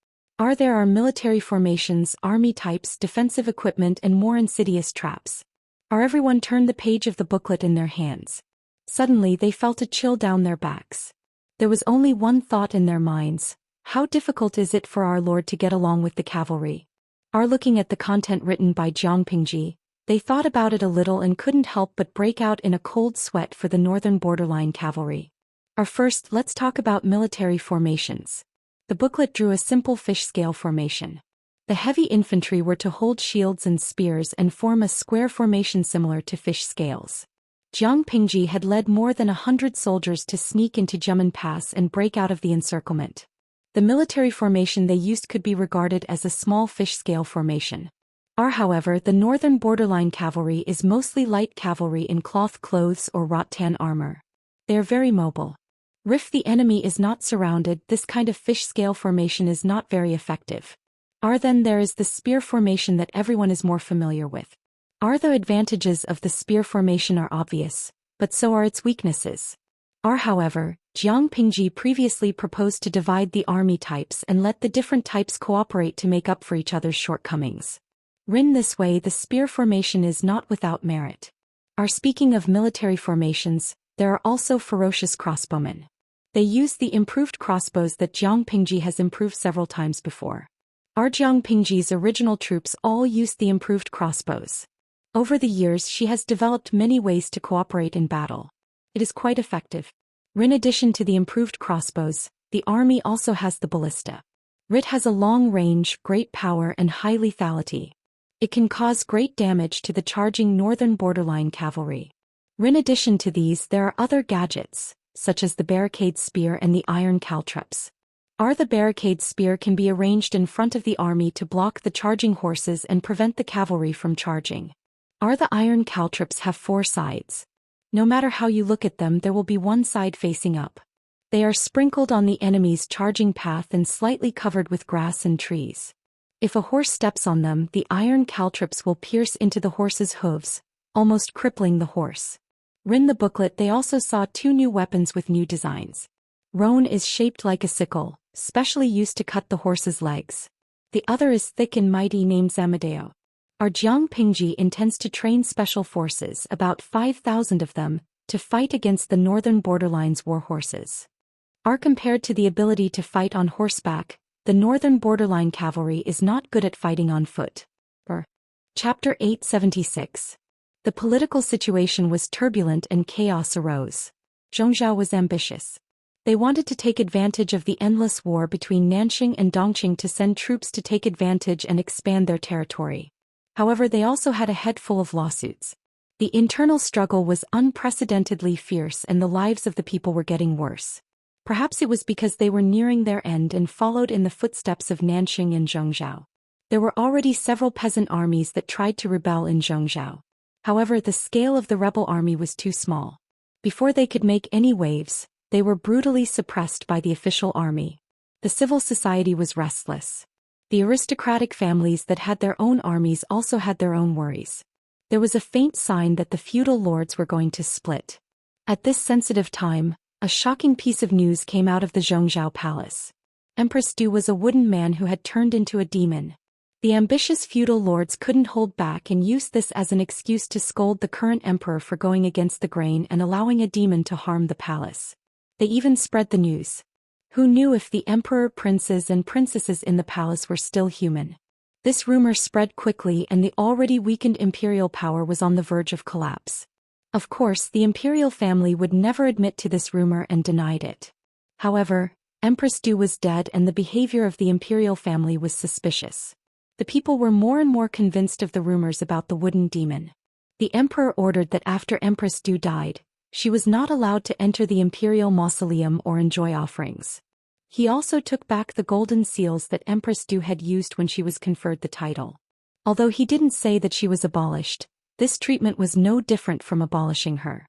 There are military formations, army types, defensive equipment, and more insidious traps. Everyone turned the page of the booklet in their hands. Suddenly they felt a chill down their backs. There was only one thought in their minds: how difficult is it for our lord to get along with the cavalry? Looking at the content written by Jiang Pingji, They thought about it a little and couldn't help but break out in a cold sweat for the northern borderline cavalry. First, let's talk about military formations. The booklet drew a simple fish scale formation. The heavy infantry were to hold shields and spears and form a square formation similar to fish scales. Jiang Pingji had led more than 100 soldiers to sneak into Jumen Pass and break out of the encirclement. The military formation they used could be regarded as a small fish scale formation. However, the northern borderline cavalry is mostly light cavalry in cloth clothes or rattan armor. They are very mobile. If the enemy is not surrounded, this kind of fish scale formation is not very effective. Then there is the spear formation that everyone is more familiar with. The advantages of the spear formation are obvious, but so are its weaknesses. However, Jiang Pingji previously proposed to divide the army types and let the different types cooperate to make up for each other's shortcomings. This way the spear formation is not without merit. Speaking of military formations, there are also ferocious crossbowmen. They use the improved crossbows that Jiang Pingji has improved several times before. Jiang Pingji's original troops all used the improved crossbows. Over the years she has developed many ways to cooperate in battle. It is quite effective. In addition to the improved crossbows, the army also has the ballista. It has a long range, great power and high lethality. It can cause great damage to the charging northern borderline cavalry. In addition to these there are other gadgets, such as the barricade spear and the iron caltrops. The barricade spear can be arranged in front of the army to block the charging horses and prevent the cavalry from charging. The iron caltrops have 4 sides. No matter how you look at them, there will be one side facing up. They are sprinkled on the enemy's charging path and slightly covered with grass and trees. If a horse steps on them, the iron caltrops will pierce into the horse's hooves, almost crippling the horse. In the booklet they also saw 2 new weapons with new designs. One is shaped like a sickle, specially used to cut the horse's legs. The other is thick and mighty, named Zamadeo. Jiang Pingji intends to train special forces, about 5,000 of them, to fight against the northern borderline's war horses. Compared to the ability to fight on horseback, the northern borderline cavalry is not good at fighting on foot. Chapter 876. The political situation was turbulent and chaos arose. Zhongzhou was ambitious. They wanted to take advantage of the endless war between Nanxing and Dongqing to send troops to take advantage and expand their territory. However, they also had a head full of lawsuits. The internal struggle was unprecedentedly fierce and the lives of the people were getting worse. Perhaps it was because they were nearing their end and followed in the footsteps of Nanxing and Zhongzhou. There were already several peasant armies that tried to rebel in Zhongzhou. However, the scale of the rebel army was too small. Before they could make any waves, they were brutally suppressed by the official army. The civil society was restless. The aristocratic families that had their own armies also had their own worries. There was a faint sign that the feudal lords were going to split. At this sensitive time, a shocking piece of news came out of the Zhongzhou palace. Empress Du was a wooden man who had turned into a demon. The ambitious feudal lords couldn't hold back and used this as an excuse to scold the current emperor for going against the grain and allowing a demon to harm the palace. They even spread the news. Who knew if the emperor, princes and princesses in the palace were still human? This rumor spread quickly and the already weakened imperial power was on the verge of collapse. Of course, the imperial family would never admit to this rumor and denied it. However, Empress Du was dead and the behavior of the imperial family was suspicious. The people were more and more convinced of the rumors about the wooden demon. The emperor ordered that after Empress Du died, she was not allowed to enter the imperial mausoleum or enjoy offerings. He also took back the golden seals that Empress Du had used when she was conferred the title. Although he didn't say that she was abolished, this treatment was no different from abolishing her.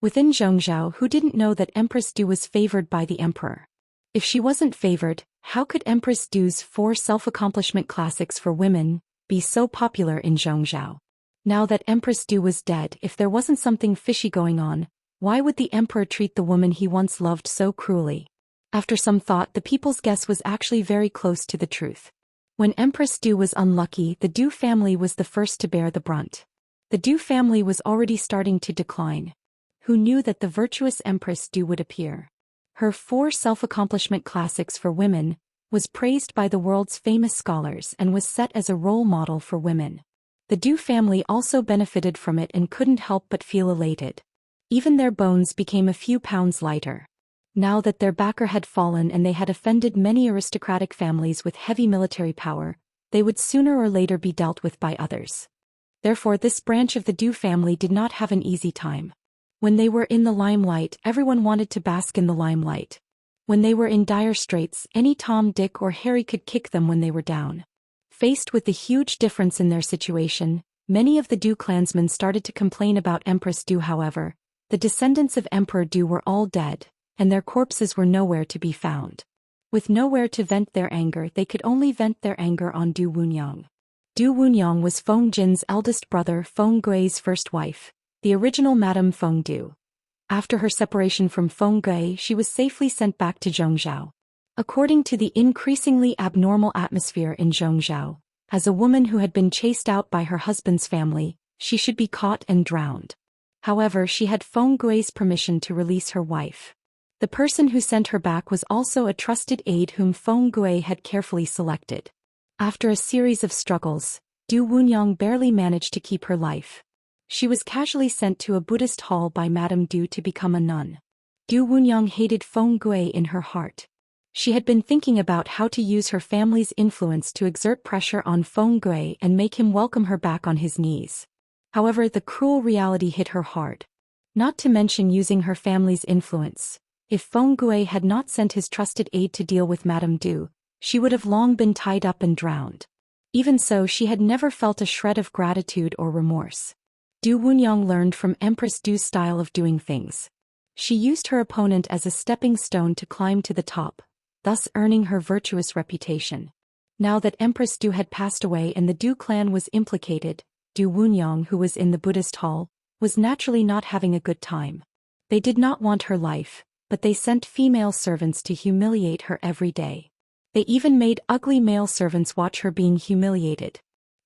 Within Zhongzhou, who didn't know that Empress Du was favored by the emperor? If she wasn't favored, how could Empress Du's 4 self-accomplishment classics for women be so popular in Zhongzhou? Now that Empress Du was dead, if there wasn't something fishy going on, why would the emperor treat the woman he once loved so cruelly? After some thought, the people's guess was actually very close to the truth. When Empress Du was unlucky, the Du family was the first to bear the brunt. The Du family was already starting to decline. Who knew that the virtuous Empress Du would appear? Her 4 self-accomplishment classics for women was praised by the world's famous scholars and was set as a role model for women. The Du family also benefited from it and couldn't help but feel elated. Even their bones became a few pounds lighter. Now that their backer had fallen and they had offended many aristocratic families with heavy military power, they would sooner or later be dealt with by others. Therefore, this branch of the Du family did not have an easy time. When they were in the limelight, everyone wanted to bask in the limelight. When they were in dire straits, any Tom, Dick, or Harry could kick them when they were down. Faced with the huge difference in their situation, many of the Du clansmen started to complain about Empress Du. However, the descendants of Emperor Du were all dead, and their corpses were nowhere to be found. With nowhere to vent their anger, they could only vent their anger on Du Wunyang. Du Wunyang was Feng Jin's eldest brother, Feng Gui's first wife, the original Madame Feng Du. After her separation from Feng Gui, she was safely sent back to Zhongzhou. According to the increasingly abnormal atmosphere in Zhongzhou, as a woman who had been chased out by her husband's family, she should be caught and drowned. However, she had Feng Gui's permission to release her wife. The person who sent her back was also a trusted aide whom Feng Gui had carefully selected. After a series of struggles, Du Wunyang barely managed to keep her life. She was casually sent to a Buddhist hall by Madame Du to become a nun. Du Wunyang hated Feng Gui in her heart. She had been thinking about how to use her family's influence to exert pressure on Feng Gui and make him welcome her back on his knees. However, the cruel reality hit her hard. Not to mention using her family's influence. If Feng Gui had not sent his trusted aide to deal with Madame Du, she would have long been tied up and drowned. Even so, she had never felt a shred of gratitude or remorse. Du Wunyang learned from Empress Du's style of doing things. She used her opponent as a stepping stone to climb to the top, thus earning her virtuous reputation. Now that Empress Du had passed away and the Du clan was implicated, Du Wunyang, who was in the Buddhist hall, was naturally not having a good time. They did not want her life, but they sent female servants to humiliate her every day. They even made ugly male servants watch her being humiliated.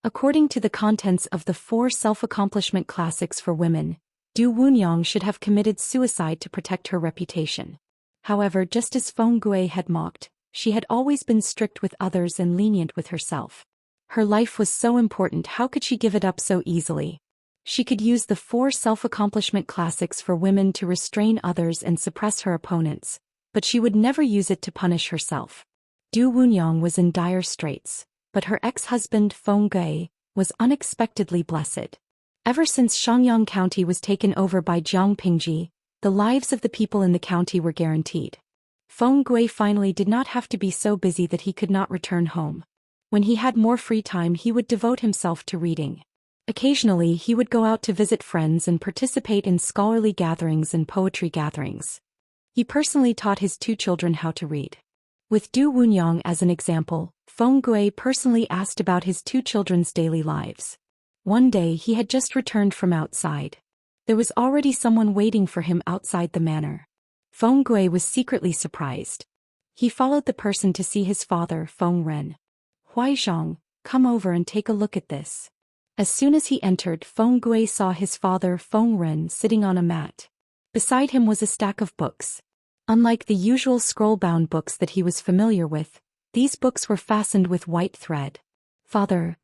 According to the contents of the 4 self-accomplishment classics for women, Du Wunyang should have committed suicide to protect her reputation. However, just as Feng Gui had mocked, she had always been strict with others and lenient with herself. Her life was so important, how could she give it up so easily? She could use the 4 self-accomplishment classics for women to restrain others and suppress her opponents, but she would never use it to punish herself. Du Wunyang was in dire straits, but her ex-husband Feng Gui was unexpectedly blessed. Ever since Shangyang County was taken over by Jiang Pingji, the lives of the people in the county were guaranteed. Feng Gui finally did not have to be so busy that he could not return home. When he had more free time, he would devote himself to reading. Occasionally, he would go out to visit friends and participate in scholarly gatherings and poetry gatherings. He personally taught his 2 children how to read. With Du Wunyang as an example, Feng Gui personally asked about his 2 children's daily lives. One day he had just returned from outside. There was already someone waiting for him outside the manor. Feng Gui was secretly surprised. He followed the person to see his father, Feng Ren. "Huaizhang, come over and take a look at this." As soon as he entered, Feng Gui saw his father, Feng Ren, sitting on a mat. Beside him was a stack of books. Unlike the usual scroll-bound books that he was familiar with, these books were fastened with white thread. "Father,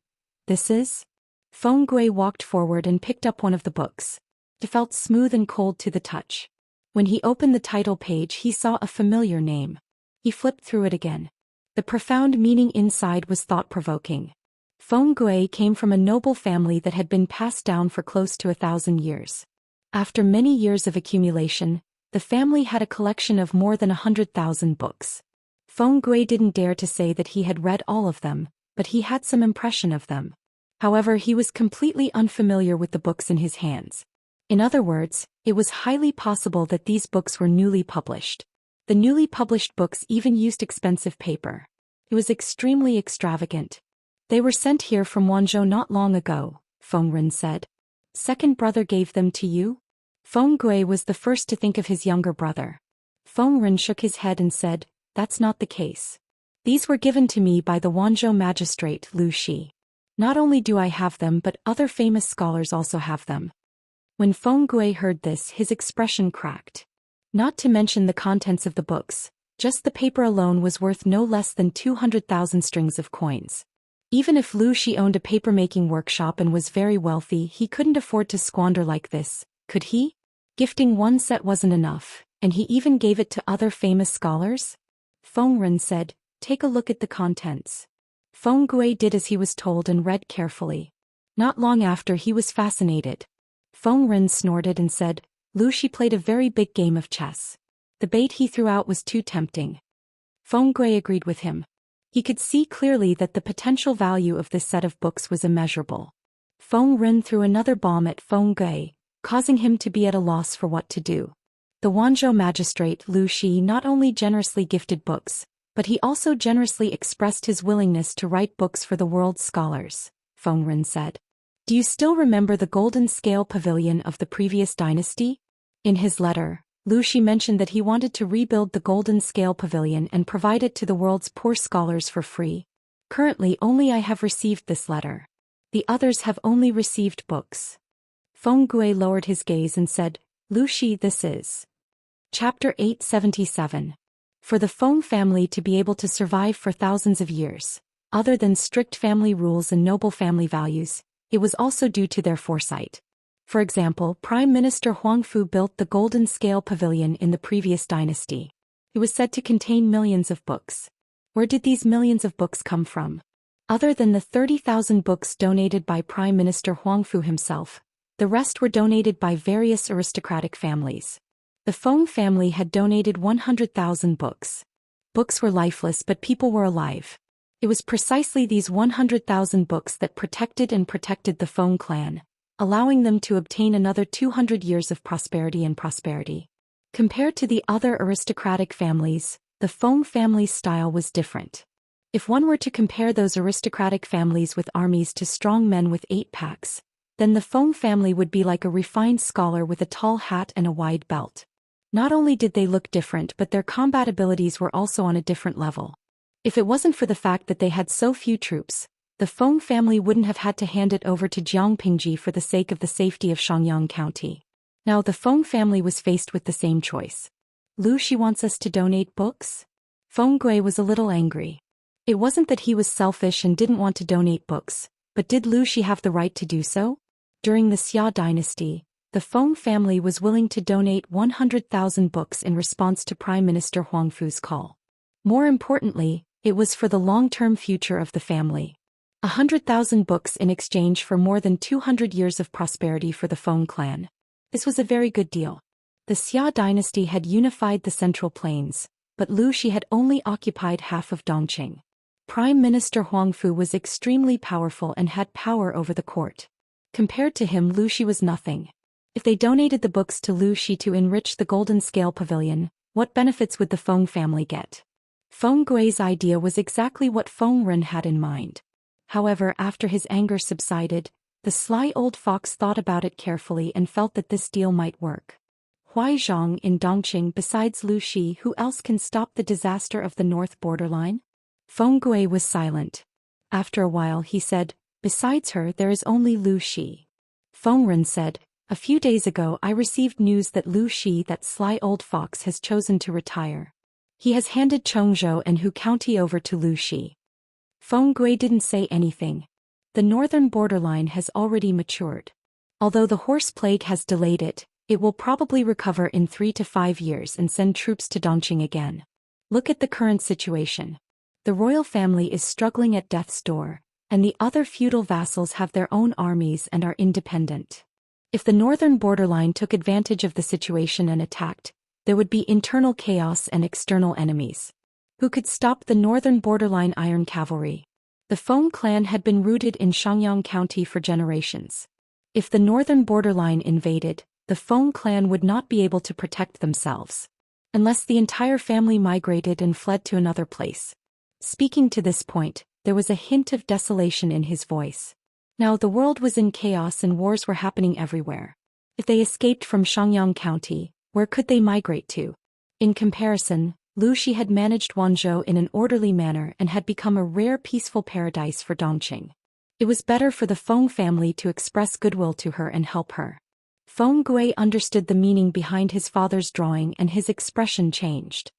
this is?" Feng Gui walked forward and picked up one of the books. It felt smooth and cold to the touch. When he opened the title page, he saw a familiar name. He flipped through it again. The profound meaning inside was thought-provoking. Feng Gui came from a noble family that had been passed down for close to 1,000 years. After many years of accumulation, the family had a collection of more than 100,000 books. Feng Gui didn't dare to say that he had read all of them, but he had some impression of them. However, he was completely unfamiliar with the books in his hands. In other words, it was highly possible that these books were newly published. The newly published books even used expensive paper. It was extremely extravagant. "They were sent here from Wanzhou not long ago," Feng Ren said. "Second brother gave them to you?" Feng Gui was the first to think of his younger brother. Feng Ren shook his head and said, "That's not the case. These were given to me by the Wanzhou magistrate Lu Shi. Not only do I have them, but other famous scholars also have them." When Feng Gui heard this, his expression cracked. Not to mention the contents of the books, just the paper alone was worth no less than 200,000 strings of coins. Even if Lu Shi owned a papermaking workshop and was very wealthy, he couldn't afford to squander like this, could he? Gifting one set wasn't enough, and he even gave it to other famous scholars? Feng Ren said, "Take a look at the contents." Feng Gui did as he was told and read carefully. Not long after, he was fascinated. Feng Ren snorted and said, "Lu Shi played a very big game of chess. The bait he threw out was too tempting." Feng Gui agreed with him. He could see clearly that the potential value of this set of books was immeasurable. Feng Ren threw another bomb at Feng Gui, causing him to be at a loss for what to do. The Wanzhou magistrate Lu Shi not only generously gifted books, but he also generously expressed his willingness to write books for the world's scholars, Feng Ren said. "Do you still remember the golden scale pavilion of the previous dynasty?" In his letter, Lu Shi mentioned that he wanted to rebuild the golden scale pavilion and provide it to the world's poor scholars for free. "Currently only I have received this letter. The others have only received books." Feng Gui lowered his gaze and said, "Lu Shi, this is." Chapter 877. For the Feng family to be able to survive for thousands of years, other than strict family rules and noble family values, it was also due to their foresight. For example, Prime Minister Huangfu built the Golden Scale Pavilion in the previous dynasty. It was said to contain millions of books. Where did these millions of books come from? Other than the 30,000 books donated by Prime Minister Huangfu himself, the rest were donated by various aristocratic families. The Feng family had donated 100,000 books. Books were lifeless, but people were alive. It was precisely these 100,000 books that protected the Feng clan, allowing them to obtain another 200 years of prosperity. Compared to the other aristocratic families, the Feng family's style was different. If one were to compare those aristocratic families with armies to strong men with 8-packs, then the Feng family would be like a refined scholar with a tall hat and a wide belt. Not only did they look different, but their combat abilities were also on a different level. If it wasn't for the fact that they had so few troops, the Feng family wouldn't have had to hand it over to Jiangpingji for the sake of the safety of Xiangyang County. Now the Feng family was faced with the same choice. "Lu Shi wants us to donate books?" Feng Gui was a little angry. It wasn't that he was selfish and didn't want to donate books, but did Lu Shi have the right to do so? During the Xia dynasty, the Feng family was willing to donate 100,000 books in response to Prime Minister Huangfu's call. More importantly, it was for the long-term future of the family. 100,000 books in exchange for more than 200 years of prosperity for the Feng clan. This was a very good deal. The Xia dynasty had unified the Central Plains, but Lu Shi had only occupied half of Dongqing. Prime Minister Huangfu was extremely powerful and had power over the court. Compared to him, Lu Shi was nothing. If they donated the books to Lu Shi to enrich the Golden Scale Pavilion, what benefits would the Feng family get? Feng Gui's idea was exactly what Feng Ren had in mind. However, after his anger subsided, the sly old fox thought about it carefully and felt that this deal might work. Huaizhong in Dongqing, besides Lu Shi, who else can stop the disaster of the north borderline? Feng Gui was silent. After a while he said, "Besides her, there is only Lu Shi." Feng Ren said, "A few days ago I received news that Lu Shi, that sly old fox, has chosen to retire. He has handed Chongzhou and Hu County over to Lu Shi." Feng Gui didn't say anything. The northern borderline has already matured. Although the horse plague has delayed it, it will probably recover in 3 to 5 years and send troops to Dongqing again. Look at the current situation. The royal family is struggling at death's door, and the other feudal vassals have their own armies and are independent. If the northern borderline took advantage of the situation and attacked, there would be internal chaos and external enemies. Who could stop the northern borderline iron cavalry? The Feng clan had been rooted in Xiangyang County for generations. If the northern borderline invaded, the Feng clan would not be able to protect themselves. Unless the entire family migrated and fled to another place. Speaking to this point, there was a hint of desolation in his voice. Now the world was in chaos and wars were happening everywhere. If they escaped from Xiangyang County, where could they migrate to? In comparison, Lu Shi had managed Wanzhou in an orderly manner and had become a rare peaceful paradise for Dongqing. It was better for the Feng family to express goodwill to her and help her. Feng Gui understood the meaning behind his father's drawing and his expression changed.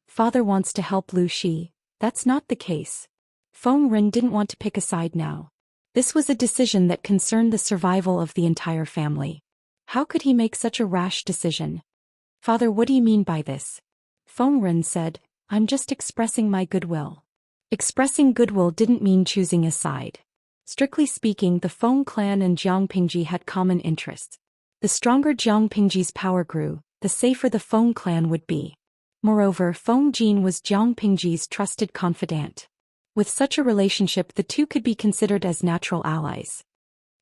Father wants to help Lu Shi, that's not the case. Feng Ren didn't want to pick a side now. This was a decision that concerned the survival of the entire family. How could he make such a rash decision? Father, what do you mean by this? Feng Ren said, I'm just expressing my goodwill. Expressing goodwill didn't mean choosing a side. Strictly speaking, the Feng clan and Jiang Pingji had common interests. The stronger Jiang Pingji's power grew, the safer the Feng clan would be. Moreover, Feng Jin was Jiang Pingji's trusted confidant. With such a relationship, the two could be considered as natural allies.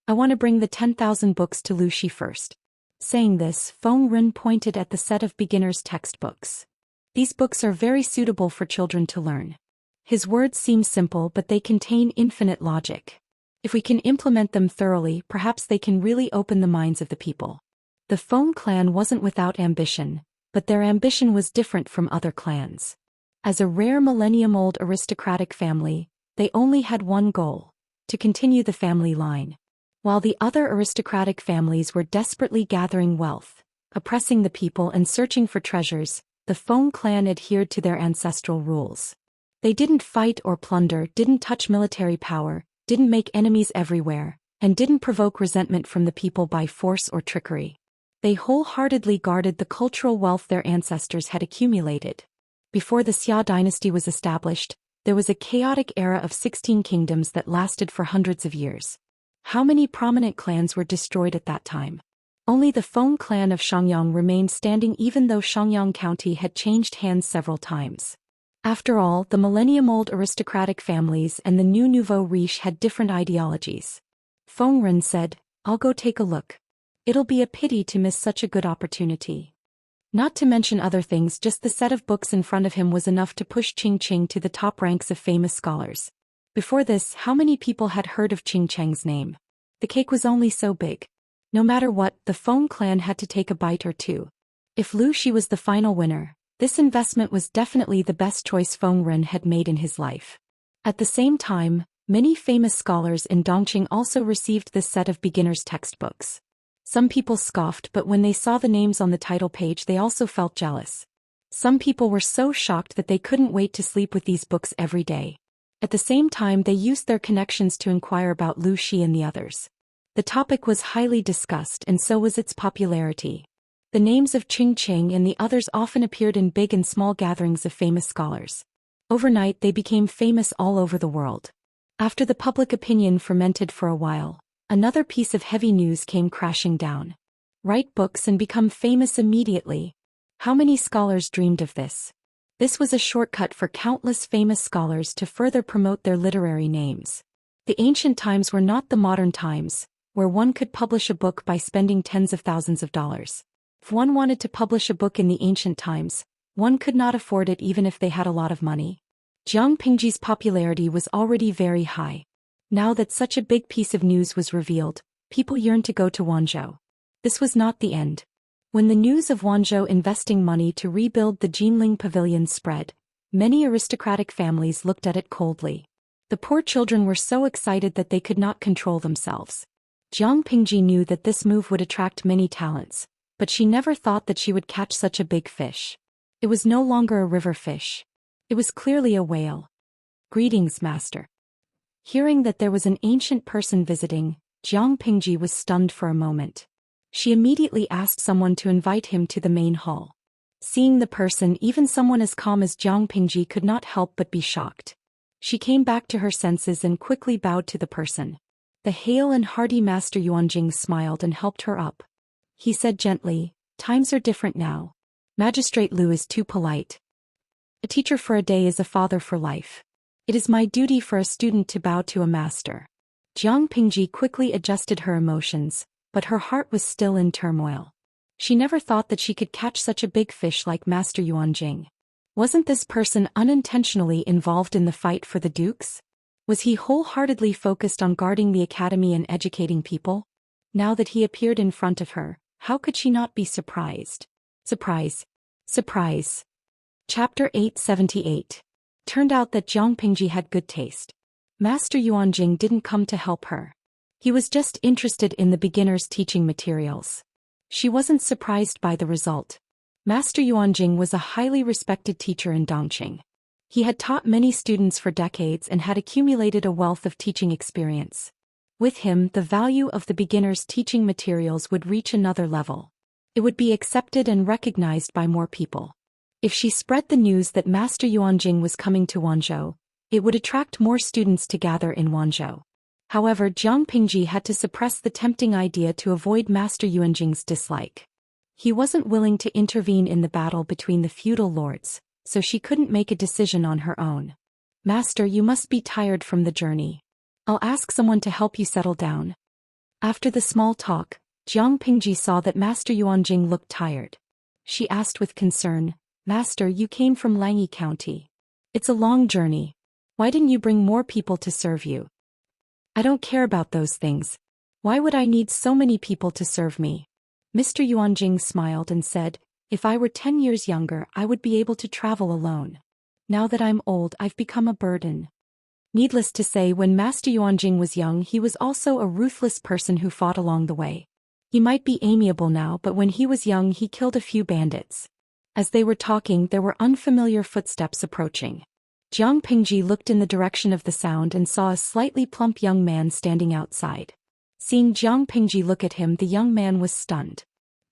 I want to bring the 10,000 books to Lu Shi first. Saying this, Feng Ren pointed at the set of beginner's textbooks. These books are very suitable for children to learn. His words seem simple, but they contain infinite logic. If we can implement them thoroughly, perhaps they can really open the minds of the people. The Feng clan wasn't without ambition, but their ambition was different from other clans. As a rare millennium-old aristocratic family, they only had one goal: to continue the family line. While the other aristocratic families were desperately gathering wealth, oppressing the people and searching for treasures, the Feng clan adhered to their ancestral rules. They didn't fight or plunder, didn't touch military power, didn't make enemies everywhere, and didn't provoke resentment from the people by force or trickery. They wholeheartedly guarded the cultural wealth their ancestors had accumulated. Before the Xia dynasty was established, there was a chaotic era of 16 kingdoms that lasted for hundreds of years. How many prominent clans were destroyed at that time? Only the Feng clan of Xiangyang remained standing, even though Xiangyang County had changed hands several times. After all, the millennium-old aristocratic families and the new nouveau riche had different ideologies. Feng Ren said, I'll go take a look. It'll be a pity to miss such a good opportunity. Not to mention other things, just the set of books in front of him was enough to push Qing to the top ranks of famous scholars. Before this, how many people had heard of Qing's name? The cake was only so big. No matter what, the Feng clan had to take a bite or two. If Lu Shi was the final winner, this investment was definitely the best choice Feng Ren had made in his life. At the same time, many famous scholars in Dongqing also received this set of beginner's textbooks. Some people scoffed, but when they saw the names on the title page, they also felt jealous. Some people were so shocked that they couldn't wait to sleep with these books every day. At the same time, they used their connections to inquire about Lu Shi and the others. The topic was highly discussed, and so was its popularity. The names of Qing and the others often appeared in big and small gatherings of famous scholars. Overnight, they became famous all over the world. After the public opinion fermented for a while, another piece of heavy news came crashing down. Write books and become famous immediately. How many scholars dreamed of this? This was a shortcut for countless famous scholars to further promote their literary names. The ancient times were not the modern times, where one could publish a book by spending tens of thousands of dollars. If one wanted to publish a book in the ancient times, one could not afford it even if they had a lot of money. Jiang Pingji's popularity was already very high. Now that such a big piece of news was revealed, people yearned to go to Wanzhou. This was not the end. When the news of Wanzhou investing money to rebuild the Jinling Pavilion spread, many aristocratic families looked at it coldly. The poor children were so excited that they could not control themselves. Jiang Pingji knew that this move would attract many talents, but she never thought that she would catch such a big fish. It was no longer a river fish. It was clearly a whale. Greetings, master. Hearing that there was an ancient person visiting, Jiang Pingji was stunned for a moment. She immediately asked someone to invite him to the main hall. Seeing the person, even someone as calm as Jiang Pingji could not help but be shocked. She came back to her senses and quickly bowed to the person. The hale and hearty Master Yuanjing smiled and helped her up. He said gently, "Times are different now. Magistrate Lu is too polite. A teacher for a day is a father for life. It is my duty for a student to bow to a master." Jiang Pingji quickly adjusted her emotions, but her heart was still in turmoil. She never thought that she could catch such a big fish like Master Yuanjing. Wasn't this person unintentionally involved in the fight for the dukes? Was he wholeheartedly focused on guarding the academy and educating people? Now that he appeared in front of her, how could she not be surprised? Surprise. Surprise. Chapter 878. Turned out that Jiang Pingji had good taste. Master Yuanjing didn't come to help her. He was just interested in the beginner's teaching materials. She wasn't surprised by the result. Master Yuanjing was a highly respected teacher in Dongqing. He had taught many students for decades and had accumulated a wealth of teaching experience. With him, the value of the beginner's teaching materials would reach another level. It would be accepted and recognized by more people. If she spread the news that Master Yuanjing was coming to Wanzhou, it would attract more students to gather in Wanzhou. However, Jiang Pingji had to suppress the tempting idea to avoid Master Yuanjing's dislike. He wasn't willing to intervene in the battle between the feudal lords, so she couldn't make a decision on her own. Master, you must be tired from the journey. I'll ask someone to help you settle down. After the small talk, Jiang Pingji saw that Master Yuanjing looked tired. She asked with concern, Master, you came from Langyi County. It's a long journey. Why didn't you bring more people to serve you? I don't care about those things. Why would I need so many people to serve me? Mr. Yuanjing smiled and said, if I were 10 years younger, I would be able to travel alone. Now that I'm old, I've become a burden. Needless to say, when Master Yuanjing was young, he was also a ruthless person who fought along the way. He might be amiable now, but when he was young, he killed a few bandits. As they were talking, there were unfamiliar footsteps approaching. Jiang Pingji looked in the direction of the sound and saw a slightly plump young man standing outside. Seeing Jiang Pingji look at him, the young man was stunned.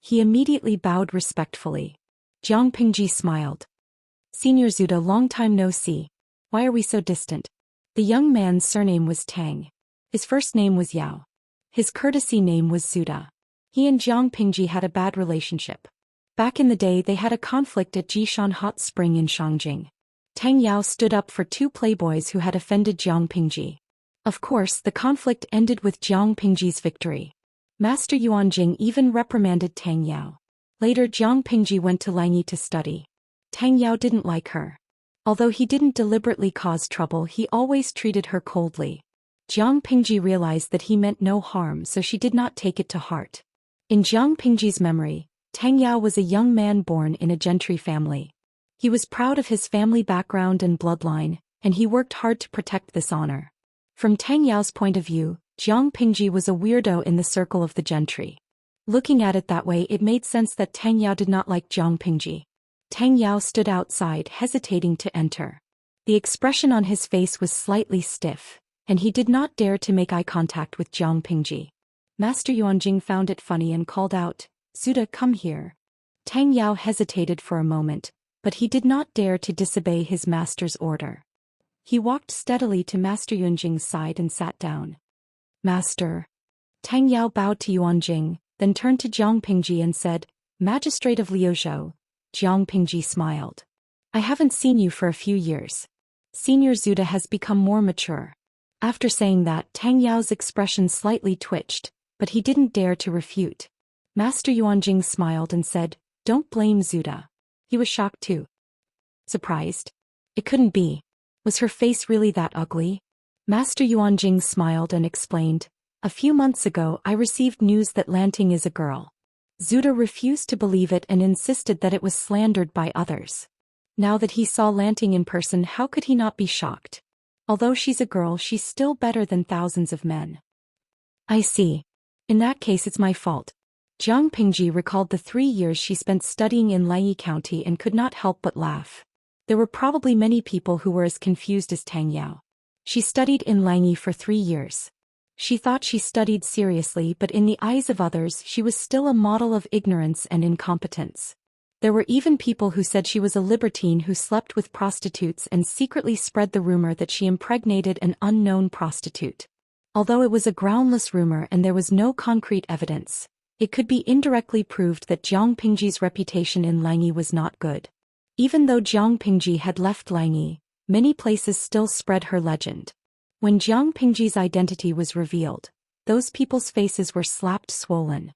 He immediately bowed respectfully. Jiang Pingji smiled. Senior Zuda, long time no see. Why are we so distant? The young man's surname was Tang. His first name was Yao. His courtesy name was Zuda. He and Jiang Pingji had a bad relationship. Back in the day, they had a conflict at Jishan Hot Spring in Shangjing. Tang Yao stood up for two playboys who had offended Jiang Pingji. Of course, the conflict ended with Jiang Pingji's victory. Master Yuanjing even reprimanded Tang Yao. Later, Jiang Pingji went to Langyi to study. Tang Yao didn't like her. Although he didn't deliberately cause trouble, he always treated her coldly. Jiang Pingji realized that he meant no harm, so she did not take it to heart. In Jiang Pingji's memory, Tang Yao was a young man born in a gentry family. He was proud of his family background and bloodline, and he worked hard to protect this honor. From Tang Yao's point of view, Jiang Pingji was a weirdo in the circle of the gentry. Looking at it that way, it made sense that Tang Yao did not like Jiang Pingji. Tang Yao stood outside, hesitating to enter. The expression on his face was slightly stiff, and he did not dare to make eye contact with Jiang Pingji. Master Yuanjing found it funny and called out, Zuda, come here. Tang Yao hesitated for a moment, but he did not dare to disobey his master's order. He walked steadily to Master Yuanjing's side and sat down. Master. Tang Yao bowed to Yuanjing, then turned to Jiang Pingji and said, Magistrate of Liuzhou. Jiang Pingji smiled. I haven't seen you for a few years. Senior Zuda has become more mature. After saying that, Tang Yao's expression slightly twitched, but he didn't dare to refute. Master Yuanjing smiled and said, Don't blame Zuda. He was shocked too. Surprised? It couldn't be. Was her face really that ugly? Master Yuanjing smiled and explained, A few months ago I received news that Lanting is a girl. Zuda refused to believe it and insisted that it was slandered by others. Now that he saw Lanting in person, how could he not be shocked? Although she's a girl, she's still better than thousands of men. I see. In that case, it's my fault. Jiang Pingji recalled the 3 years she spent studying in Langyi County and could not help but laugh. There were probably many people who were as confused as Tang Yao. She studied in Langyi for 3 years. She thought she studied seriously, but in the eyes of others, she was still a model of ignorance and incompetence. There were even people who said she was a libertine who slept with prostitutes and secretly spread the rumor that she impregnated an unknown prostitute. Although it was a groundless rumor and there was no concrete evidence, it could be indirectly proved that Jiang Pingji's reputation in Langyi was not good. Even though Jiang Pingji had left Langyi, many places still spread her legend. When Jiang Pingji's identity was revealed, those people's faces were slapped swollen.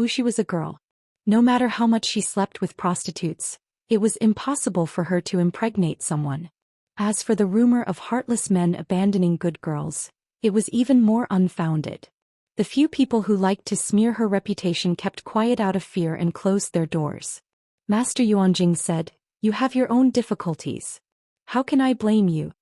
She was a girl. No matter how much she slept with prostitutes, it was impossible for her to impregnate someone. As for the rumor of heartless men abandoning good girls, it was even more unfounded. The few people who liked to smear her reputation kept quiet out of fear and closed their doors. Master Yuanjing said, You have your own difficulties. How can I blame you?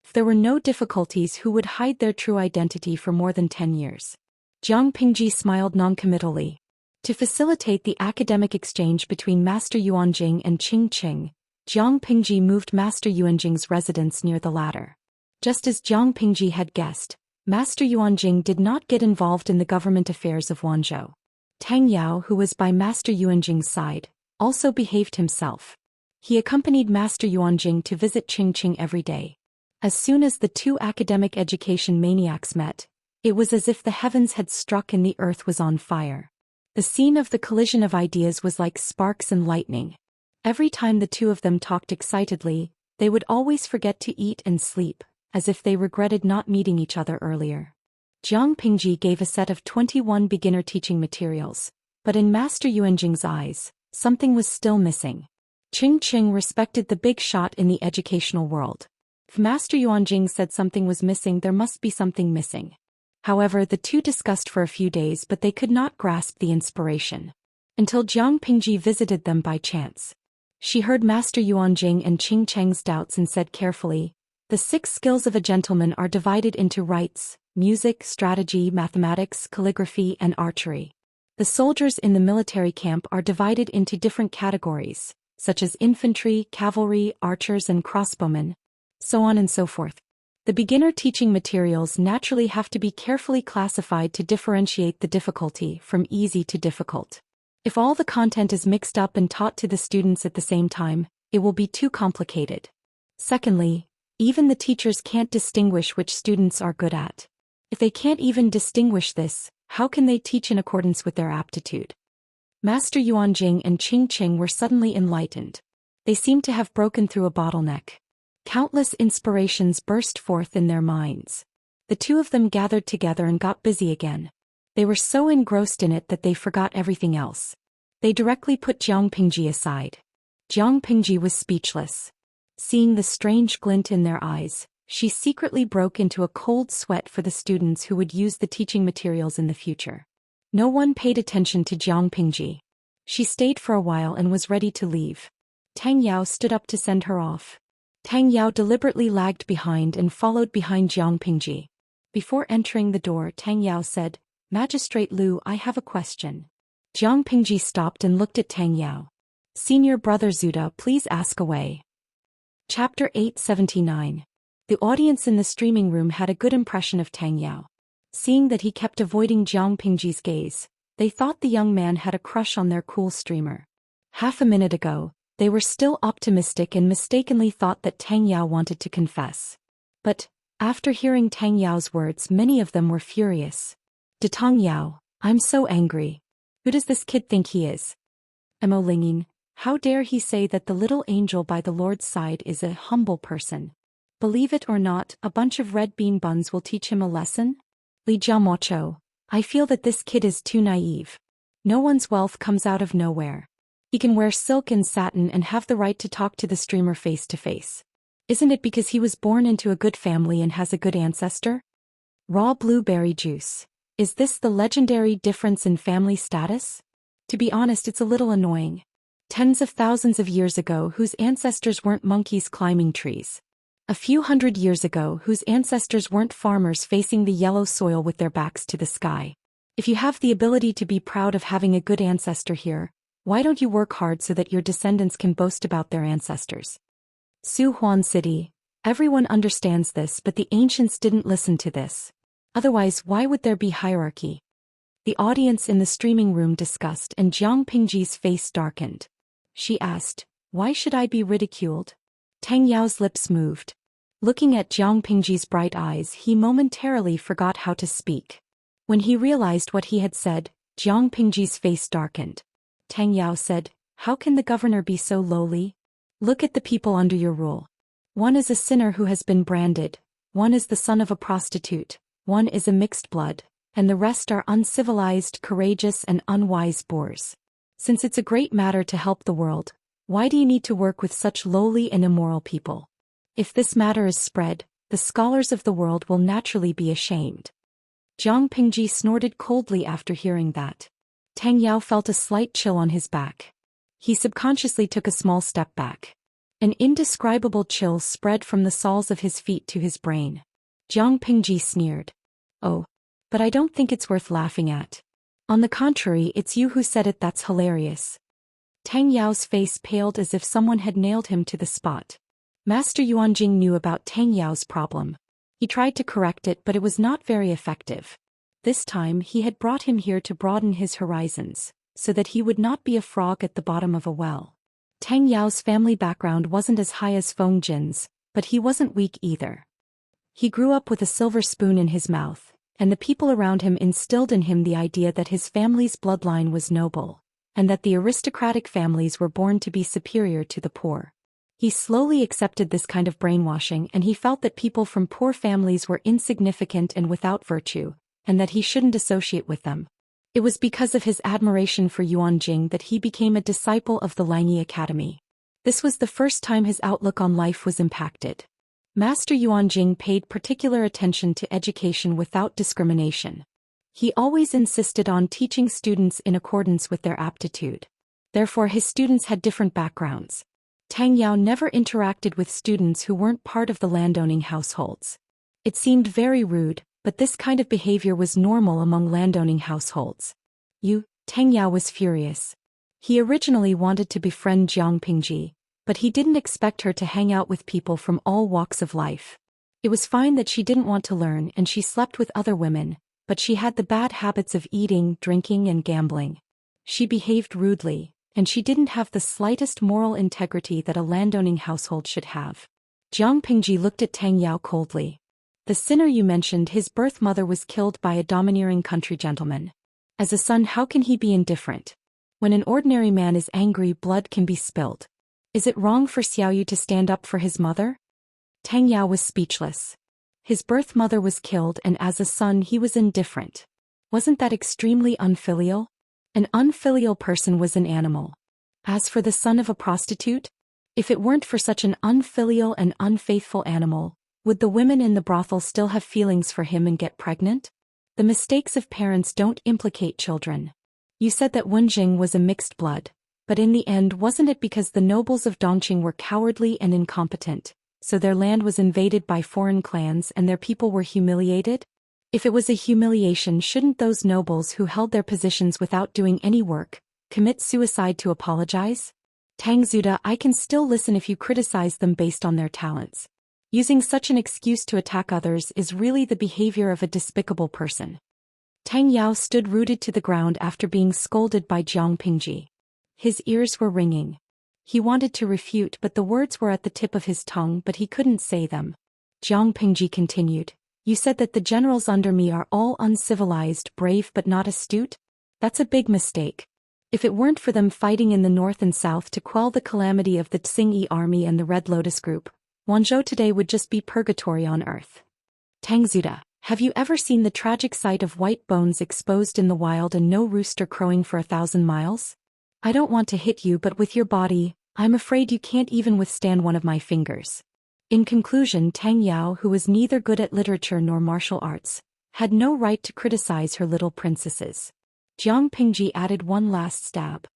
If there were no difficulties, who would hide their true identity for more than 10 years? Jiang Pingji smiled noncommittally. To facilitate the academic exchange between Master Yuanjing and Qing Qing, Jiang Pingji moved Master Yuanjing's residence near the latter. Just as Jiang Pingji had guessed, Master Yuanjing did not get involved in the government affairs of Wanzhou. Tang Yao, who was by Master Yuanjing's side, also behaved himself. He accompanied Master Yuanjing to visit Qingqing every day. As soon as the two academic education maniacs met, it was as if the heavens had struck and the earth was on fire. The scene of the collision of ideas was like sparks and lightning. Every time the two of them talked excitedly, they would always forget to eat and sleep, as if they regretted not meeting each other earlier. Jiang Pingji gave a set of 21 beginner teaching materials, but in Master Yuanjing's eyes, something was still missing. Qingqing respected the big shot in the educational world. If Master Yuanjing said something was missing, there must be something missing. However, the two discussed for a few days, but they could not grasp the inspiration. Until Jiang Pingji visited them by chance. She heard Master Yuanjing and Qingqing's doubts and said carefully, "The 6 skills of a gentleman are divided into rites, music, strategy, mathematics, calligraphy, and archery. The soldiers in the military camp are divided into different categories, such as infantry, cavalry, archers, and crossbowmen, so on and so forth. The beginner teaching materials naturally have to be carefully classified to differentiate the difficulty from easy to difficult. If all the content is mixed up and taught to the students at the same time, it will be too complicated. Secondly, even the teachers can't distinguish which students are good at. If they can't even distinguish this, how can they teach in accordance with their aptitude?" Master Yuanjing and Qingqing were suddenly enlightened. They seemed to have broken through a bottleneck. Countless inspirations burst forth in their minds. The two of them gathered together and got busy again. They were so engrossed in it that they forgot everything else. They directly put Jiang Pingji aside. Jiang Pingji was speechless. Seeing the strange glint in their eyes, she secretly broke into a cold sweat for the students who would use the teaching materials in the future. No one paid attention to Jiang Pingji. She stayed for a while and was ready to leave. Tang Yao stood up to send her off. Tang Yao deliberately lagged behind and followed behind Jiang Pingji. Before entering the door, Tang Yao said, "Magistrate Liu, I have a question." Jiang Pingji stopped and looked at Tang Yao. "Senior brother Zuda, please ask away." Chapter 879. The audience in the streaming room had a good impression of Tang Yao. Seeing that he kept avoiding Jiang Pingji's gaze, they thought the young man had a crush on their cool streamer. Half a minute ago, they were still optimistic and mistakenly thought that Tang Yao wanted to confess. But, after hearing Tang Yao's words, many of them were furious. "Tang Yao, I'm so angry. Who does this kid think he is? Mo Lingyin, how dare he say that the little angel by the Lord's side is a humble person? Believe it or not, a bunch of red bean buns will teach him a lesson? Li Jiamocho, I feel that this kid is too naive. No one's wealth comes out of nowhere. He can wear silk and satin and have the right to talk to the streamer face to face. Isn't it because he was born into a good family and has a good ancestor? Raw blueberry juice. Is this the legendary difference in family status? To be honest, it's a little annoying. Tens of thousands of years ago, whose ancestors weren't monkeys climbing trees? A few hundred years ago, whose ancestors weren't farmers facing the yellow soil with their backs to the sky? If you have the ability to be proud of having a good ancestor here, why don't you work hard so that your descendants can boast about their ancestors? Su Huan City. Everyone understands this, but the ancients didn't listen to this. Otherwise, why would there be hierarchy? The audience in the streaming room discussed, and Jiang Pingji's face darkened. She asked, "Why should I be ridiculed?" Tang Yao's lips moved. Looking at Jiang Pingji's bright eyes, he momentarily forgot how to speak. When he realized what he had said, Jiang Pingji's face darkened. Tang Yao said, "How can the governor be so lowly? Look at the people under your rule. One is a sinner who has been branded, one is the son of a prostitute, one is a mixed blood, and the rest are uncivilized, courageous, and unwise boors. Since it's a great matter to help the world, why do you need to work with such lowly and immoral people? If this matter is spread, the scholars of the world will naturally be ashamed." Jiang Pingji snorted coldly after hearing that. Tang Yao felt a slight chill on his back. He subconsciously took a small step back. An indescribable chill spread from the soles of his feet to his brain. Jiang Pingji sneered. "Oh, but I don't think it's worth laughing at. On the contrary, it's you who said it that's hilarious." Tang Yao's face paled as if someone had nailed him to the spot. Master Yuanjing knew about Tang Yao's problem. He tried to correct it, but it was not very effective. This time he had brought him here to broaden his horizons, so that he would not be a frog at the bottom of a well. Tang Yao's family background wasn't as high as Feng Jin's, but he wasn't weak either. He grew up with a silver spoon in his mouth, and the people around him instilled in him the idea that his family's bloodline was noble, and that the aristocratic families were born to be superior to the poor. He slowly accepted this kind of brainwashing, and he felt that people from poor families were insignificant and without virtue, and that he shouldn't associate with them. It was because of his admiration for Yuanjing that he became a disciple of the Langyi Academy. This was the first time his outlook on life was impacted. Master Yuanjing paid particular attention to education without discrimination. He always insisted on teaching students in accordance with their aptitude. Therefore his students had different backgrounds. Tang Yao never interacted with students who weren't part of the landowning households. It seemed very rude, but this kind of behavior was normal among landowning households. Tang Yao was furious. He originally wanted to befriend Jiang Pingji, but he didn't expect her to hang out with people from all walks of life. It was fine that she didn't want to learn and she slept with other women, but she had the bad habits of eating, drinking and gambling. She behaved rudely, and she didn't have the slightest moral integrity that a landowning household should have. Jiang Pingji looked at Tang Yao coldly. The sinner you mentioned, his birth mother was killed by a domineering country gentleman. As a son, how can he be indifferent? When an ordinary man is angry, blood can be spilled. Is it wrong for Xiaoyu to stand up for his mother? Tang Yao was speechless. His birth mother was killed, and as a son he was indifferent. Wasn't that extremely unfilial? An unfilial person was an animal. As for the son of a prostitute, if it weren't for such an unfilial and unfaithful animal, would the women in the brothel still have feelings for him and get pregnant? The mistakes of parents don't implicate children. You said that Wenjing was a mixed blood, but in the end wasn't it because the nobles of Dongqing were cowardly and incompetent, so their land was invaded by foreign clans and their people were humiliated? If it was a humiliation, shouldn't those nobles who held their positions without doing any work commit suicide to apologize? Tang Zuda, I can still listen if you criticize them based on their talents. Using such an excuse to attack others is really the behavior of a despicable person. Tang Yao stood rooted to the ground after being scolded by Jiang Pingji. His ears were ringing. He wanted to refute, but the words were at the tip of his tongue, but he couldn't say them. Jiang Pingji continued, "You said that the generals under me are all uncivilized, brave but not astute? That's a big mistake. If it weren't for them fighting in the north and south to quell the calamity of the Tsingyi army and the Red Lotus group, Wanzhou today would just be purgatory on earth." Tang Zuda, have you ever seen the tragic sight of white bones exposed in the wild and no rooster crowing for 1,000 miles? I don't want to hit you, but with your body, I'm afraid you can't even withstand one of my fingers. In conclusion, Tang Yao, who was neither good at literature nor martial arts, had no right to criticize her little princesses. Jiang Pingji added one last stab.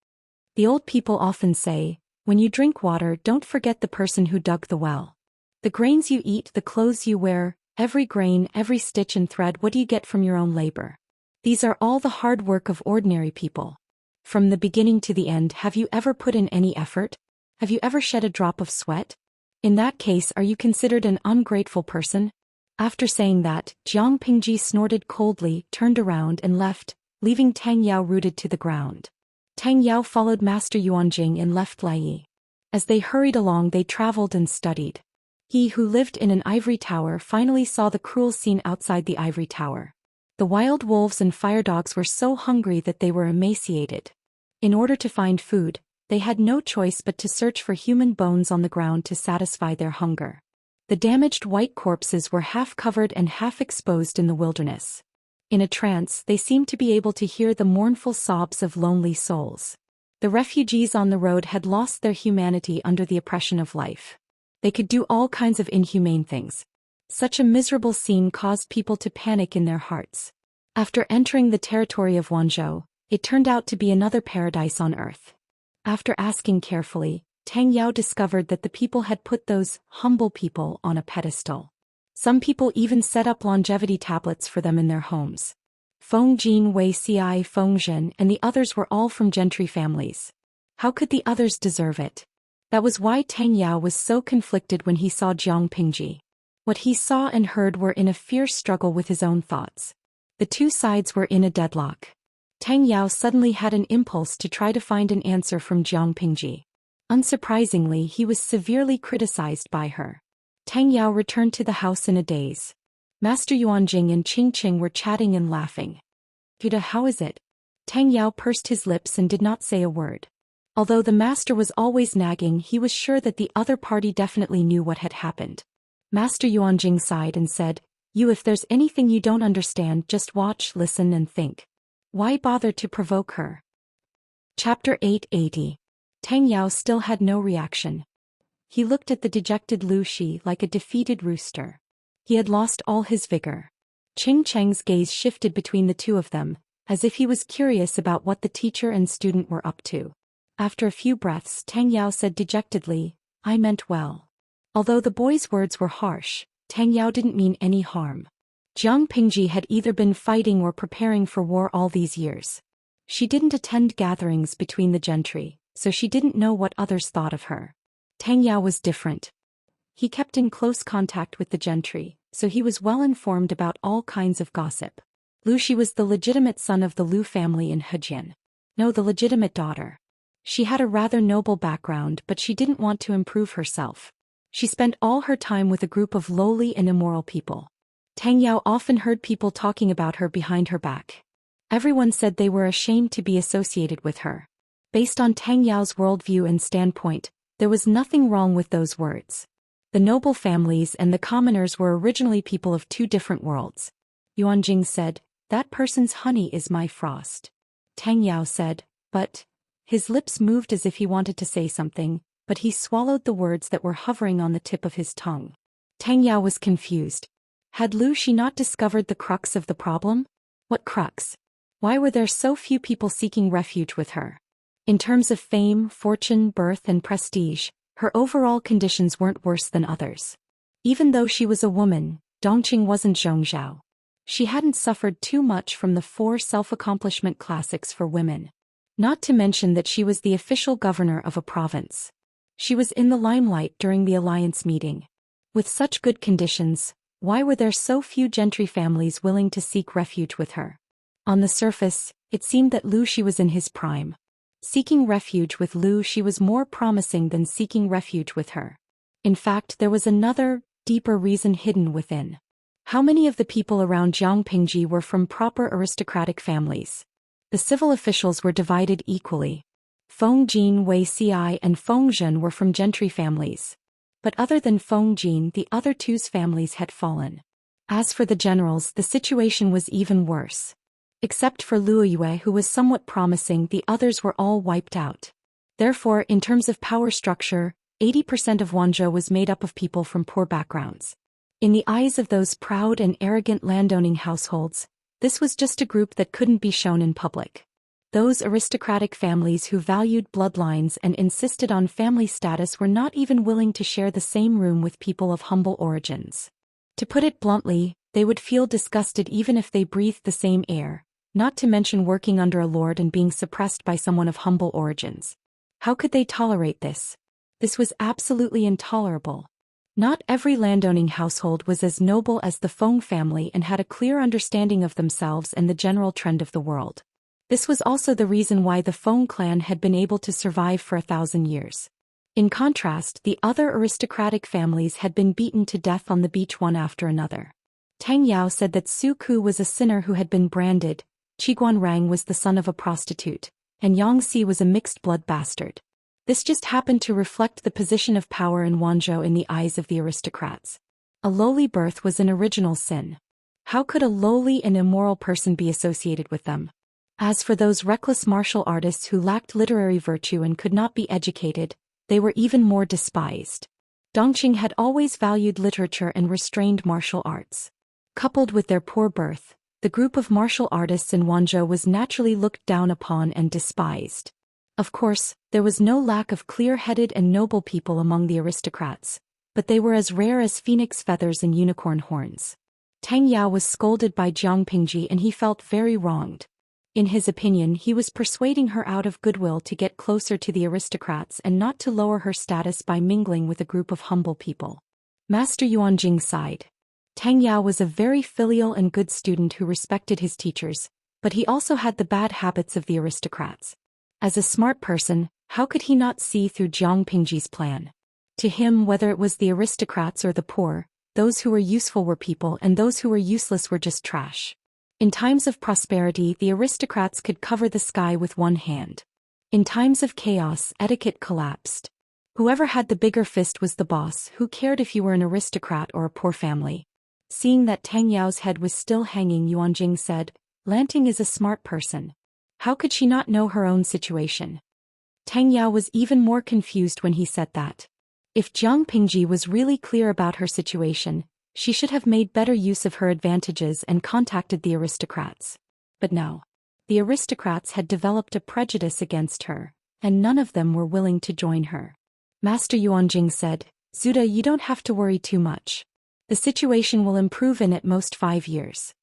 The old people often say, when you drink water, don't forget the person who dug the well. The grains you eat, the clothes you wear, every grain, every stitch and thread, what do you get from your own labor? These are all the hard work of ordinary people. From the beginning to the end, have you ever put in any effort? Have you ever shed a drop of sweat? In that case, are you considered an ungrateful person? After saying that, Jiang Pingji snorted coldly, turned around and left, leaving Tang Yao rooted to the ground. Tang Yao followed Master Yuanjing and left Lai. As they hurried along, they traveled and studied. He who lived in an ivory tower finally saw the cruel scene outside the ivory tower. The wild wolves and fire dogs were so hungry that they were emaciated. In order to find food, they had no choice but to search for human bones on the ground to satisfy their hunger. The damaged white corpses were half covered and half exposed in the wilderness. In a trance, they seemed to be able to hear the mournful sobs of lonely souls. The refugees on the road had lost their humanity under the oppression of life. They could do all kinds of inhumane things. Such a miserable scene caused people to panic in their hearts. After entering the territory of Wanzhou, it turned out to be another paradise on earth. After asking carefully, Tang Yao discovered that the people had put those humble people on a pedestal. Some people even set up longevity tablets for them in their homes. Feng Jin, Wei Ci, Feng Zhen, and the others were all from gentry families. How could the others deserve it? That was why Tang Yao was so conflicted when he saw Jiang Pingji. What he saw and heard were in a fierce struggle with his own thoughts. The two sides were in a deadlock. Tang Yao suddenly had an impulse to try to find an answer from Jiang Pingji. Unsurprisingly, he was severely criticized by her. Tang Yao returned to the house in a daze. Master Yuanjing and Qing Qing were chatting and laughing. "Huda, how is it?" Tang Yao pursed his lips and did not say a word. Although the master was always nagging, he was sure that the other party definitely knew what had happened. Master Yuanjing sighed and said, If there's anything you don't understand, just watch, listen and think. Why bother to provoke her?" Chapter 880. Tang Yao still had no reaction. He looked at the dejected Lu Shi like a defeated rooster. He had lost all his vigor. Qing Cheng's gaze shifted between the two of them, as if he was curious about what the teacher and student were up to. After a few breaths, Tang Yao said dejectedly, "I meant well." Although the boy's words were harsh, Tang Yao didn't mean any harm. Jiang Pingji had either been fighting or preparing for war all these years. She didn't attend gatherings between the gentry, so she didn't know what others thought of her. Tang Yao was different. He kept in close contact with the gentry, so he was well informed about all kinds of gossip. Lu Shi was the legitimate son of the Lu family in Hejian. No, the legitimate daughter. She had a rather noble background, but she didn't want to improve herself. She spent all her time with a group of lowly and immoral people. Tang Yao often heard people talking about her behind her back. Everyone said they were ashamed to be associated with her. Based on Tang Yao's worldview and standpoint, there was nothing wrong with those words. The noble families and the commoners were originally people of two different worlds. Yuanjing said, "That person's honey is my frost." Tang Yao said, "But..." His lips moved as if he wanted to say something, but he swallowed the words that were hovering on the tip of his tongue. Tang Yao was confused. Had Lu Shi not discovered the crux of the problem? What crux? Why were there so few people seeking refuge with her? In terms of fame, fortune, birth and prestige, her overall conditions weren't worse than others. Even though she was a woman, Dongqing wasn't Zhongzhao. She hadn't suffered too much from the 4 self-accomplishment classics for women. Not to mention that she was the official governor of a province. She was in the limelight during the alliance meeting. With such good conditions, why were there so few gentry families willing to seek refuge with her? On the surface, it seemed that Lu Shi was in his prime. Seeking refuge with Lu Shi was more promising than seeking refuge with her. In fact, there was another, deeper reason hidden within. How many of the people around Jiang Pingji were from proper aristocratic families? The civil officials were divided equally. Feng Jin, Wei Xi, and Feng Zhen were from gentry families. But other than Feng Jin, the other two's families had fallen. As for the generals, the situation was even worse. Except for Luo Yue, who was somewhat promising, the others were all wiped out. Therefore, in terms of power structure, 80% of Wanzhou was made up of people from poor backgrounds. In the eyes of those proud and arrogant landowning households, this was just a group that couldn't be shown in public. Those aristocratic families who valued bloodlines and insisted on family status were not even willing to share the same room with people of humble origins. To put it bluntly, they would feel disgusted even if they breathed the same air, not to mention working under a lord and being suppressed by someone of humble origins. How could they tolerate this? This was absolutely intolerable. Not every landowning household was as noble as the Feng family and had a clear understanding of themselves and the general trend of the world. This was also the reason why the Feng clan had been able to survive for 1,000 years. In contrast, the other aristocratic families had been beaten to death on the beach one after another. Tang Yao said that Su Ku was a sinner who had been branded, Qiguan Rang was the son of a prostitute, and Yang Si was a mixed-blood bastard. This just happened to reflect the position of power in Wanzhou in the eyes of the aristocrats. A lowly birth was an original sin. How could a lowly and immoral person be associated with them? As for those reckless martial artists who lacked literary virtue and could not be educated, they were even more despised. Dongqing had always valued literature and restrained martial arts. Coupled with their poor birth, the group of martial artists in Wanzhou was naturally looked down upon and despised. Of course, there was no lack of clear-headed and noble people among the aristocrats, but they were as rare as phoenix feathers and unicorn horns. Tang Yao was scolded by Jiang Pingji and he felt very wronged. In his opinion, he was persuading her out of goodwill to get closer to the aristocrats and not to lower her status by mingling with a group of humble people. Master Yuanjing sighed. Tang Yao was a very filial and good student who respected his teachers, but he also had the bad habits of the aristocrats. As a smart person, how could he not see through Jiang Pingji's plan? To him, whether it was the aristocrats or the poor, those who were useful were people and those who were useless were just trash. In times of prosperity, the aristocrats could cover the sky with one hand. In times of chaos, etiquette collapsed. Whoever had the bigger fist was the boss. Who cared if you were an aristocrat or a poor family? Seeing that Tang Yao's head was still hanging, Yuanjing said, "Lanting is a smart person. How could she not know her own situation?" Tang Yao was even more confused when he said that. If Jiang Pingji was really clear about her situation, she should have made better use of her advantages and contacted the aristocrats. But no. The aristocrats had developed a prejudice against her, and none of them were willing to join her. Master Yuanjing said, "Zuda, you don't have to worry too much. The situation will improve in at most 5 years."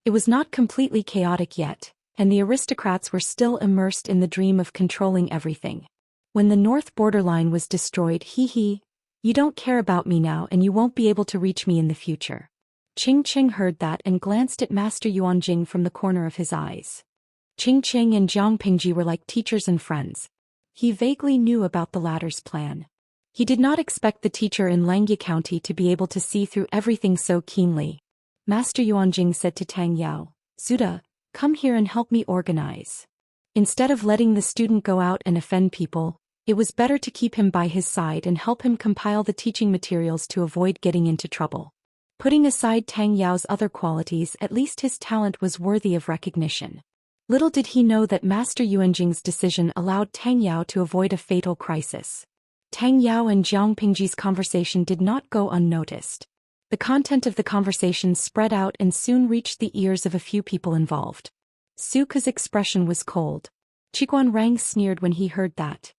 It was not completely chaotic yet, and the aristocrats were still immersed in the dream of controlling everything. When the north borderline was destroyed, you don't care about me now and you won't be able to reach me in the future. Qing Qing heard that and glanced at Master Yuanjing from the corner of his eyes. Qing Qing and Jiang Pingji were like teachers and friends. He vaguely knew about the latter's plan. He did not expect the teacher in Langya County to be able to see through everything so keenly. Master Yuanjing said to Tang Yao, "Zuda, come here and help me organize." Instead of letting the student go out and offend people, it was better to keep him by his side and help him compile the teaching materials to avoid getting into trouble. Putting aside Tang Yao's other qualities, at least his talent was worthy of recognition. Little did he know that Master Yuanjing's decision allowed Tang Yao to avoid a fatal crisis. Tang Yao and Jiang Pingji's conversation did not go unnoticed. The content of the conversation spread out and soon reached the ears of a few people involved. Suka's expression was cold. Qiguan Rang sneered when he heard that.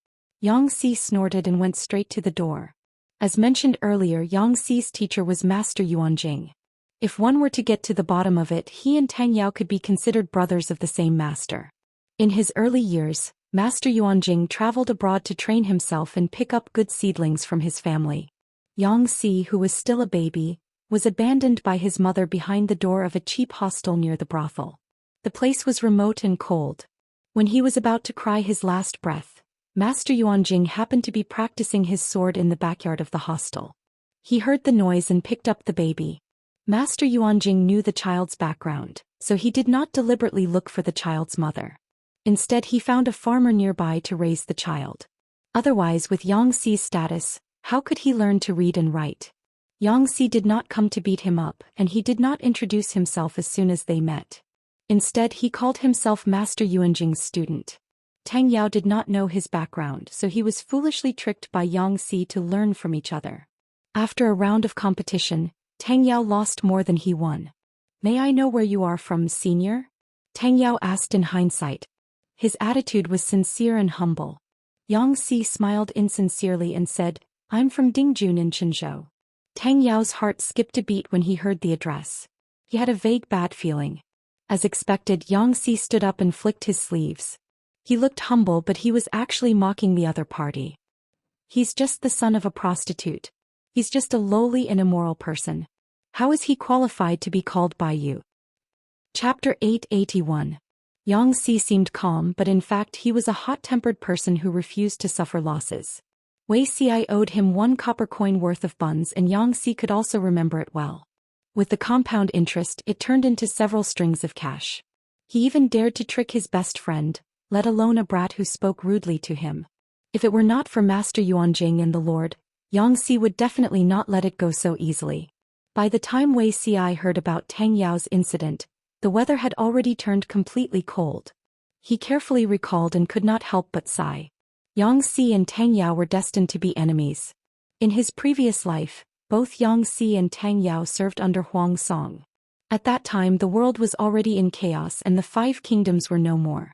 Yang Si snorted and went straight to the door. As mentioned earlier, Yang Si's teacher was Master Yuanjing. If one were to get to the bottom of it, he and Tang Yao could be considered brothers of the same master. In his early years, Master Yuanjing traveled abroad to train himself and pick up good seedlings from his family. Yang Si, who was still a baby, was abandoned by his mother behind the door of a cheap hostel near the brothel. The place was remote and cold. When he was about to cry his last breath, Master Yuanjing happened to be practicing his sword in the backyard of the hostel. He heard the noise and picked up the baby. Master Yuanjing knew the child's background, so he did not deliberately look for the child's mother. Instead, he found a farmer nearby to raise the child. Otherwise, with Yang Si's status, how could he learn to read and write? Yang Si did not come to beat him up, and he did not introduce himself as soon as they met. Instead, he called himself Master Yuanjing's student. Tang Yao did not know his background, so he was foolishly tricked by Yang Si to learn from each other. After a round of competition, Tang Yao lost more than he won. "May I know where you are from, senior?" Tang Yao asked in hindsight. His attitude was sincere and humble. Yang Si smiled insincerely and said, "I'm from Dingjun in Qinzhou." Tang Yao's heart skipped a beat when he heard the address. He had a vague bad feeling. As expected, Yang Si stood up and flicked his sleeves. He looked humble, but he was actually mocking the other party. He's just the son of a prostitute. He's just a lowly and immoral person. How is he qualified to be called by you? Chapter 881. Yang Si seemed calm, but in fact he was a hot-tempered person who refused to suffer losses. Wuxia owed him 1 copper coin worth of buns, and Yang Si could also remember it well. With the compound interest, it turned into several strings of cash. He even dared to trick his best friend, let alone a brat who spoke rudely to him. If it were not for Master Yuanjing and the Lord, Yang Si would definitely not let it go so easily. By the time Wuxia heard about Tang Yao's incident, the weather had already turned completely cold. He carefully recalled and could not help but sigh. Yang Si and Tang Yao were destined to be enemies. In his previous life, both Yang Si and Tang Yao served under Huang Song. At that time the world was already in chaos and the 5 kingdoms were no more.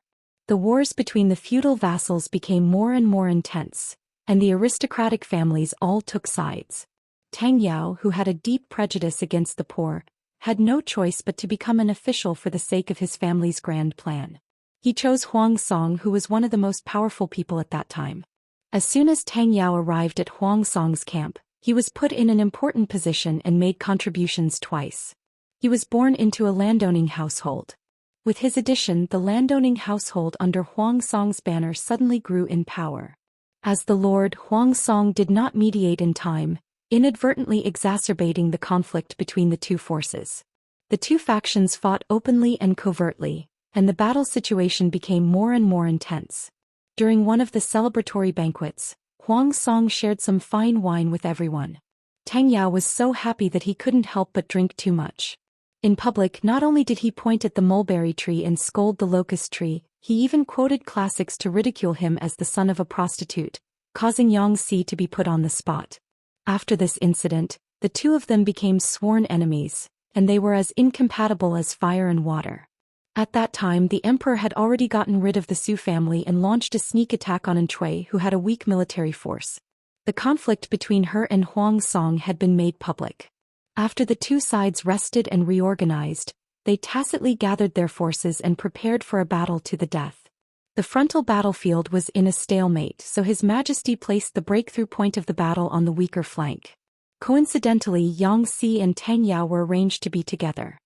The wars between the feudal vassals became more and more intense, and the aristocratic families all took sides. Tang Yao, who had a deep prejudice against the poor, had no choice but to become an official for the sake of his family's grand plan. He chose Huang Song, who was one of the most powerful people at that time. As soon as Tang Yao arrived at Huang Song's camp, he was put in an important position and made contributions twice. He was born into a landowning household. With his addition, the landowning household under Huang Song's banner suddenly grew in power. As the lord, Huang Song did not mediate in time, inadvertently exacerbating the conflict between the two forces. The two factions fought openly and covertly, and the battle situation became more and more intense. During one of the celebratory banquets, Huang Song shared some fine wine with everyone. Tang Yao was so happy that he couldn't help but drink too much. In public, not only did he point at the mulberry tree and scold the locust tree, he even quoted classics to ridicule him as the son of a prostitute, causing Xianxia to be put on the spot. After this incident, the two of them became sworn enemies, and they were as incompatible as fire and water. At that time, the emperor had already gotten rid of the Su family and launched a sneak attack on Anshui, who had a weak military force. The conflict between her and Huang Song had been made public. After the two sides rested and reorganized, they tacitly gathered their forces and prepared for a battle to the death. The frontal battlefield was in a stalemate, so His Majesty placed the breakthrough point of the battle on the weaker flank. Coincidentally, Xianxia and Tang Yao were arranged to be together.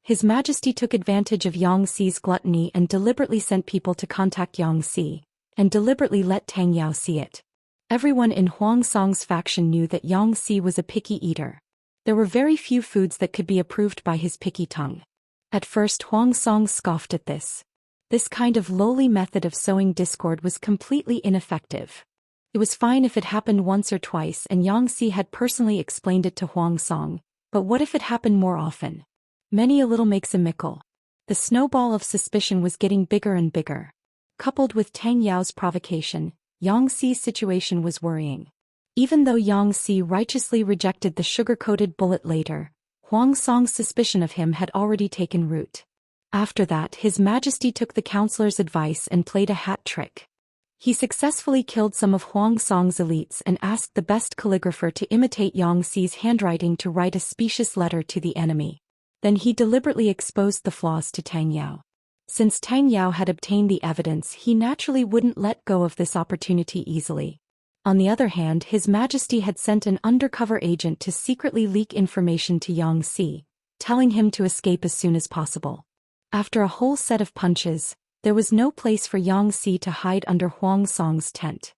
His Majesty took advantage of Xianxi's gluttony and deliberately sent people to contact Xianxia, and deliberately let Tang Yao see it. Everyone in Huang Song's faction knew that Xianxia was a picky eater. There were very few foods that could be approved by his picky tongue. At first, Huang Song scoffed at this. This kind of lowly method of sowing discord was completely ineffective. It was fine if it happened once or twice and Xianxia had personally explained it to Huang Song, but what if it happened more often? Many a little makes a mickle. The snowball of suspicion was getting bigger and bigger. Coupled with Tang Yao's provocation, Xianxi's situation was worrying. Even though Xianxia righteously rejected the sugar-coated bullet later, Huang Song's suspicion of him had already taken root. After that, His Majesty took the counselor's advice and played a hat trick. He successfully killed some of Huang Song's elites and asked the best calligrapher to imitate Xianxi's handwriting to write a specious letter to the enemy. Then he deliberately exposed the flaws to Tang Yao. Since Tang Yao had obtained the evidence, he naturally wouldn't let go of this opportunity easily. On the other hand, His Majesty had sent an undercover agent to secretly leak information to Xianxia, telling him to escape as soon as possible. After a whole set of punches, there was no place for Xianxia to hide under Huang Song's tent.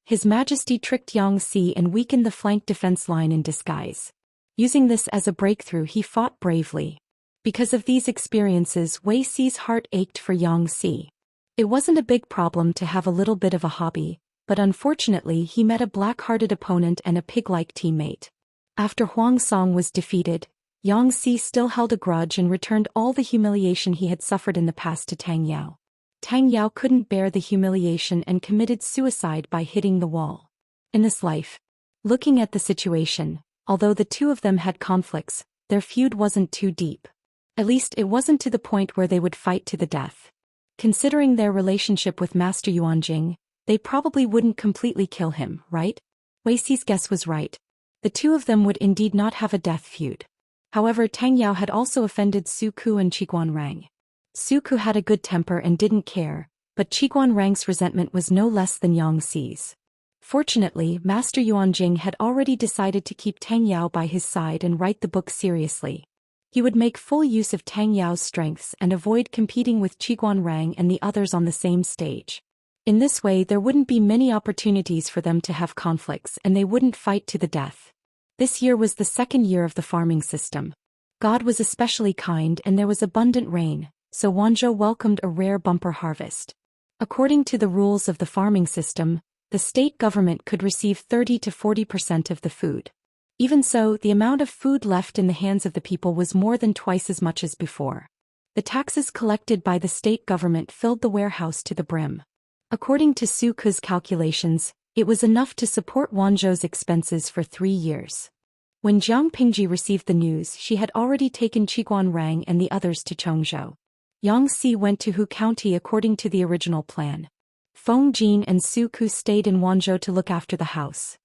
His Majesty tricked Xianxia and weakened the flank defense line in disguise. Using this as a breakthrough, he fought bravely. Because of these experiences, Wei Xi's heart ached for Xianxia. It wasn't a big problem to have a little bit of a hobby, but unfortunately he met a black-hearted opponent and a pig-like teammate. After Huang Song was defeated, Xianxia still held a grudge and returned all the humiliation he had suffered in the past to Tang Yao. Tang Yao couldn't bear the humiliation and committed suicide by hitting the wall. In this life, looking at the situation, although the two of them had conflicts, their feud wasn't too deep. At least it wasn't to the point where they would fight to the death. Considering their relationship with Master Yuanjing, they probably wouldn't completely kill him, right? Wei Xi's guess was right. The two of them would indeed not have a death feud. However, Tang Yao had also offended Su Ku and Qiguan Rang. Su Ku had a good temper and didn't care, but Qiguan Rang's resentment was no less than Xianxi's. Fortunately, Master Yuanjing had already decided to keep Tang Yao by his side and write the book seriously. He would make full use of Tang Yao's strengths and avoid competing with Qiguan Rang and the others on the same stage. In this way, there wouldn't be many opportunities for them to have conflicts and they wouldn't fight to the death. This year was the second year of the farming system. God was especially kind and there was abundant rain, so Wanzhou welcomed a rare bumper harvest. According to the rules of the farming system, the state government could receive 30 to 40% of the food. Even so, the amount of food left in the hands of the people was more than twice as much as before. The taxes collected by the state government filled the warehouse to the brim. According to Su Ku's calculations, it was enough to support Wanzhou's expenses for 3 years. When Jiang Pingji received the news, she had already taken Qiguan Rang and the others to Chongzhou. Xianxia went to Hu County according to the original plan. Feng Jin and Su Ku stayed in Wanzhou to look after the house.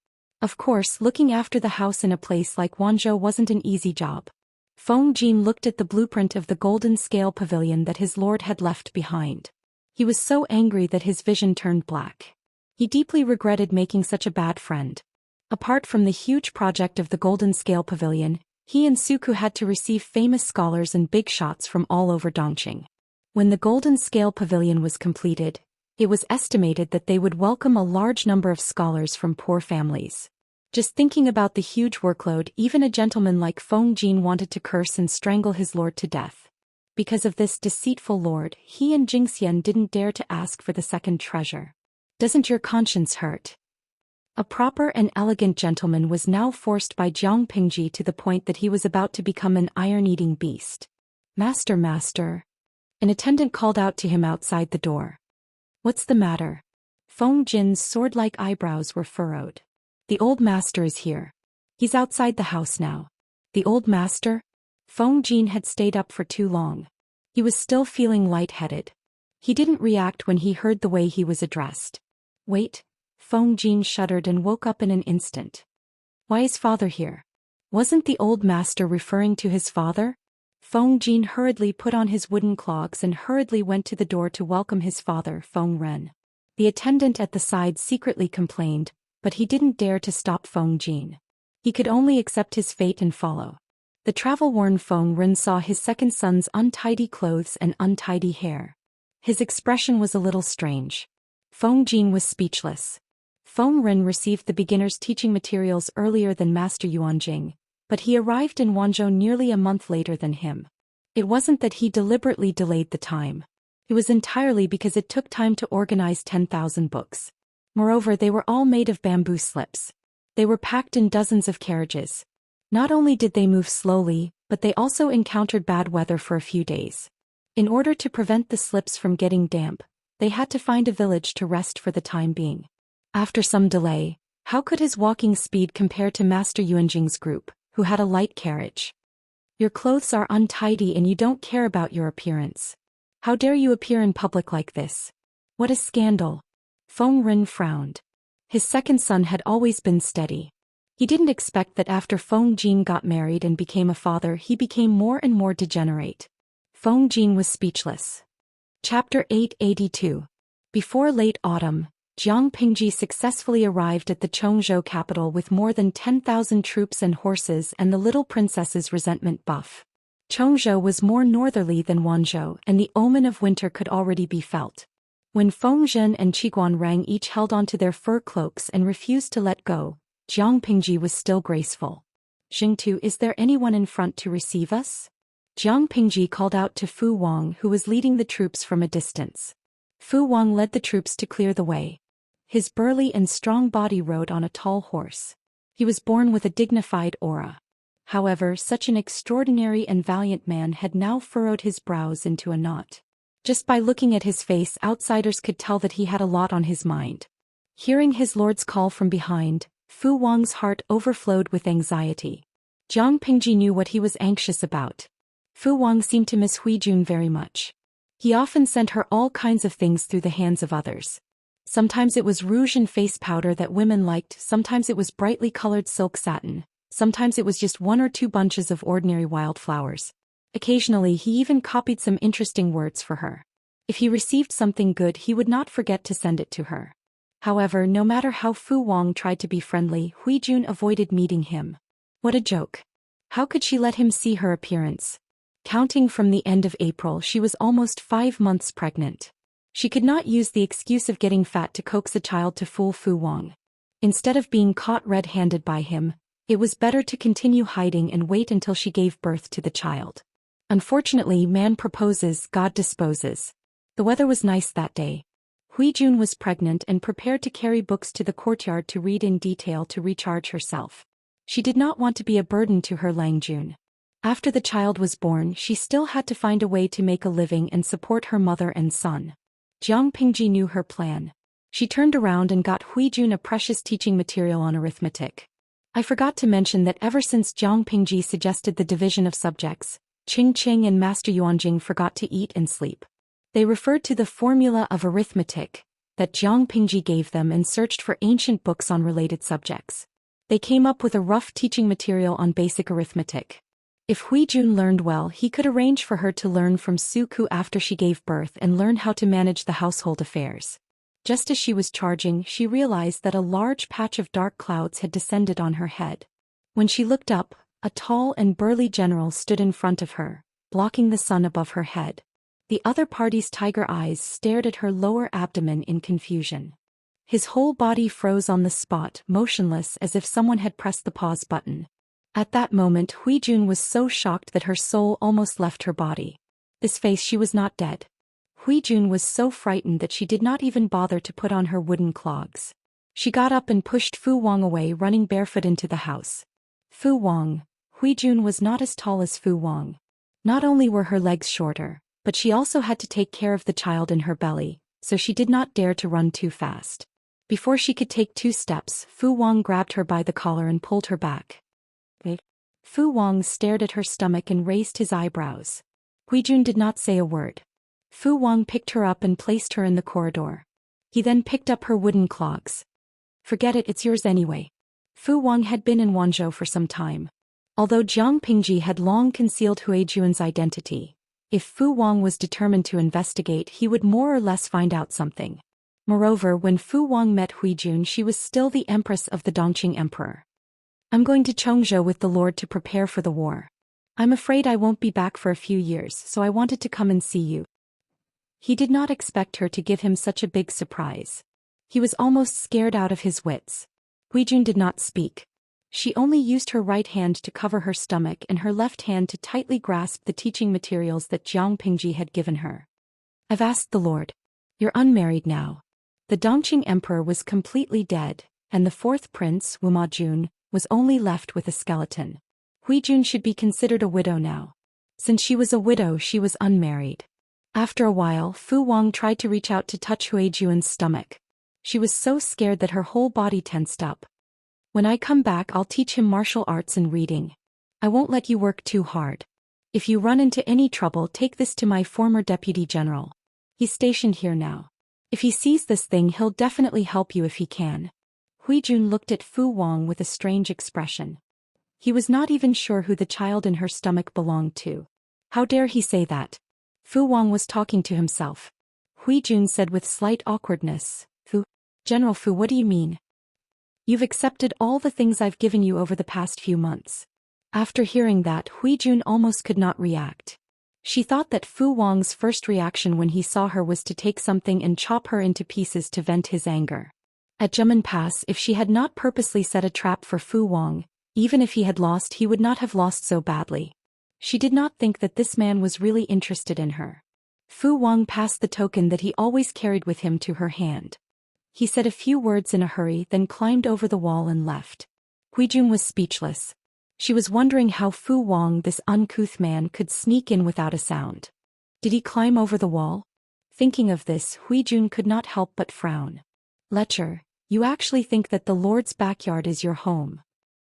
Of course, looking after the house in a place like Wanzhou wasn't an easy job. Feng Jin looked at the blueprint of the golden scale pavilion that his lord had left behind. He was so angry that his vision turned black. He deeply regretted making such a bad friend. Apart from the huge project of the Golden Scale Pavilion, he and Suku had to receive famous scholars and big shots from all over Dongqing. When the Golden Scale Pavilion was completed, it was estimated that they would welcome a large number of scholars from poor families. Just thinking about the huge workload, even a gentleman like Feng Jin wanted to curse and strangle his lord to death. Because of this deceitful lord, he and Zhou Xian didn't dare to ask for the second treasure. Doesn't your conscience hurt? A proper and elegant gentleman was now forced by Jiang Pingji to the point that he was about to become an iron-eating beast. Master, master. An attendant called out to him outside the door. What's the matter? Feng Jin's sword-like eyebrows were furrowed. The old master is here. He's outside the house now. The old master? Feng Jin had stayed up for too long. He was still feeling lightheaded. He didn't react when he heard the way he was addressed. Wait. Feng Jin shuddered and woke up in an instant. Why is father here? Wasn't the old master referring to his father? Feng Jin hurriedly put on his wooden clogs and hurriedly went to the door to welcome his father, Feng Ren. The attendant at the side secretly complained, but he didn't dare to stop Feng Jin. He could only accept his fate and follow. The travel-worn Feng Ren saw his second son's untidy clothes and untidy hair. His expression was a little strange. Feng Jin was speechless. Feng Ren received the beginner's teaching materials earlier than Master Yuanjing, but he arrived in Wanzhou nearly a month later than him. It wasn't that he deliberately delayed the time. It was entirely because it took time to organize 10,000 books. Moreover, they were all made of bamboo slips. They were packed in dozens of carriages. Not only did they move slowly, but they also encountered bad weather for a few days. In order to prevent the slips from getting damp, they had to find a village to rest for the time being. After some delay, how could his walking speed compare to Master Yuanjing's group, who had a light carriage? Your clothes are untidy and you don't care about your appearance. How dare you appear in public like this? What a scandal! Feng Ren frowned. His second son had always been steady. He didn't expect that after Feng Jin got married and became a father he became more and more degenerate. Feng Jin was speechless. Chapter 882. Before late autumn, Jiang Pingji successfully arrived at the Chongzhou capital with more than 10,000 troops and horses and the little princess's resentment buff. Chongzhou was more northerly than Wanzhou and the omen of winter could already be felt. When Feng Zhen and Qiguan Rang each held onto their fur cloaks and refused to let go, Jiang Pingji was still graceful. Jingtu, is there anyone in front to receive us? Jiang Pingji called out to Fu Wang who was leading the troops from a distance. Fu Wang led the troops to clear the way. His burly and strong body rode on a tall horse. He was born with a dignified aura. However, such an extraordinary and valiant man had now furrowed his brows into a knot. Just by looking at his face, outsiders could tell that he had a lot on his mind. Hearing his lord's call from behind, Fu Wang's heart overflowed with anxiety. Jiang Pingji knew what he was anxious about. Fu Wang seemed to miss Huijun very much. He often sent her all kinds of things through the hands of others. Sometimes it was rouge and face powder that women liked, sometimes it was brightly colored silk satin, sometimes it was just one or two bunches of ordinary wildflowers. Occasionally he even copied some interesting words for her. If he received something good he would not forget to send it to her. However, no matter how Fu Wang tried to be friendly, Huijun avoided meeting him. What a joke. How could she let him see her appearance? Counting from the end of April she was almost 5 months pregnant. She could not use the excuse of getting fat to coax a child to fool Fu Wang. Instead of being caught red-handed by him, it was better to continue hiding and wait until she gave birth to the child. Unfortunately, man proposes, God disposes. The weather was nice that day. Huijun was pregnant and prepared to carry books to the courtyard to read in detail to recharge herself. She did not want to be a burden to her Langjun. After the child was born, she still had to find a way to make a living and support her mother and son. Jiang Pingji knew her plan. She turned around and got Huijun a precious teaching material on arithmetic. I forgot to mention that ever since Jiang Pingji suggested the division of subjects, Qing Qing and Master Yuanjing forgot to eat and sleep. They referred to the formula of arithmetic that Jiang Pingji gave them and searched for ancient books on related subjects. They came up with a rough teaching material on basic arithmetic. If Huijun learned well, he could arrange for her to learn from Suku after she gave birth and learn how to manage the household affairs. Just as she was charging, she realized that a large patch of dark clouds had descended on her head. When she looked up, a tall and burly general stood in front of her, blocking the sun above her head. The other party's tiger eyes stared at her lower abdomen in confusion. His whole body froze on the spot, motionless as if someone had pressed the pause button. At that moment, Huijun was so shocked that her soul almost left her body. This face, she was not dead. Huijun was so frightened that she did not even bother to put on her wooden clogs. She got up and pushed Fu Wang away, running barefoot into the house. Fu Wang. Huijun was not as tall as Fu Wang. Not only were her legs shorter, but she also had to take care of the child in her belly, so she did not dare to run too fast. Before she could take 2 steps, Fu Wang grabbed her by the collar and pulled her back. Fu Wang stared at her stomach and raised his eyebrows. Huijun did not say a word. Fu Wang picked her up and placed her in the corridor. He then picked up her wooden clogs. Forget it, it's yours anyway. Fu Wang had been in Wanzhou for some time. Although Jiang Pingji had long concealed Huijun's identity, if Fu Wang was determined to investigate, he would more or less find out something. Moreover, when Fu Wang met Huijun, she was still the Empress of the Dongqing Emperor. I'm going to Chongzhou with the Lord to prepare for the war. I'm afraid I won't be back for a few years, so I wanted to come and see you. He did not expect her to give him such a big surprise. He was almost scared out of his wits. Huijun did not speak. She only used her right hand to cover her stomach and her left hand to tightly grasp the teaching materials that Jiang Pingji had given her. I've asked the Lord. You're unmarried now. The Dongqing Emperor was completely dead, and the 4th prince, Wu Majun, was only left with a skeleton. Huijun should be considered a widow now. Since she was a widow, she was unmarried. After a while, Fu Wang tried to reach out to touch Huijun's stomach. She was so scared that her whole body tensed up. When I come back, I'll teach him martial arts and reading. I won't let you work too hard. If you run into any trouble, take this to my former deputy general. He's stationed here now. If he sees this thing, he'll definitely help you if he can. Huijun looked at Fu Wang with a strange expression. He was not even sure who the child in her stomach belonged to. How dare he say that? Fu Wang was talking to himself. Huijun said with slight awkwardness, General Fu, what do you mean? You've accepted all the things I've given you over the past few months. After hearing that, Huijun almost could not react. She thought that Fu Wang's first reaction when he saw her was to take something and chop her into pieces to vent his anger. At Zhemen Pass, if she had not purposely set a trap for Fu Wang, even if he had lost, he would not have lost so badly. She did not think that this man was really interested in her. Fu Wang passed the token that he always carried with him to her hand. He said a few words in a hurry, then climbed over the wall and left. Huijun was speechless. She was wondering how Fu Wang, this uncouth man, could sneak in without a sound. Did he climb over the wall? Thinking of this, Huijun could not help but frown. Lecher, you actually think that the Lord's backyard is your home?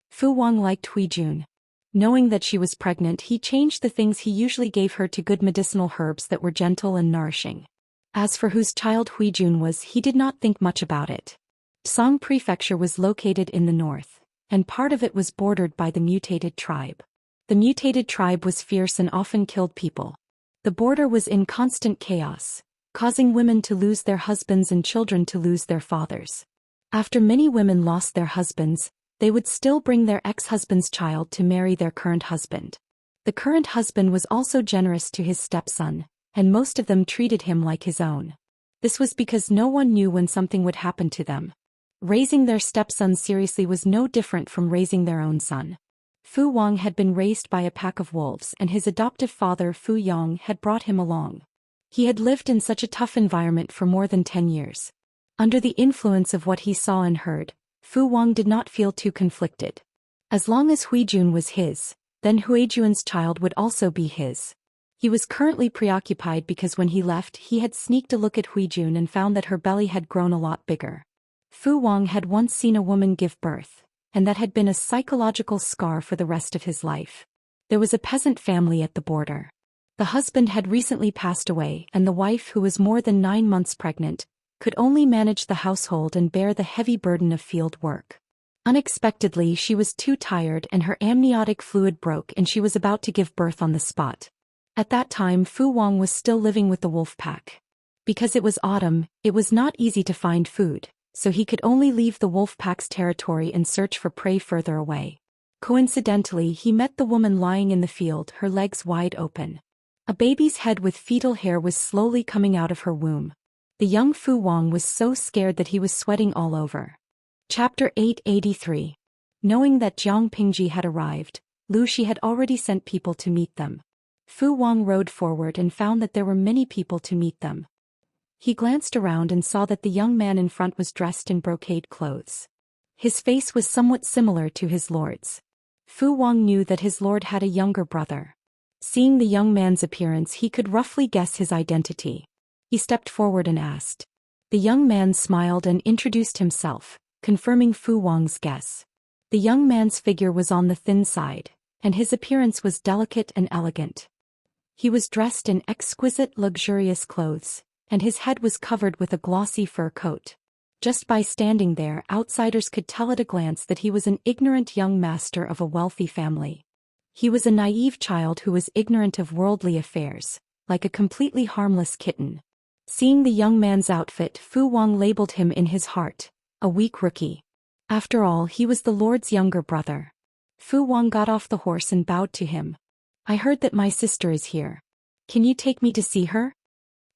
Fu Wang liked Huijun. Knowing that she was pregnant, he changed the things he usually gave her to good medicinal herbs that were gentle and nourishing. As for whose child Huijun was, he did not think much about it. Song Prefecture was located in the north, and part of it was bordered by the mutated tribe. The mutated tribe was fierce and often killed people. The border was in constant chaos, causing women to lose their husbands and children to lose their fathers. After many women lost their husbands, they would still bring their ex-husband's child to marry their current husband. The current husband was also generous to his stepson, and most of them treated him like his own. This was because no one knew when something would happen to them. Raising their stepson seriously was no different from raising their own son. Fu Wang had been raised by a pack of wolves, and his adoptive father Fu Yong had brought him along. He had lived in such a tough environment for more than 10 years. Under the influence of what he saw and heard, Fu Wang did not feel too conflicted. As long as Huijun was his, then Huijun's child would also be his. He was currently preoccupied because when he left, he had sneaked a look at Huijun and found that her belly had grown a lot bigger. Fu Wang had once seen a woman give birth, and that had been a psychological scar for the rest of his life. There was a peasant family at the border. The husband had recently passed away, and the wife, who was more than 9 months pregnant, could only manage the household and bear the heavy burden of field work. Unexpectedly, she was too tired and her amniotic fluid broke and she was about to give birth on the spot. At that time, Fu Wang was still living with the wolf pack. Because it was autumn, it was not easy to find food, so he could only leave the wolf pack's territory and search for prey further away. Coincidentally, he met the woman lying in the field, her legs wide open. A baby's head with fetal hair was slowly coming out of her womb. The young Fu Wang was so scared that he was sweating all over. Chapter 883. Knowing that Jiang Pingji had arrived, Lu Shi had already sent people to meet them. Fu Wang rode forward and found that there were many people to meet them. He glanced around and saw that the young man in front was dressed in brocade clothes. His face was somewhat similar to his lord's. Fu Wang knew that his lord had a younger brother. Seeing the young man's appearance, he could roughly guess his identity. He stepped forward and asked. The young man smiled and introduced himself, confirming Fu Wang's guess. The young man's figure was on the thin side, and his appearance was delicate and elegant. He was dressed in exquisite, luxurious clothes, and his head was covered with a glossy fur coat. Just by standing there, outsiders could tell at a glance that he was an ignorant young master of a wealthy family. He was a naive child who was ignorant of worldly affairs, like a completely harmless kitten. Seeing the young man's outfit, Fu Wang labeled him in his heart, a weak rookie. After all, he was the lord's younger brother. Fu Wang got off the horse and bowed to him. I heard that my sister is here. Can you take me to see her?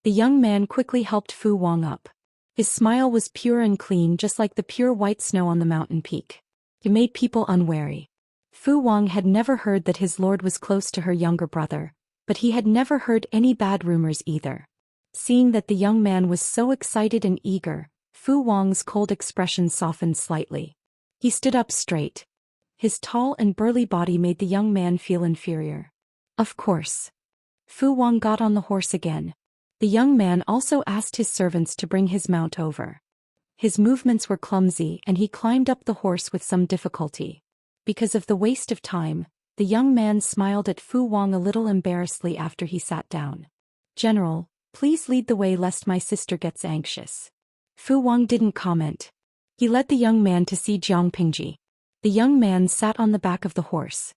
The young man quickly helped Fu Wang up. His smile was pure and clean, just like the pure white snow on the mountain peak. It made people unwary. Fu Wang had never heard that his lord was close to her younger brother, but he had never heard any bad rumors either. Seeing that the young man was so excited and eager, Fu Wang's cold expression softened slightly. He stood up straight. His tall and burly body made the young man feel inferior. Of course. Fu Wang got on the horse again. The young man also asked his servants to bring his mount over. His movements were clumsy and he climbed up the horse with some difficulty. Because of the waste of time, the young man smiled at Fu Wang a little embarrassedly after he sat down. General, please lead the way lest my sister gets anxious. Fu Wang didn't comment. He led the young man to see Jiang Pingji. The young man sat on the back of the horse.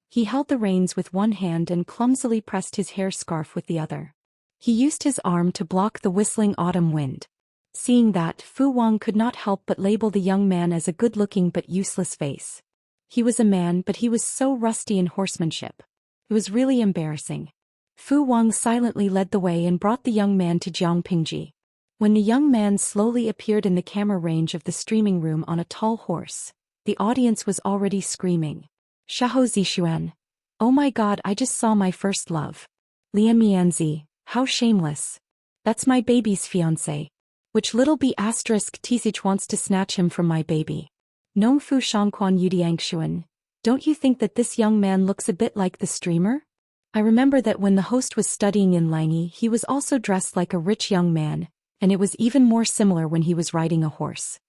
He held the reins with one hand and clumsily pressed his hair scarf with the other. He used his arm to block the whistling autumn wind. Seeing that, Fu Wang could not help but label the young man as a good-looking but useless face. He was a man, but he was so rusty in horsemanship. It was really embarrassing. Fu Wang silently led the way and brought the young man to Jiang Pingji. When the young man slowly appeared in the camera range of the streaming room on a tall horse, the audience was already screaming. Shahou Zixuan. Oh my god, I just saw my first love. Lian Mianzi, how shameless. That's my baby's fiancé. Which little b** Tisich wants to snatch him from my baby. Nongfu Shangquan Yudiangshuan. Don't you think that this young man looks a bit like the streamer? I remember that when the host was studying in Langi, he was also dressed like a rich young man, and it was even more similar when he was riding a horse.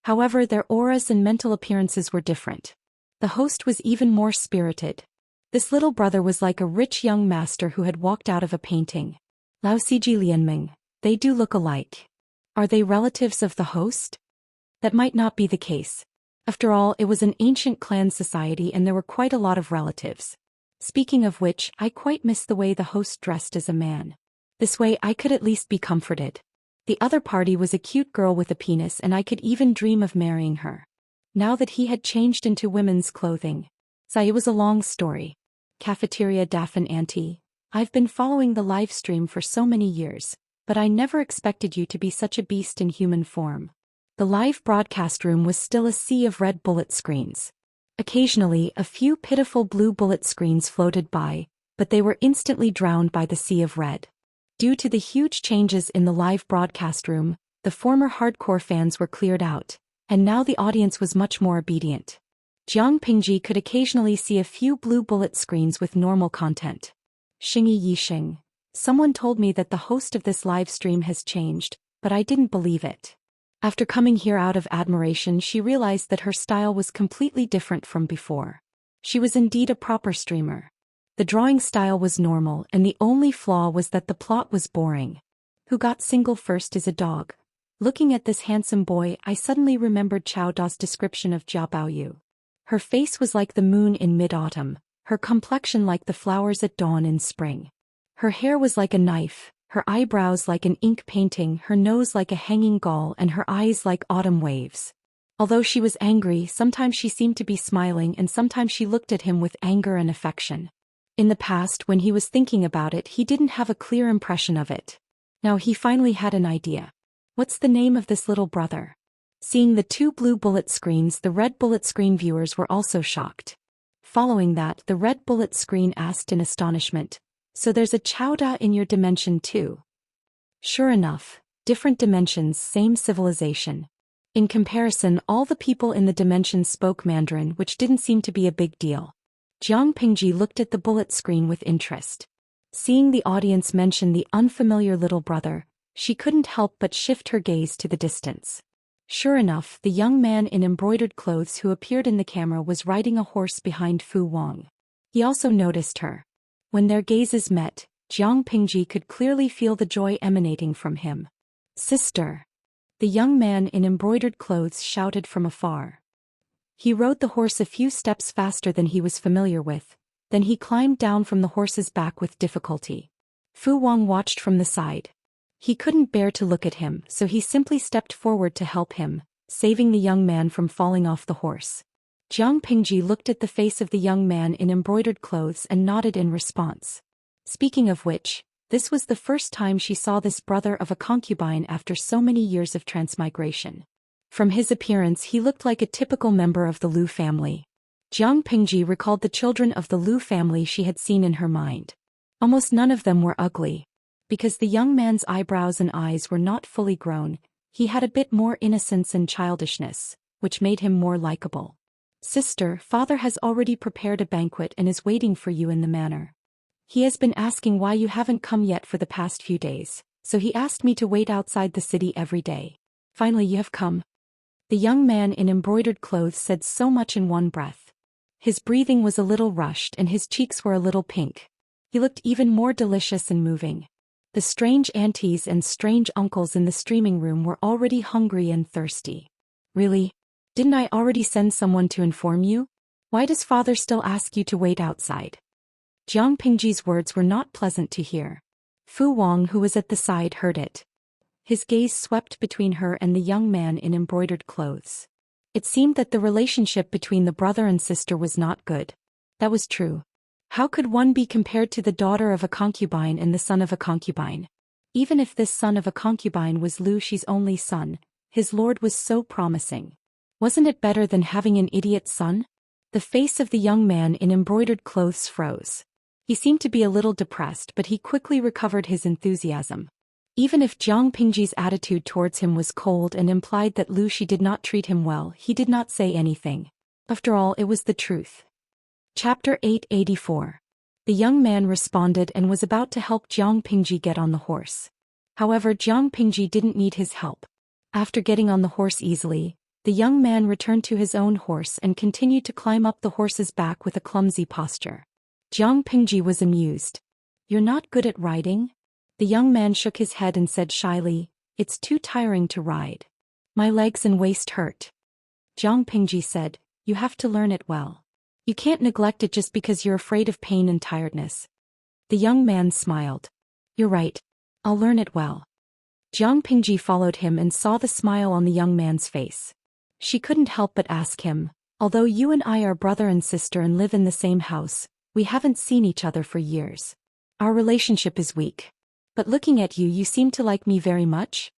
However, their auras and mental appearances were different. The host was even more spirited. This little brother was like a rich young master who had walked out of a painting. Lao Siji Lianming, they do look alike. Are they relatives of the host? That might not be the case. After all, it was an ancient clan society and there were quite a lot of relatives. Speaking of which, I quite miss the way the host dressed as a man. This way I could at least be comforted. The other party was a cute girl with a penis and I could even dream of marrying her. Now that he had changed into women's clothing. It was a long story. Cafeteria Daffin Auntie, I've been following the live stream for so many years, but I never expected you to be such a beast in human form. The live broadcast room was still a sea of red bullet screens. Occasionally, a few pitiful blue bullet screens floated by, but they were instantly drowned by the sea of red. Due to the huge changes in the live broadcast room, the former hardcore fans were cleared out, and now the audience was much more obedient. Jiang Pingji could occasionally see a few blue bullet screens with normal content. Xingyi Yixing. Someone told me that the host of this live stream has changed, but I didn't believe it. After coming here out of admiration, she realized that her style was completely different from before. She was indeed a proper streamer. The drawing style was normal and the only flaw was that the plot was boring. Who got single first is a dog. Looking at this handsome boy, I suddenly remembered Chao Da's description of Jia Baoyu. Her face was like the moon in mid-autumn, her complexion like the flowers at dawn in spring. Her hair was like a knife, her eyebrows like an ink painting, her nose like a hanging gull, and her eyes like autumn waves. Although she was angry, sometimes she seemed to be smiling, and sometimes she looked at him with anger and affection. In the past, when he was thinking about it, he didn't have a clear impression of it. Now he finally had an idea. What's the name of this little brother? Seeing the two blue bullet screens, the red bullet screen viewers were also shocked. Following that, the red bullet screen asked in astonishment, "So there's a Chao Da in your dimension too?" Sure enough, different dimensions, same civilization. In comparison, all the people in the dimensions spoke Mandarin, which didn't seem to be a big deal. Jiang Pingji looked at the bullet screen with interest. Seeing the audience mention the unfamiliar little brother, she couldn't help but shift her gaze to the distance. Sure enough, the young man in embroidered clothes who appeared in the camera was riding a horse behind Fu Wang. He also noticed her. When their gazes met, Jiang Pingji could clearly feel the joy emanating from him. "Sister!" The young man in embroidered clothes shouted from afar. He rode the horse a few steps faster than he was familiar with, then he climbed down from the horse's back with difficulty. Fu Wang watched from the side. He couldn't bear to look at him, so he simply stepped forward to help him, saving the young man from falling off the horse. Jiang Pingji looked at the face of the young man in embroidered clothes and nodded in response. Speaking of which, this was the first time she saw this brother of a concubine after so many years of transmigration. From his appearance, he looked like a typical member of the Lu family. Jiang Pingji recalled the children of the Lu family she had seen in her mind. Almost none of them were ugly. Because the young man's eyebrows and eyes were not fully grown, he had a bit more innocence and childishness, which made him more likable. "Sister, father has already prepared a banquet and is waiting for you in the manor. He has been asking why you haven't come yet for the past few days, so he asked me to wait outside the city every day. Finally you have come." The young man in embroidered clothes said so much in one breath. His breathing was a little rushed and his cheeks were a little pink. He looked even more delicious and moving. The strange aunties and strange uncles in the streaming room were already hungry and thirsty. "Really? Didn't I already send someone to inform you? Why does father still ask you to wait outside?" Jiang Pingji's words were not pleasant to hear. Fu Wang, who was at the side, heard it. His gaze swept between her and the young man in embroidered clothes. It seemed that the relationship between the brother and sister was not good. That was true. How could one be compared to the daughter of a concubine and the son of a concubine? Even if this son of a concubine was Lu Shi's only son, his lord was so promising. Wasn't it better than having an idiot son? The face of the young man in embroidered clothes froze. He seemed to be a little depressed, but he quickly recovered his enthusiasm. Even if Jiang Pingji's attitude towards him was cold and implied that Lu Shi did not treat him well, he did not say anything. After all, it was the truth. Chapter 884. The young man responded and was about to help Jiang Pingji get on the horse. However, Jiang Pingji didn't need his help. After getting on the horse easily, the young man returned to his own horse and continued to climb up the horse's back with a clumsy posture. Jiang Pingji was amused. "You're not good at riding?" The young man shook his head and said shyly, "It's too tiring to ride. My legs and waist hurt." Jiang Pingji said, "You have to learn it well. You can't neglect it just because you're afraid of pain and tiredness." The young man smiled. "You're right. I'll learn it well." Jiang Pingji followed him and saw the smile on the young man's face. She couldn't help but ask him, "Although you and I are brother and sister and live in the same house, we haven't seen each other for years. Our relationship is weak. But looking at you, you seem to like me very much?"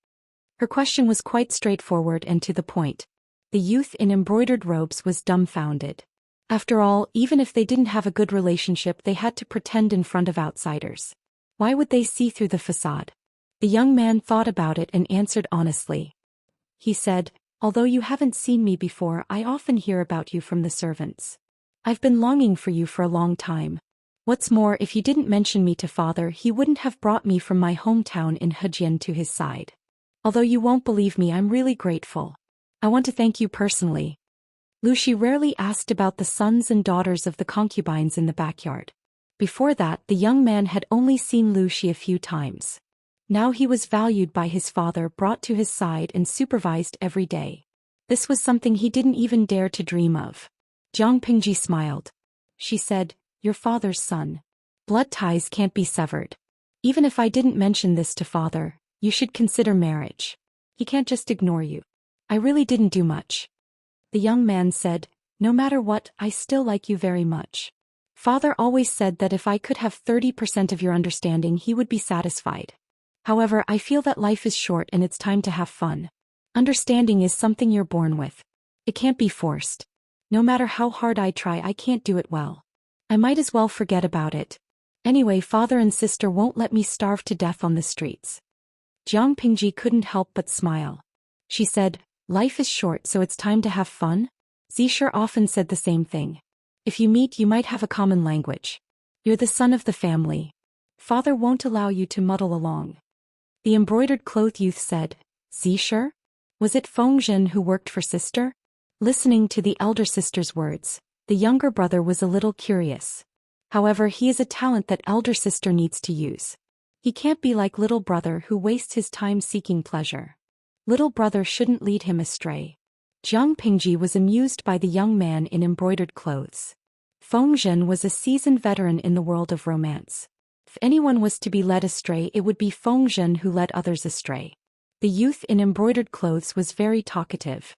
Her question was quite straightforward and to the point. The youth in embroidered robes was dumbfounded. After all, even if they didn't have a good relationship, they had to pretend in front of outsiders. Why would they see through the facade? The young man thought about it and answered honestly. He said, "Although you haven't seen me before, I often hear about you from the servants. I've been longing for you for a long time. What's more, if you didn't mention me to father, he wouldn't have brought me from my hometown in Hejian to his side. Although you won't believe me, I'm really grateful. I want to thank you personally." Lu Shi rarely asked about the sons and daughters of the concubines in the backyard. Before that, the young man had only seen Lu Shi a few times. Now he was valued by his father, brought to his side and supervised every day. This was something he didn't even dare to dream of. Jiang Pingji smiled. She said, "Your father's son. Blood ties can't be severed. Even if I didn't mention this to father, you should consider marriage. He can't just ignore you. I really didn't do much." The young man said, "No matter what, I still like you very much. Father always said that if I could have 30% of your understanding, he would be satisfied. However, I feel that life is short and it's time to have fun. Understanding is something you're born with. It can't be forced. No matter how hard I try, I can't do it well. I might as well forget about it. Anyway, father and sister won't let me starve to death on the streets." Jiang Pingji couldn't help but smile. She said, "Life is short, so it's time to have fun?" Zisher often said the same thing. If you meet, you might have a common language. You're the son of the family. Father won't allow you to muddle along. The embroidered cloth youth said, "Zisher? Was it Fengzhen who worked for sister?" Listening to the elder sister's words, the younger brother was a little curious. However, he is a talent that elder sister needs to use. He can't be like little brother who wastes his time seeking pleasure. Little brother shouldn't lead him astray. Jiang Pingji was amused by the young man in embroidered clothes. Fengzhen was a seasoned veteran in the world of romance. If anyone was to be led astray, it would be Fengzhen who led others astray. The youth in embroidered clothes was very talkative.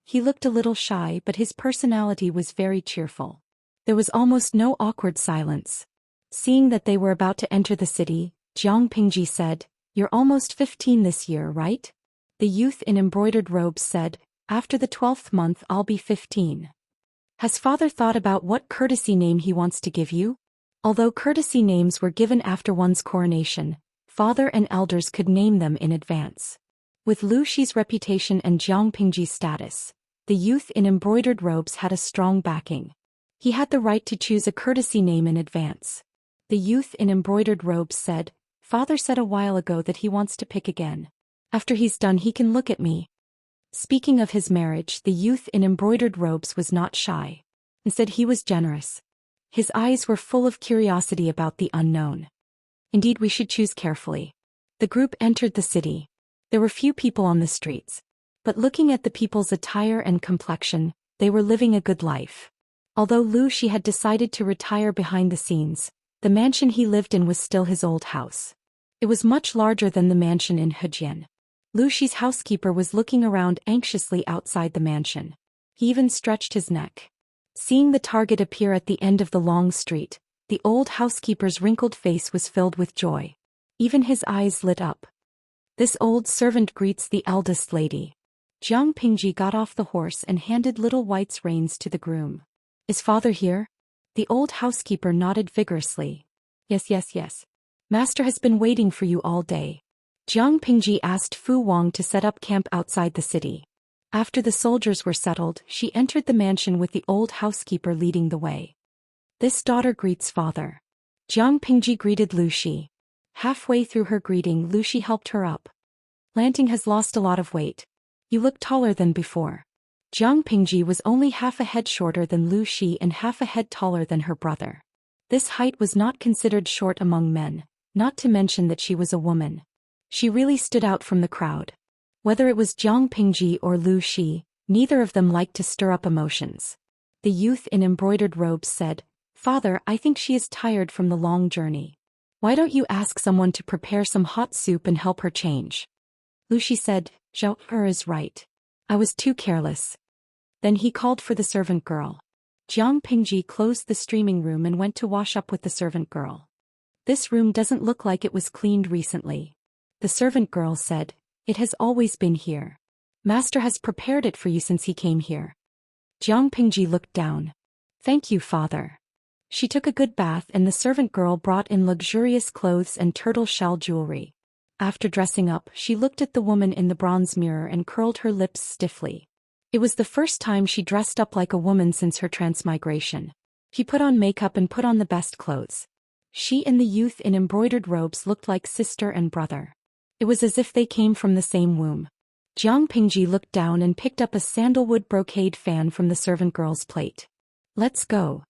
He looked a little shy, but his personality was very cheerful. There was almost no awkward silence. Seeing that they were about to enter the city, Jiang Pingji said, "You're almost 15 this year, right?" The youth in embroidered robes said, "After the 12th month I'll be 15. Has father thought about what courtesy name he wants to give you?" Although courtesy names were given after one's coronation, father and elders could name them in advance. With Lu Shi's reputation and Jiang Pingji's status, the youth in embroidered robes had a strong backing. He had the right to choose a courtesy name in advance. The youth in embroidered robes said, "Father said a while ago that he wants to pick again. After he's done, he can look at me." Speaking of his marriage, the youth in embroidered robes was not shy. Instead, he was generous. His eyes were full of curiosity about the unknown. "Indeed, we should choose carefully." The group entered the city. There were few people on the streets. But looking at the people's attire and complexion, they were living a good life. Although Lu Shi had decided to retire behind the scenes, the mansion he lived in was still his old house. It was much larger than the mansion in Hejian. Lu Shi's housekeeper was looking around anxiously outside the mansion. He even stretched his neck. Seeing the target appear at the end of the long street, the old housekeeper's wrinkled face was filled with joy. Even his eyes lit up. "This old servant greets the eldest lady." Jiang Pingji got off the horse and handed little White's reins to the groom. "Is father here?" The old housekeeper nodded vigorously. Yes. Master has been waiting for you all day." Jiang Pingji asked Fu Wang to set up camp outside the city. After the soldiers were settled, she entered the mansion with the old housekeeper leading the way. "This daughter greets father." Jiang Pingji greeted Lu Shi. Halfway through her greeting, Lu Shi helped her up. "Lanting has lost a lot of weight. You look taller than before." Jiang Pingji was only half a head shorter than Lu Shi and half a head taller than her brother. This height was not considered short among men, not to mention that she was a woman. She really stood out from the crowd. Whether it was Jiang Pingji or Lu Shi, neither of them liked to stir up emotions. The youth in embroidered robes said, "Father, I think she is tired from the long journey. Why don't you ask someone to prepare some hot soup and help her change?" Lu Shi said, "Zhou Xian is right. I was too careless." Then he called for the servant girl. Jiang Pingji closed the streaming room and went to wash up with the servant girl. "This room doesn't look like it was cleaned recently." The servant girl said, "It has always been here. Master has prepared it for you since he came here." Jiang Pingji looked down. "Thank you, father." She took a good bath and the servant girl brought in luxurious clothes and turtle shell jewelry. After dressing up, she looked at the woman in the bronze mirror and curled her lips stiffly. It was the first time she dressed up like a woman since her transmigration. She put on makeup and put on the best clothes. She and the youth in embroidered robes looked like sister and brother. It was as if they came from the same womb. Jiang Pingji looked down and picked up a sandalwood brocade fan from the servant girl's plate. "Let's go."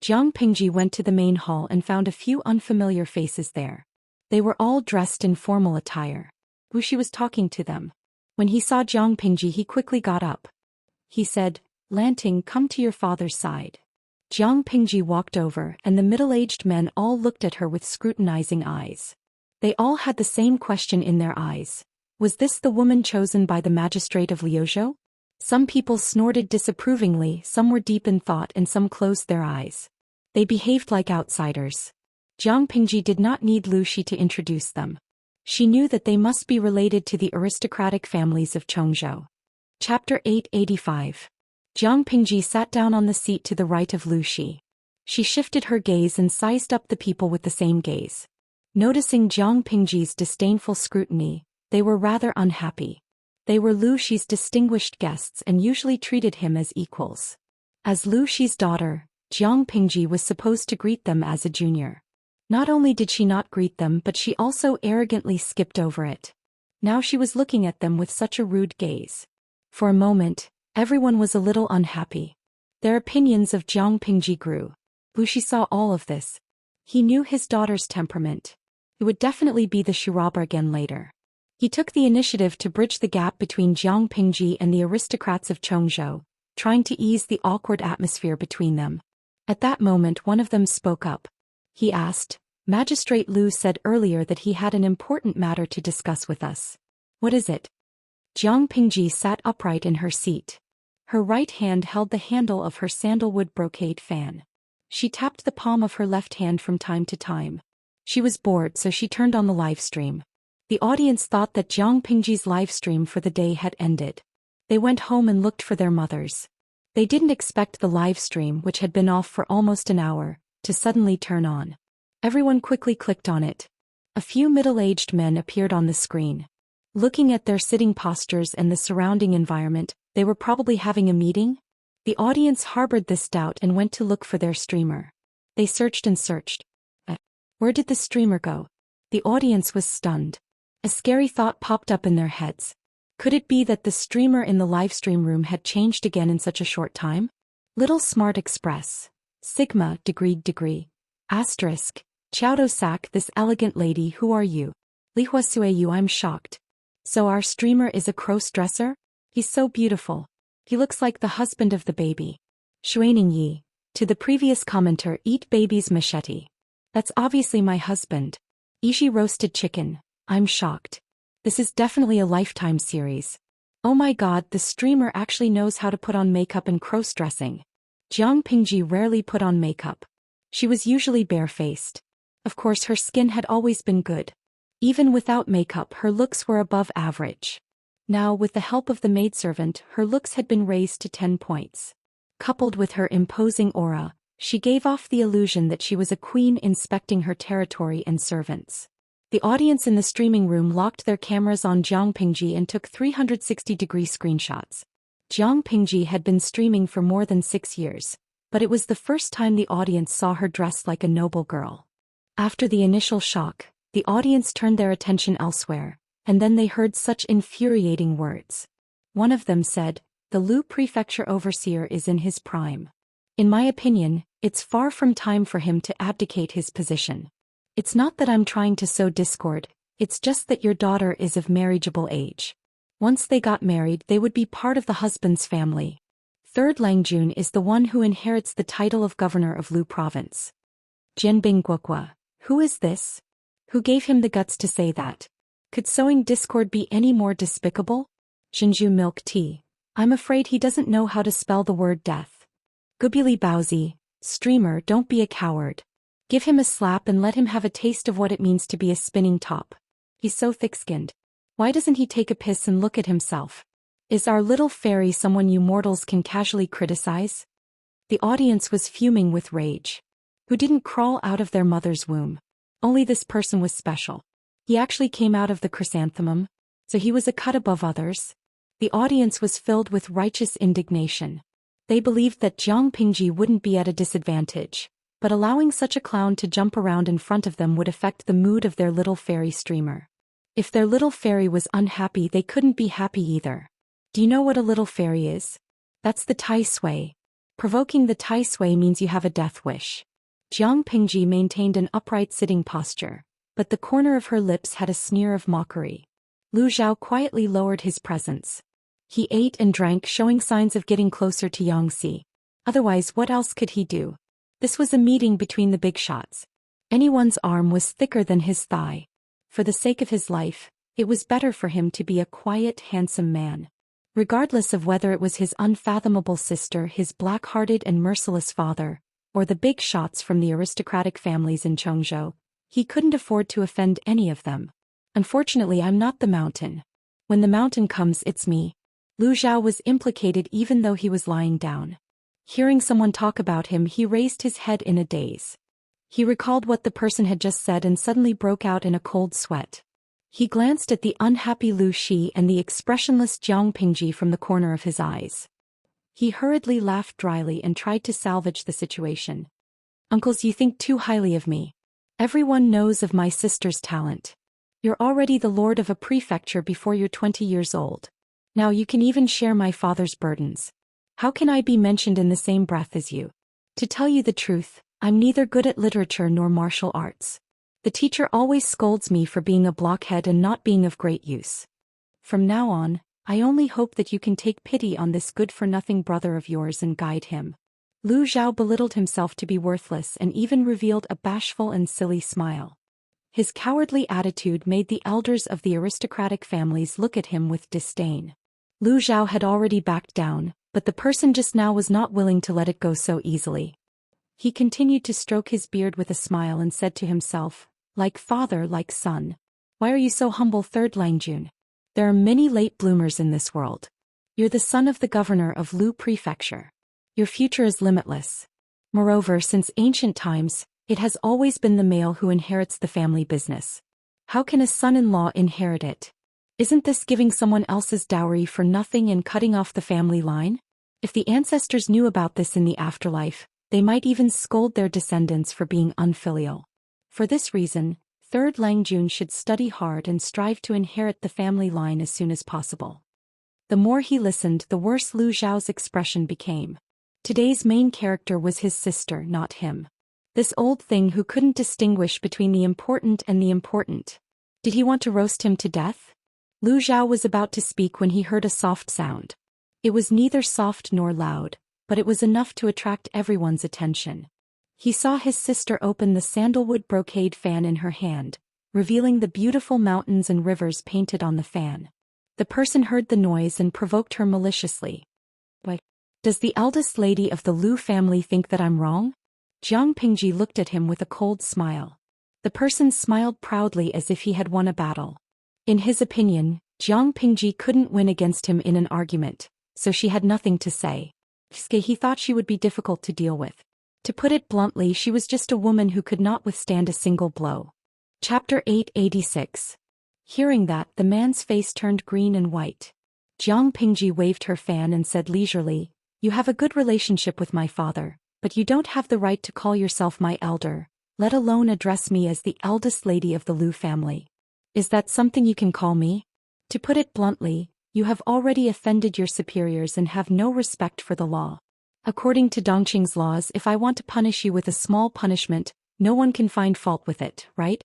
Jiang Pingji went to the main hall and found a few unfamiliar faces there. They were all dressed in formal attire. Wuxia was talking to them. When he saw Jiang Pingji, he quickly got up. He said, "Lanting, come to your father's side." Jiang Pingji walked over, and the middle-aged men all looked at her with scrutinizing eyes. They all had the same question in their eyes. Was this the woman chosen by the magistrate of Liuzhou? Some people snorted disapprovingly, some were deep in thought, and some closed their eyes. They behaved like outsiders. Jiang Pingji did not need Lu Shi to introduce them. She knew that they must be related to the aristocratic families of Chongzhou. Chapter 885. Jiang Pingji sat down on the seat to the right of Lu Shi. She shifted her gaze and sized up the people with the same gaze. Noticing Jiang Pingji's disdainful scrutiny, they were rather unhappy. They were Lu Shi's distinguished guests and usually treated him as equals. As Lu Shi's daughter, Jiang Pingji was supposed to greet them as a junior. Not only did she not greet them, but she also arrogantly skipped over it. Now she was looking at them with such a rude gaze. For a moment, everyone was a little unhappy. Their opinions of Jiang Pingji grew. Lu Shi saw all of this. He knew his daughter's temperament. It would definitely be the Shiraba again later. He took the initiative to bridge the gap between Jiang Pingji and the aristocrats of Chongzhou, trying to ease the awkward atmosphere between them. At that moment, one of them spoke up. He asked, "Magistrate Lu said earlier that he had an important matter to discuss with us. What is it?" Jiang Pingji sat upright in her seat. Her right hand held the handle of her sandalwood brocade fan. She tapped the palm of her left hand from time to time. She was bored, so she turned on the live stream. The audience thought that Jiang Pingji's live stream for the day had ended. They went home and looked for their mothers. They didn't expect the live stream, which had been off for almost an hour, to suddenly turn on. Everyone quickly clicked on it. A few middle-aged men appeared on the screen. Looking at their sitting postures and the surrounding environment, they were probably having a meeting? The audience harbored this doubt and went to look for their streamer. They searched and searched. Where did the streamer go? The audience was stunned. A scary thought popped up in their heads. Could it be that the streamer in the livestream room had changed again in such a short time? Little Smart Express. Sigma, degree. Asterisk. Chowdo Sak, this elegant lady, who are you? Li Huasue you, I'm shocked. So our streamer is a cross-dresser? He's so beautiful. He looks like the husband of the baby. Shuaning Yi. To the previous commenter, eat baby's machete. That's obviously my husband. Ishi roasted chicken. I'm shocked. This is definitely a Lifetime series. Oh my god, the streamer actually knows how to put on makeup and cross-dressing. Jiang Pingji rarely put on makeup. She was usually barefaced. Of course, her skin had always been good. Even without makeup, her looks were above average. Now, with the help of the maidservant, her looks had been raised to 10 points. Coupled with her imposing aura, she gave off the illusion that she was a queen inspecting her territory and servants. The audience in the streaming room locked their cameras on Jiang Pingji and took 360-degree screenshots. Jiang Pingji had been streaming for more than 6 years, but it was the first time the audience saw her dressed like a noble girl. After the initial shock, the audience turned their attention elsewhere, and then they heard such infuriating words. One of them said, "The Lu Prefecture Overseer is in his prime. In my opinion, it's far from time for him to abdicate his position. It's not that I'm trying to sow discord, it's just that your daughter is of marriageable age. Once they got married, they would be part of the husband's family. Third Langjun is the one who inherits the title of governor of Lu province." Jianbing Guokua. Who is this? Who gave him the guts to say that? Could sowing discord be any more despicable? Jinju Milk Tea. I'm afraid he doesn't know how to spell the word death. Gubili Baozi. Streamer, don't be a coward. Give him a slap and let him have a taste of what it means to be a spinning top. He's so thick-skinned. Why doesn't he take a piss and look at himself? Is our little fairy someone you mortals can casually criticize? The audience was fuming with rage. Who didn't crawl out of their mother's womb? Only this person was special. He actually came out of the chrysanthemum, so he was a cut above others. The audience was filled with righteous indignation. They believed that Jiang Pingji wouldn't be at a disadvantage, but allowing such a clown to jump around in front of them would affect the mood of their little fairy streamer. If their little fairy was unhappy, they couldn't be happy either. Do you know what a little fairy is? That's the Tai Sui. Provoking the Tai Sui means you have a death wish. Jiang Pingji maintained an upright sitting posture, but the corner of her lips had a sneer of mockery. Lu Zhao quietly lowered his presence. He ate and drank, showing signs of getting closer to Xianxia. Otherwise, what else could he do? This was a meeting between the big shots. Anyone's arm was thicker than his thigh. For the sake of his life, it was better for him to be a quiet, handsome man. Regardless of whether it was his unfathomable sister, his black-hearted and merciless father, or the big shots from the aristocratic families in Chongzhou, he couldn't afford to offend any of them. Unfortunately, I'm not the mountain. When the mountain comes, it's me. Lu Zhao was implicated even though he was lying down. Hearing someone talk about him, he raised his head in a daze. He recalled what the person had just said and suddenly broke out in a cold sweat. He glanced at the unhappy Lu Xi and the expressionless Jiang Pingji from the corner of his eyes. He hurriedly laughed dryly and tried to salvage the situation. Uncles, you think too highly of me. Everyone knows of my sister's talent. You're already the lord of a prefecture before you're 20 years old. Now you can even share my father's burdens. How can I be mentioned in the same breath as you? To tell you the truth, I'm neither good at literature nor martial arts. The teacher always scolds me for being a blockhead and not being of great use. From now on, I only hope that you can take pity on this good-for-nothing brother of yours and guide him. Lu Zhao belittled himself to be worthless and even revealed a bashful and silly smile. His cowardly attitude made the elders of the aristocratic families look at him with disdain. Lu Zhao had already backed down, but the person just now was not willing to let it go so easily. He continued to stroke his beard with a smile and said to himself, like father, like son. Why are you so humble, Third Langjun? There are many late bloomers in this world. You're the son of the governor of Lu Prefecture. Your future is limitless. Moreover, since ancient times, it has always been the male who inherits the family business. How can a son-in-law inherit it? Isn't this giving someone else's dowry for nothing and cutting off the family line? If the ancestors knew about this in the afterlife, they might even scold their descendants for being unfilial. For this reason, Third Langjun should study hard and strive to inherit the family line as soon as possible. The more he listened, the worse Lu Zhao's expression became. Today's main character was his sister, not him. This old thing who couldn't distinguish between the important and the important. Did he want to roast him to death? Lu Zhao was about to speak when he heard a soft sound. It was neither soft nor loud, but it was enough to attract everyone's attention. He saw his sister open the sandalwood brocade fan in her hand, revealing the beautiful mountains and rivers painted on the fan. The person heard the noise and provoked her maliciously. Why, does the eldest lady of the Lu family think that I'm wrong? Jiang Pingji looked at him with a cold smile. The person smiled proudly as if he had won a battle. In his opinion, Jiang Pingji couldn't win against him in an argument, so she had nothing to say. He thought she would be difficult to deal with. To put it bluntly, she was just a woman who could not withstand a single blow. Chapter 886. Hearing that, the man's face turned green and white. Jiang Pingji waved her fan and said leisurely, "You have a good relationship with my father, but you don't have the right to call yourself my elder, let alone address me as the eldest lady of the Lu family. Is that something you can call me? To put it bluntly, you have already offended your superiors and have no respect for the law. According to Dongqing's laws, if I want to punish you with a small punishment, no one can find fault with it, right?"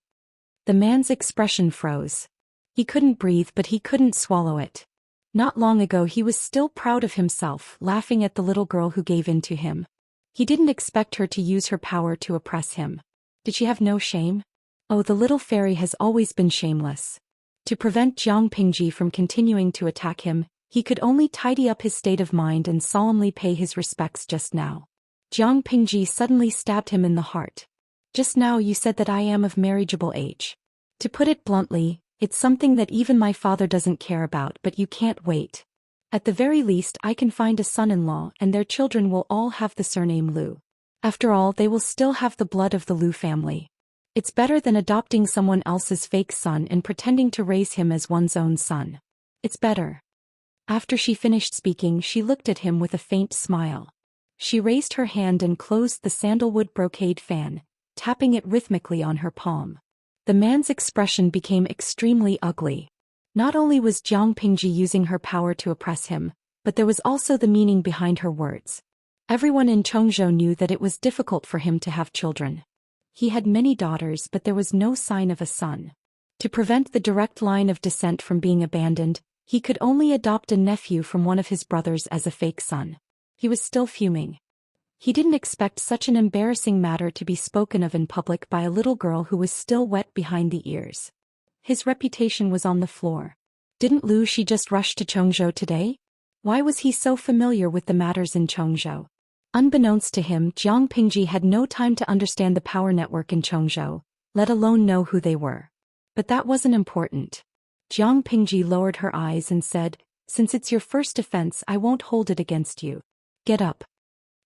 The man's expression froze. He couldn't breathe, but he couldn't swallow it. Not long ago he was still proud of himself, laughing at the little girl who gave in to him. He didn't expect her to use her power to oppress him. Did she have no shame? Oh, the little fairy has always been shameless. To prevent Jiang Pingji from continuing to attack him, he could only tidy up his state of mind and solemnly pay his respects just now. Jiang Pingji suddenly stabbed him in the heart. Just now you said that I am of marriageable age. To put it bluntly, it's something that even my father doesn't care about, but you can't wait. At the very least, I can find a son-in-law and their children will all have the surname Lu. After all, they will still have the blood of the Lu family. It's better than adopting someone else's fake son and pretending to raise him as one's own son. It's better. After she finished speaking, she looked at him with a faint smile. She raised her hand and closed the sandalwood brocade fan, tapping it rhythmically on her palm. The man's expression became extremely ugly. Not only was Jiang Pingji using her power to oppress him, but there was also the meaning behind her words. Everyone in Chongzhou knew that it was difficult for him to have children. He had many daughters, but there was no sign of a son. To prevent the direct line of descent from being abandoned, he could only adopt a nephew from one of his brothers as a fake son. He was still fuming. He didn't expect such an embarrassing matter to be spoken of in public by a little girl who was still wet behind the ears. His reputation was on the floor. Didn't Lu Shi just rush to Chongzhou today? Why was he so familiar with the matters in Chongzhou? Unbeknownst to him, Jiang Pingji had no time to understand the power network in Chongzhou, let alone know who they were. But that wasn't important. Jiang Pingji lowered her eyes and said, "Since it's your first offense, I won't hold it against you. Get up."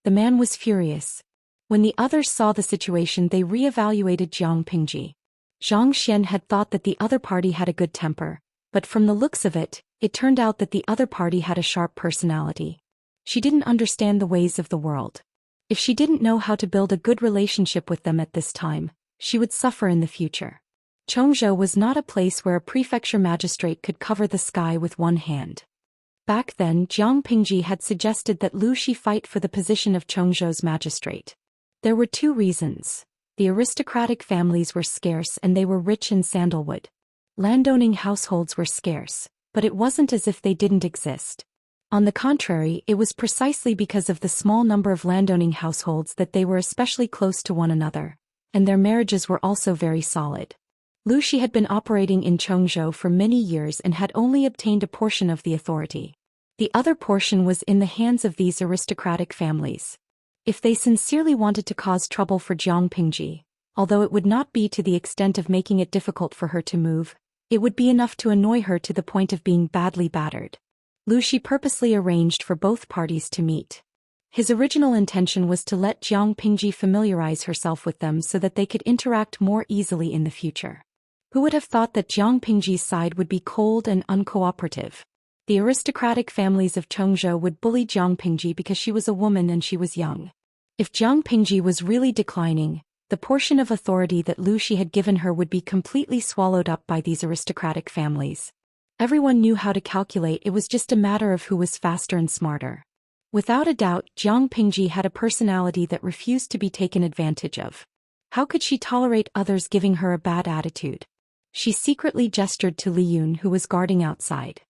The man was furious. When the others saw the situation, they re-evaluated Jiang Pingji. Zhou Xian had thought that the other party had a good temper, but from the looks of it, it turned out that the other party had a sharp personality. She didn't understand the ways of the world. If she didn't know how to build a good relationship with them at this time, she would suffer in the future. Chongzhou was not a place where a prefecture magistrate could cover the sky with one hand. Back then, Jiang Pingji had suggested that Lu Shi fight for the position of Chongzhou's magistrate. There were two reasons. The aristocratic families were scarce and they were rich in sandalwood. Landowning households were scarce, but it wasn't as if they didn't exist. On the contrary, it was precisely because of the small number of landowning households that they were especially close to one another, and their marriages were also very solid. Lu Shi had been operating in Chongzhou for many years and had only obtained a portion of the authority. The other portion was in the hands of these aristocratic families. If they sincerely wanted to cause trouble for Jiang Pingji, although it would not be to the extent of making it difficult for her to move, it would be enough to annoy her to the point of being badly battered. Lu Shi purposely arranged for both parties to meet. His original intention was to let Jiang Pingji familiarize herself with them so that they could interact more easily in the future. Who would have thought that Jiang Pingji's side would be cold and uncooperative? The aristocratic families of Chongzhou would bully Jiang Pingji because she was a woman and she was young. If Jiang Pingji was really declining, the portion of authority that Lu Shi had given her would be completely swallowed up by these aristocratic families. Everyone knew how to calculate, it was just a matter of who was faster and smarter. Without a doubt, Jiang Pingji had a personality that refused to be taken advantage of. How could she tolerate others giving her a bad attitude? She secretly gestured to Li Yun, who was guarding outside.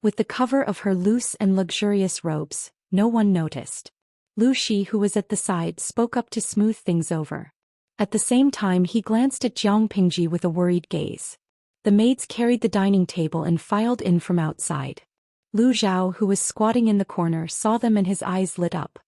With the cover of her loose and luxurious robes, no one noticed. Lu Shi, who was at the side, spoke up to smooth things over. At the same time, he glanced at Jiang Pingji with a worried gaze. The maids carried the dining table and filed in from outside. Lu Zhao, who was squatting in the corner, saw them and his eyes lit up.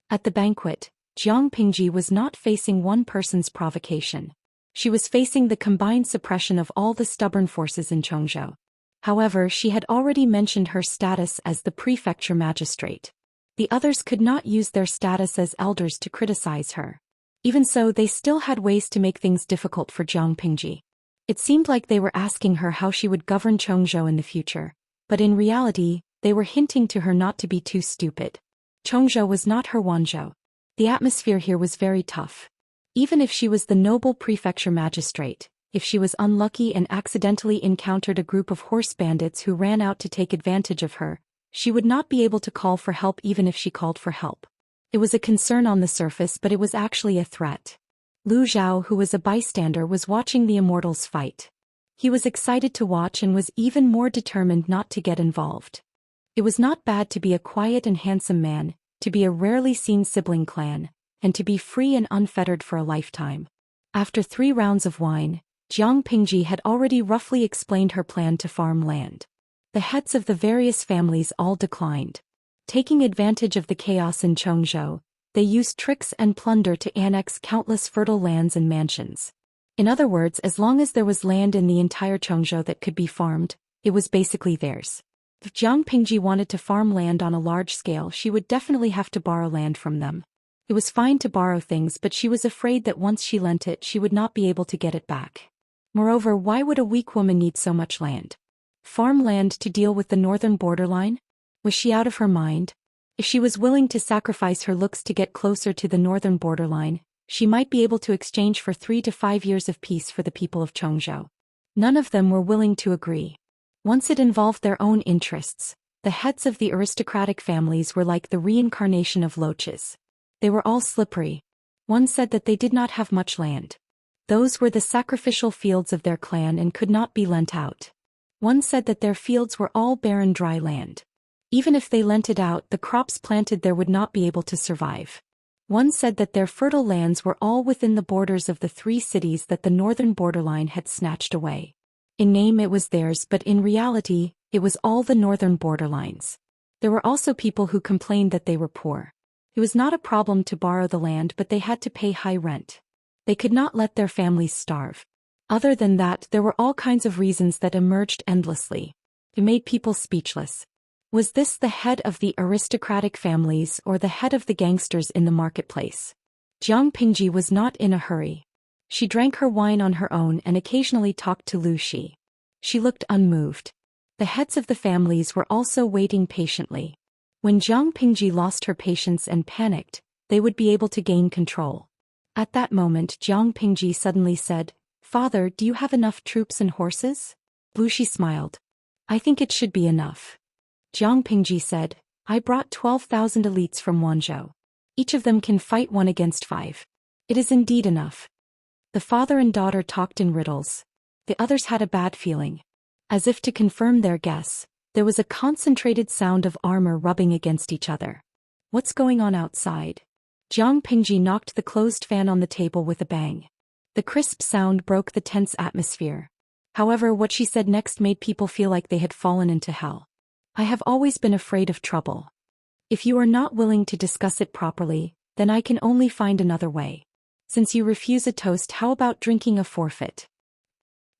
At the banquet, Jiang Pingji was not facing one person's provocation. She was facing the combined suppression of all the stubborn forces in Chongzhou. However, she had already mentioned her status as the prefecture magistrate. The others could not use their status as elders to criticize her. Even so, they still had ways to make things difficult for Jiang Pingji. It seemed like they were asking her how she would govern Chongzhou in the future, but in reality, they were hinting to her not to be too stupid. Chongzhou was not her Wanzhou. The atmosphere here was very tough. Even if she was the noble prefecture magistrate, if she was unlucky and accidentally encountered a group of horse bandits who ran out to take advantage of her, she would not be able to call for help even if she called for help. It was a concern on the surface, but it was actually a threat. Lu Zhao, who was a bystander, was watching the Immortals fight. He was excited to watch and was even more determined not to get involved. It was not bad to be a quiet and handsome man, to be a rarely seen sibling clan, and to be free and unfettered for a lifetime. After 3 rounds of wine, Jiang Pingji had already roughly explained her plan to farm land. The heads of the various families all declined. Taking advantage of the chaos in Chongzhou, they used tricks and plunder to annex countless fertile lands and mansions. In other words, as long as there was land in the entire Chongzhou that could be farmed, it was basically theirs. If Jiang Pingji wanted to farm land on a large scale, she would definitely have to borrow land from them. It was fine to borrow things, but she was afraid that once she lent it, she would not be able to get it back. Moreover, why would a weak woman need so much land? Farm land to deal with the northern borderline? Was she out of her mind? If she was willing to sacrifice her looks to get closer to the northern borderline, she might be able to exchange for 3 to 5 years of peace for the people of Chongzhou. None of them were willing to agree. Once it involved their own interests, the heads of the aristocratic families were like the reincarnation of loaches. They were all slippery. One said that they did not have much land. Those were the sacrificial fields of their clan and could not be lent out. One said that their fields were all barren dry land. Even if they lent it out, the crops planted there would not be able to survive. One said that their fertile lands were all within the borders of the 3 cities that the northern borderline had snatched away. In name it was theirs, but in reality, it was all the northern borderlines. There were also people who complained that they were poor. It was not a problem to borrow the land, but they had to pay high rent. They could not let their families starve. Other than that, there were all kinds of reasons that emerged endlessly. It made people speechless. Was this the head of the aristocratic families or the head of the gangsters in the marketplace? Jiang Pingji was not in a hurry. She drank her wine on her own and occasionally talked to Lu Shi. She looked unmoved. The heads of the families were also waiting patiently. When Jiang Pingji lost her patience and panicked, they would be able to gain control. At that moment, Jiang Pingji suddenly said, "Father, do you have enough troops and horses?" Lu Shi smiled. "I think it should be enough." Jiang Pingji said, "I brought 12,000 elites from Wanzhou. Each of them can fight 1 against 5. It is indeed enough." The father and daughter talked in riddles. The others had a bad feeling. As if to confirm their guess, there was a concentrated sound of armor rubbing against each other. "What's going on outside?" Jiang Pingji knocked the closed fan on the table with a bang. The crisp sound broke the tense atmosphere. However, what she said next made people feel like they had fallen into hell. "I have always been afraid of trouble. If you are not willing to discuss it properly, then I can only find another way. Since you refuse a toast, how about drinking a forfeit?"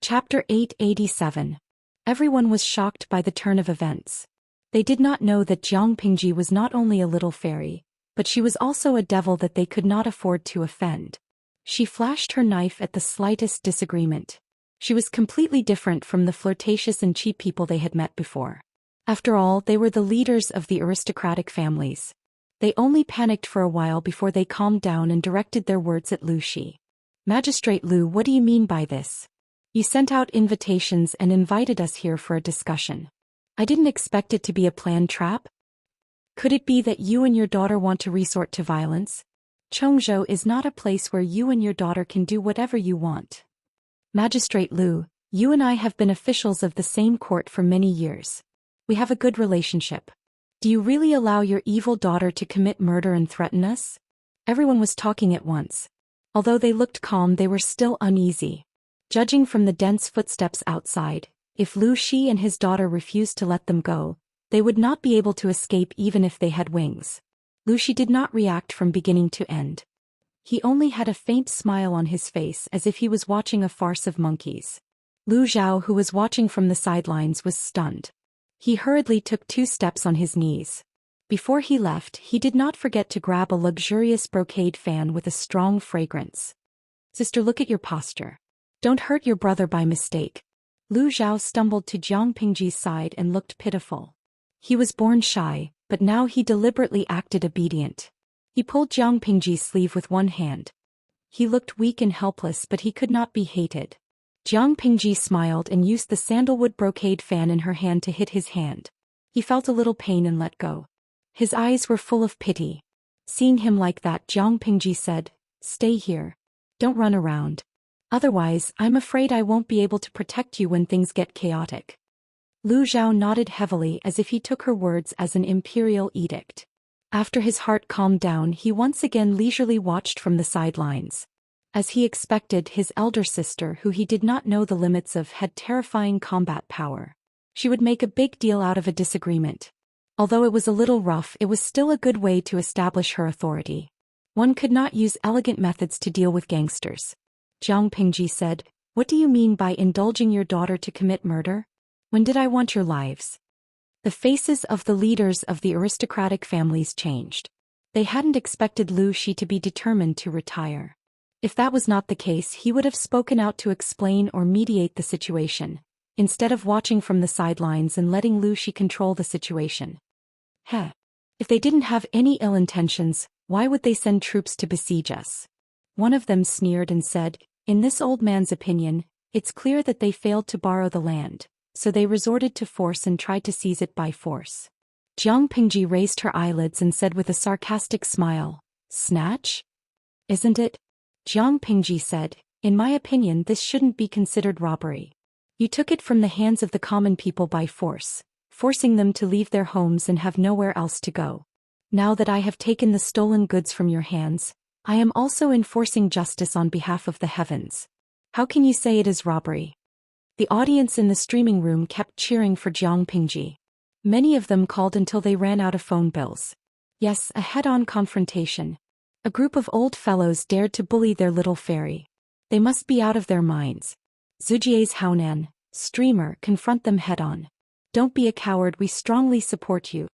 Chapter 887. Everyone was shocked by the turn of events. They did not know that Jiang Pingji was not only a little fairy, but she was also a devil that they could not afford to offend. She flashed her knife at the slightest disagreement. She was completely different from the flirtatious and cheap people they had met before. After all, they were the leaders of the aristocratic families. They only panicked for a while before they calmed down and directed their words at Lu Shi. "Magistrate Lu, what do you mean by this? You sent out invitations and invited us here for a discussion. I didn't expect it to be a planned trap. Could it be that you and your daughter want to resort to violence? Chongzhou is not a place where you and your daughter can do whatever you want. Magistrate Lu, you and I have been officials of the same court for many years. We have a good relationship. Do you really allow your evil daughter to commit murder and threaten us?" Everyone was talking at once. Although they looked calm, they were still uneasy. Judging from the dense footsteps outside, if Lu Shi and his daughter refused to let them go, they would not be able to escape even if they had wings. Lu Shi did not react from beginning to end. He only had a faint smile on his face as if he was watching a farce of monkeys. Lu Zhao, who was watching from the sidelines, was stunned. He hurriedly took 2 steps on his knees. Before he left, he did not forget to grab a luxurious brocade fan with a strong fragrance. "Sister, look at your posture. Don't hurt your brother by mistake." Lu Zhao stumbled to Jiang Pingji's side and looked pitiful. He was born shy, but now he deliberately acted obedient. He pulled Jiang Pingji's sleeve with one hand. He looked weak and helpless, but he could not be hated. Jiang Pingji smiled and used the sandalwood brocade fan in her hand to hit his hand. He felt a little pain and let go. His eyes were full of pity. Seeing him like that, Jiang Pingji said, "Stay here. Don't run around. Otherwise, I'm afraid I won't be able to protect you when things get chaotic." Lu Zhao nodded heavily as if he took her words as an imperial edict. After his heart calmed down, he once again leisurely watched from the sidelines. As he expected, his elder sister, who he did not know the limits of, had terrifying combat power. She would make a big deal out of a disagreement. Although it was a little rough, it was still a good way to establish her authority. One could not use elegant methods to deal with gangsters. Jiang Pingji said, "What do you mean by indulging your daughter to commit murder? When did I want your lives?" The faces of the leaders of the aristocratic families changed. They hadn't expected Lu Shi to be determined to retire. If that was not the case, he would have spoken out to explain or mediate the situation, instead of watching from the sidelines and letting Lu Shi control the situation. If they didn't have any ill intentions, why would they send troops to besiege us? One of them sneered and said, "In this old man's opinion, it's clear that they failed to borrow the land, so they resorted to force and tried to seize it by force." Jiang Pingji raised her eyelids and said with a sarcastic smile, "Snatch? Isn't it?" Jiang Pingji said, In my opinion, this shouldn't be considered robbery. You took it from the hands of the common people by force, forcing them to leave their homes and have nowhere else to go. Now that I have taken the stolen goods from your hands, I am also enforcing justice on behalf of the heavens. How can you say it is robbery? The audience in the streaming room kept cheering for Jiang Pingji. Many of them called until they ran out of phone bills. Yes, a head-on confrontation. A group of old fellows dared to bully their little fairy. They must be out of their minds. Zhujia's Haonan, streamer, confront them head-on. Don't be a coward, we strongly support you.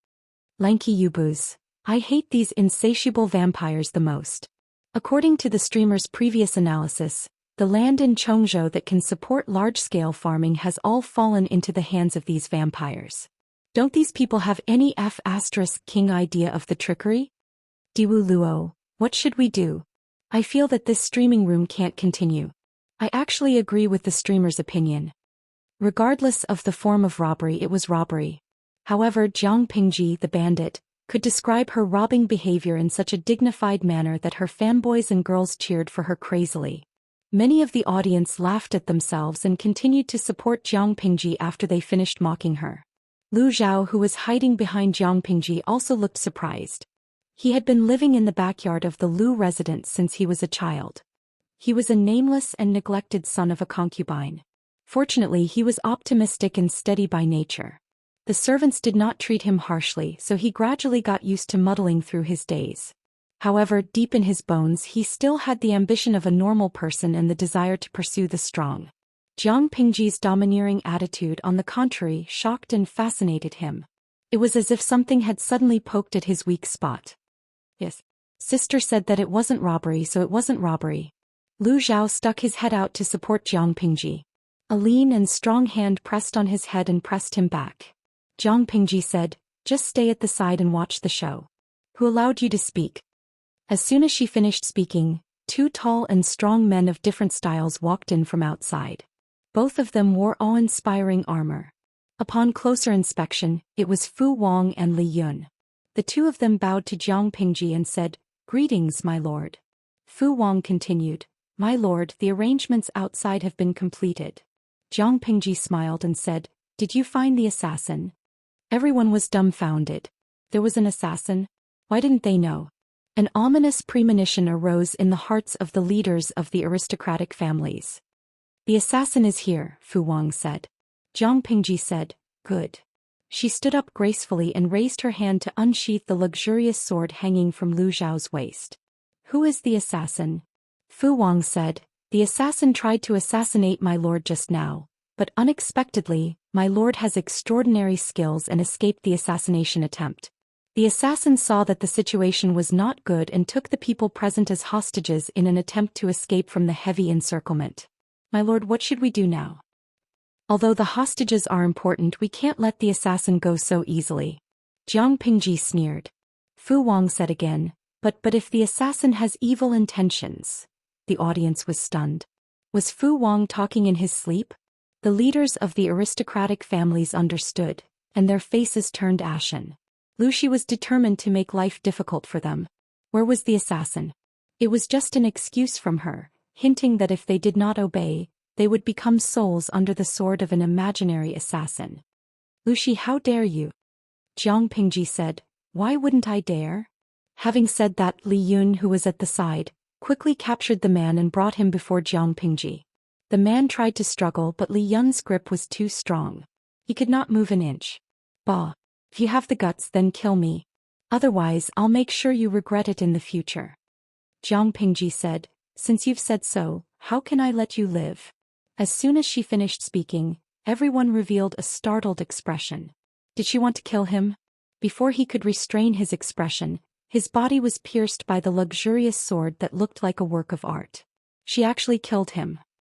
Lanky Yubus. I hate these insatiable vampires the most. According to the streamer's previous analysis, the land in Chongzhou that can support large-scale farming has all fallen into the hands of these vampires. Don't these people have any F***king idea of the trickery? Diwu Luo, what should we do? I feel that this streaming room can't continue. I actually agree with the streamer's opinion. Regardless of the form of robbery, it was robbery. However, Jiang Pingji, the bandit, could describe her robbing behavior in such a dignified manner that her fanboys and girls cheered for her crazily. Many of the audience laughed at themselves and continued to support Jiang Pingji after they finished mocking her. Lu Zhao, who was hiding behind Jiang Pingji, also looked surprised. He had been living in the backyard of the Lu residence since he was a child. He was a nameless and neglected son of a concubine. Fortunately, he was optimistic and steady by nature. The servants did not treat him harshly, so he gradually got used to muddling through his days. However, deep in his bones he still had the ambition of a normal person and the desire to pursue the strong. Jiang Pingji's domineering attitude, on the contrary, shocked and fascinated him. It was as if something had suddenly poked at his weak spot. Yes. Sister said that it wasn't robbery, so it wasn't robbery. Lu Zhao stuck his head out to support Jiang Pingji. A lean and strong hand pressed on his head and pressed him back. Jiang Pingji said, "Just stay at the side and watch the show." Who allowed you to speak? As soon as she finished speaking, two tall and strong men of different styles walked in from outside. Both of them wore awe-inspiring armor. Upon closer inspection, it was Fu Wang and Li Yun. The two of them bowed to Jiang Pingji and said, "Greetings, my lord." Fu Wang continued, "My lord, the arrangements outside have been completed." Jiang Pingji smiled and said, "Did you find the assassin?" Everyone was dumbfounded. There was an assassin? Why didn't they know? An ominous premonition arose in the hearts of the leaders of the aristocratic families. "The assassin is here," Fu Wang said. Jiang Pingji said, "Good." She stood up gracefully and raised her hand to unsheath the luxurious sword hanging from Lu Zhao's waist. "Who is the assassin?" Fu Wang said, "The assassin tried to assassinate my lord just now, but unexpectedly, my lord has extraordinary skills and escaped the assassination attempt. The assassin saw that the situation was not good and took the people present as hostages in an attempt to escape from the heavy encirclement. My lord, what should we do now? Although the hostages are important, we can't let the assassin go so easily." Jiang Pingji sneered. Fu Wang said again, but if the assassin has evil intentions?" The audience was stunned. Was Fu Wang talking in his sleep? The leaders of the aristocratic families understood, and their faces turned ashen. Lu Xi was determined to make life difficult for them. Where was the assassin? It was just an excuse from her, hinting that if they did not obey, they would become souls under the sword of an imaginary assassin. "Lu Xi, how dare you?" Jiang Pingji said, "Why wouldn't I dare?" Having said that, Li Yun, who was at the side, quickly captured the man and brought him before Jiang Pingji. The man tried to struggle, but Li Yun's grip was too strong. He could not move an inch. "Bah! If you have the guts, then kill me. Otherwise, I'll make sure you regret it in the future." Jiang Pingji said, "Since you've said so, how can I let you live?" As soon as she finished speaking, everyone revealed a startled expression. Did she want to kill him? Before he could restrain his expression, his body was pierced by the luxurious sword that looked like a work of art. She actually killed him.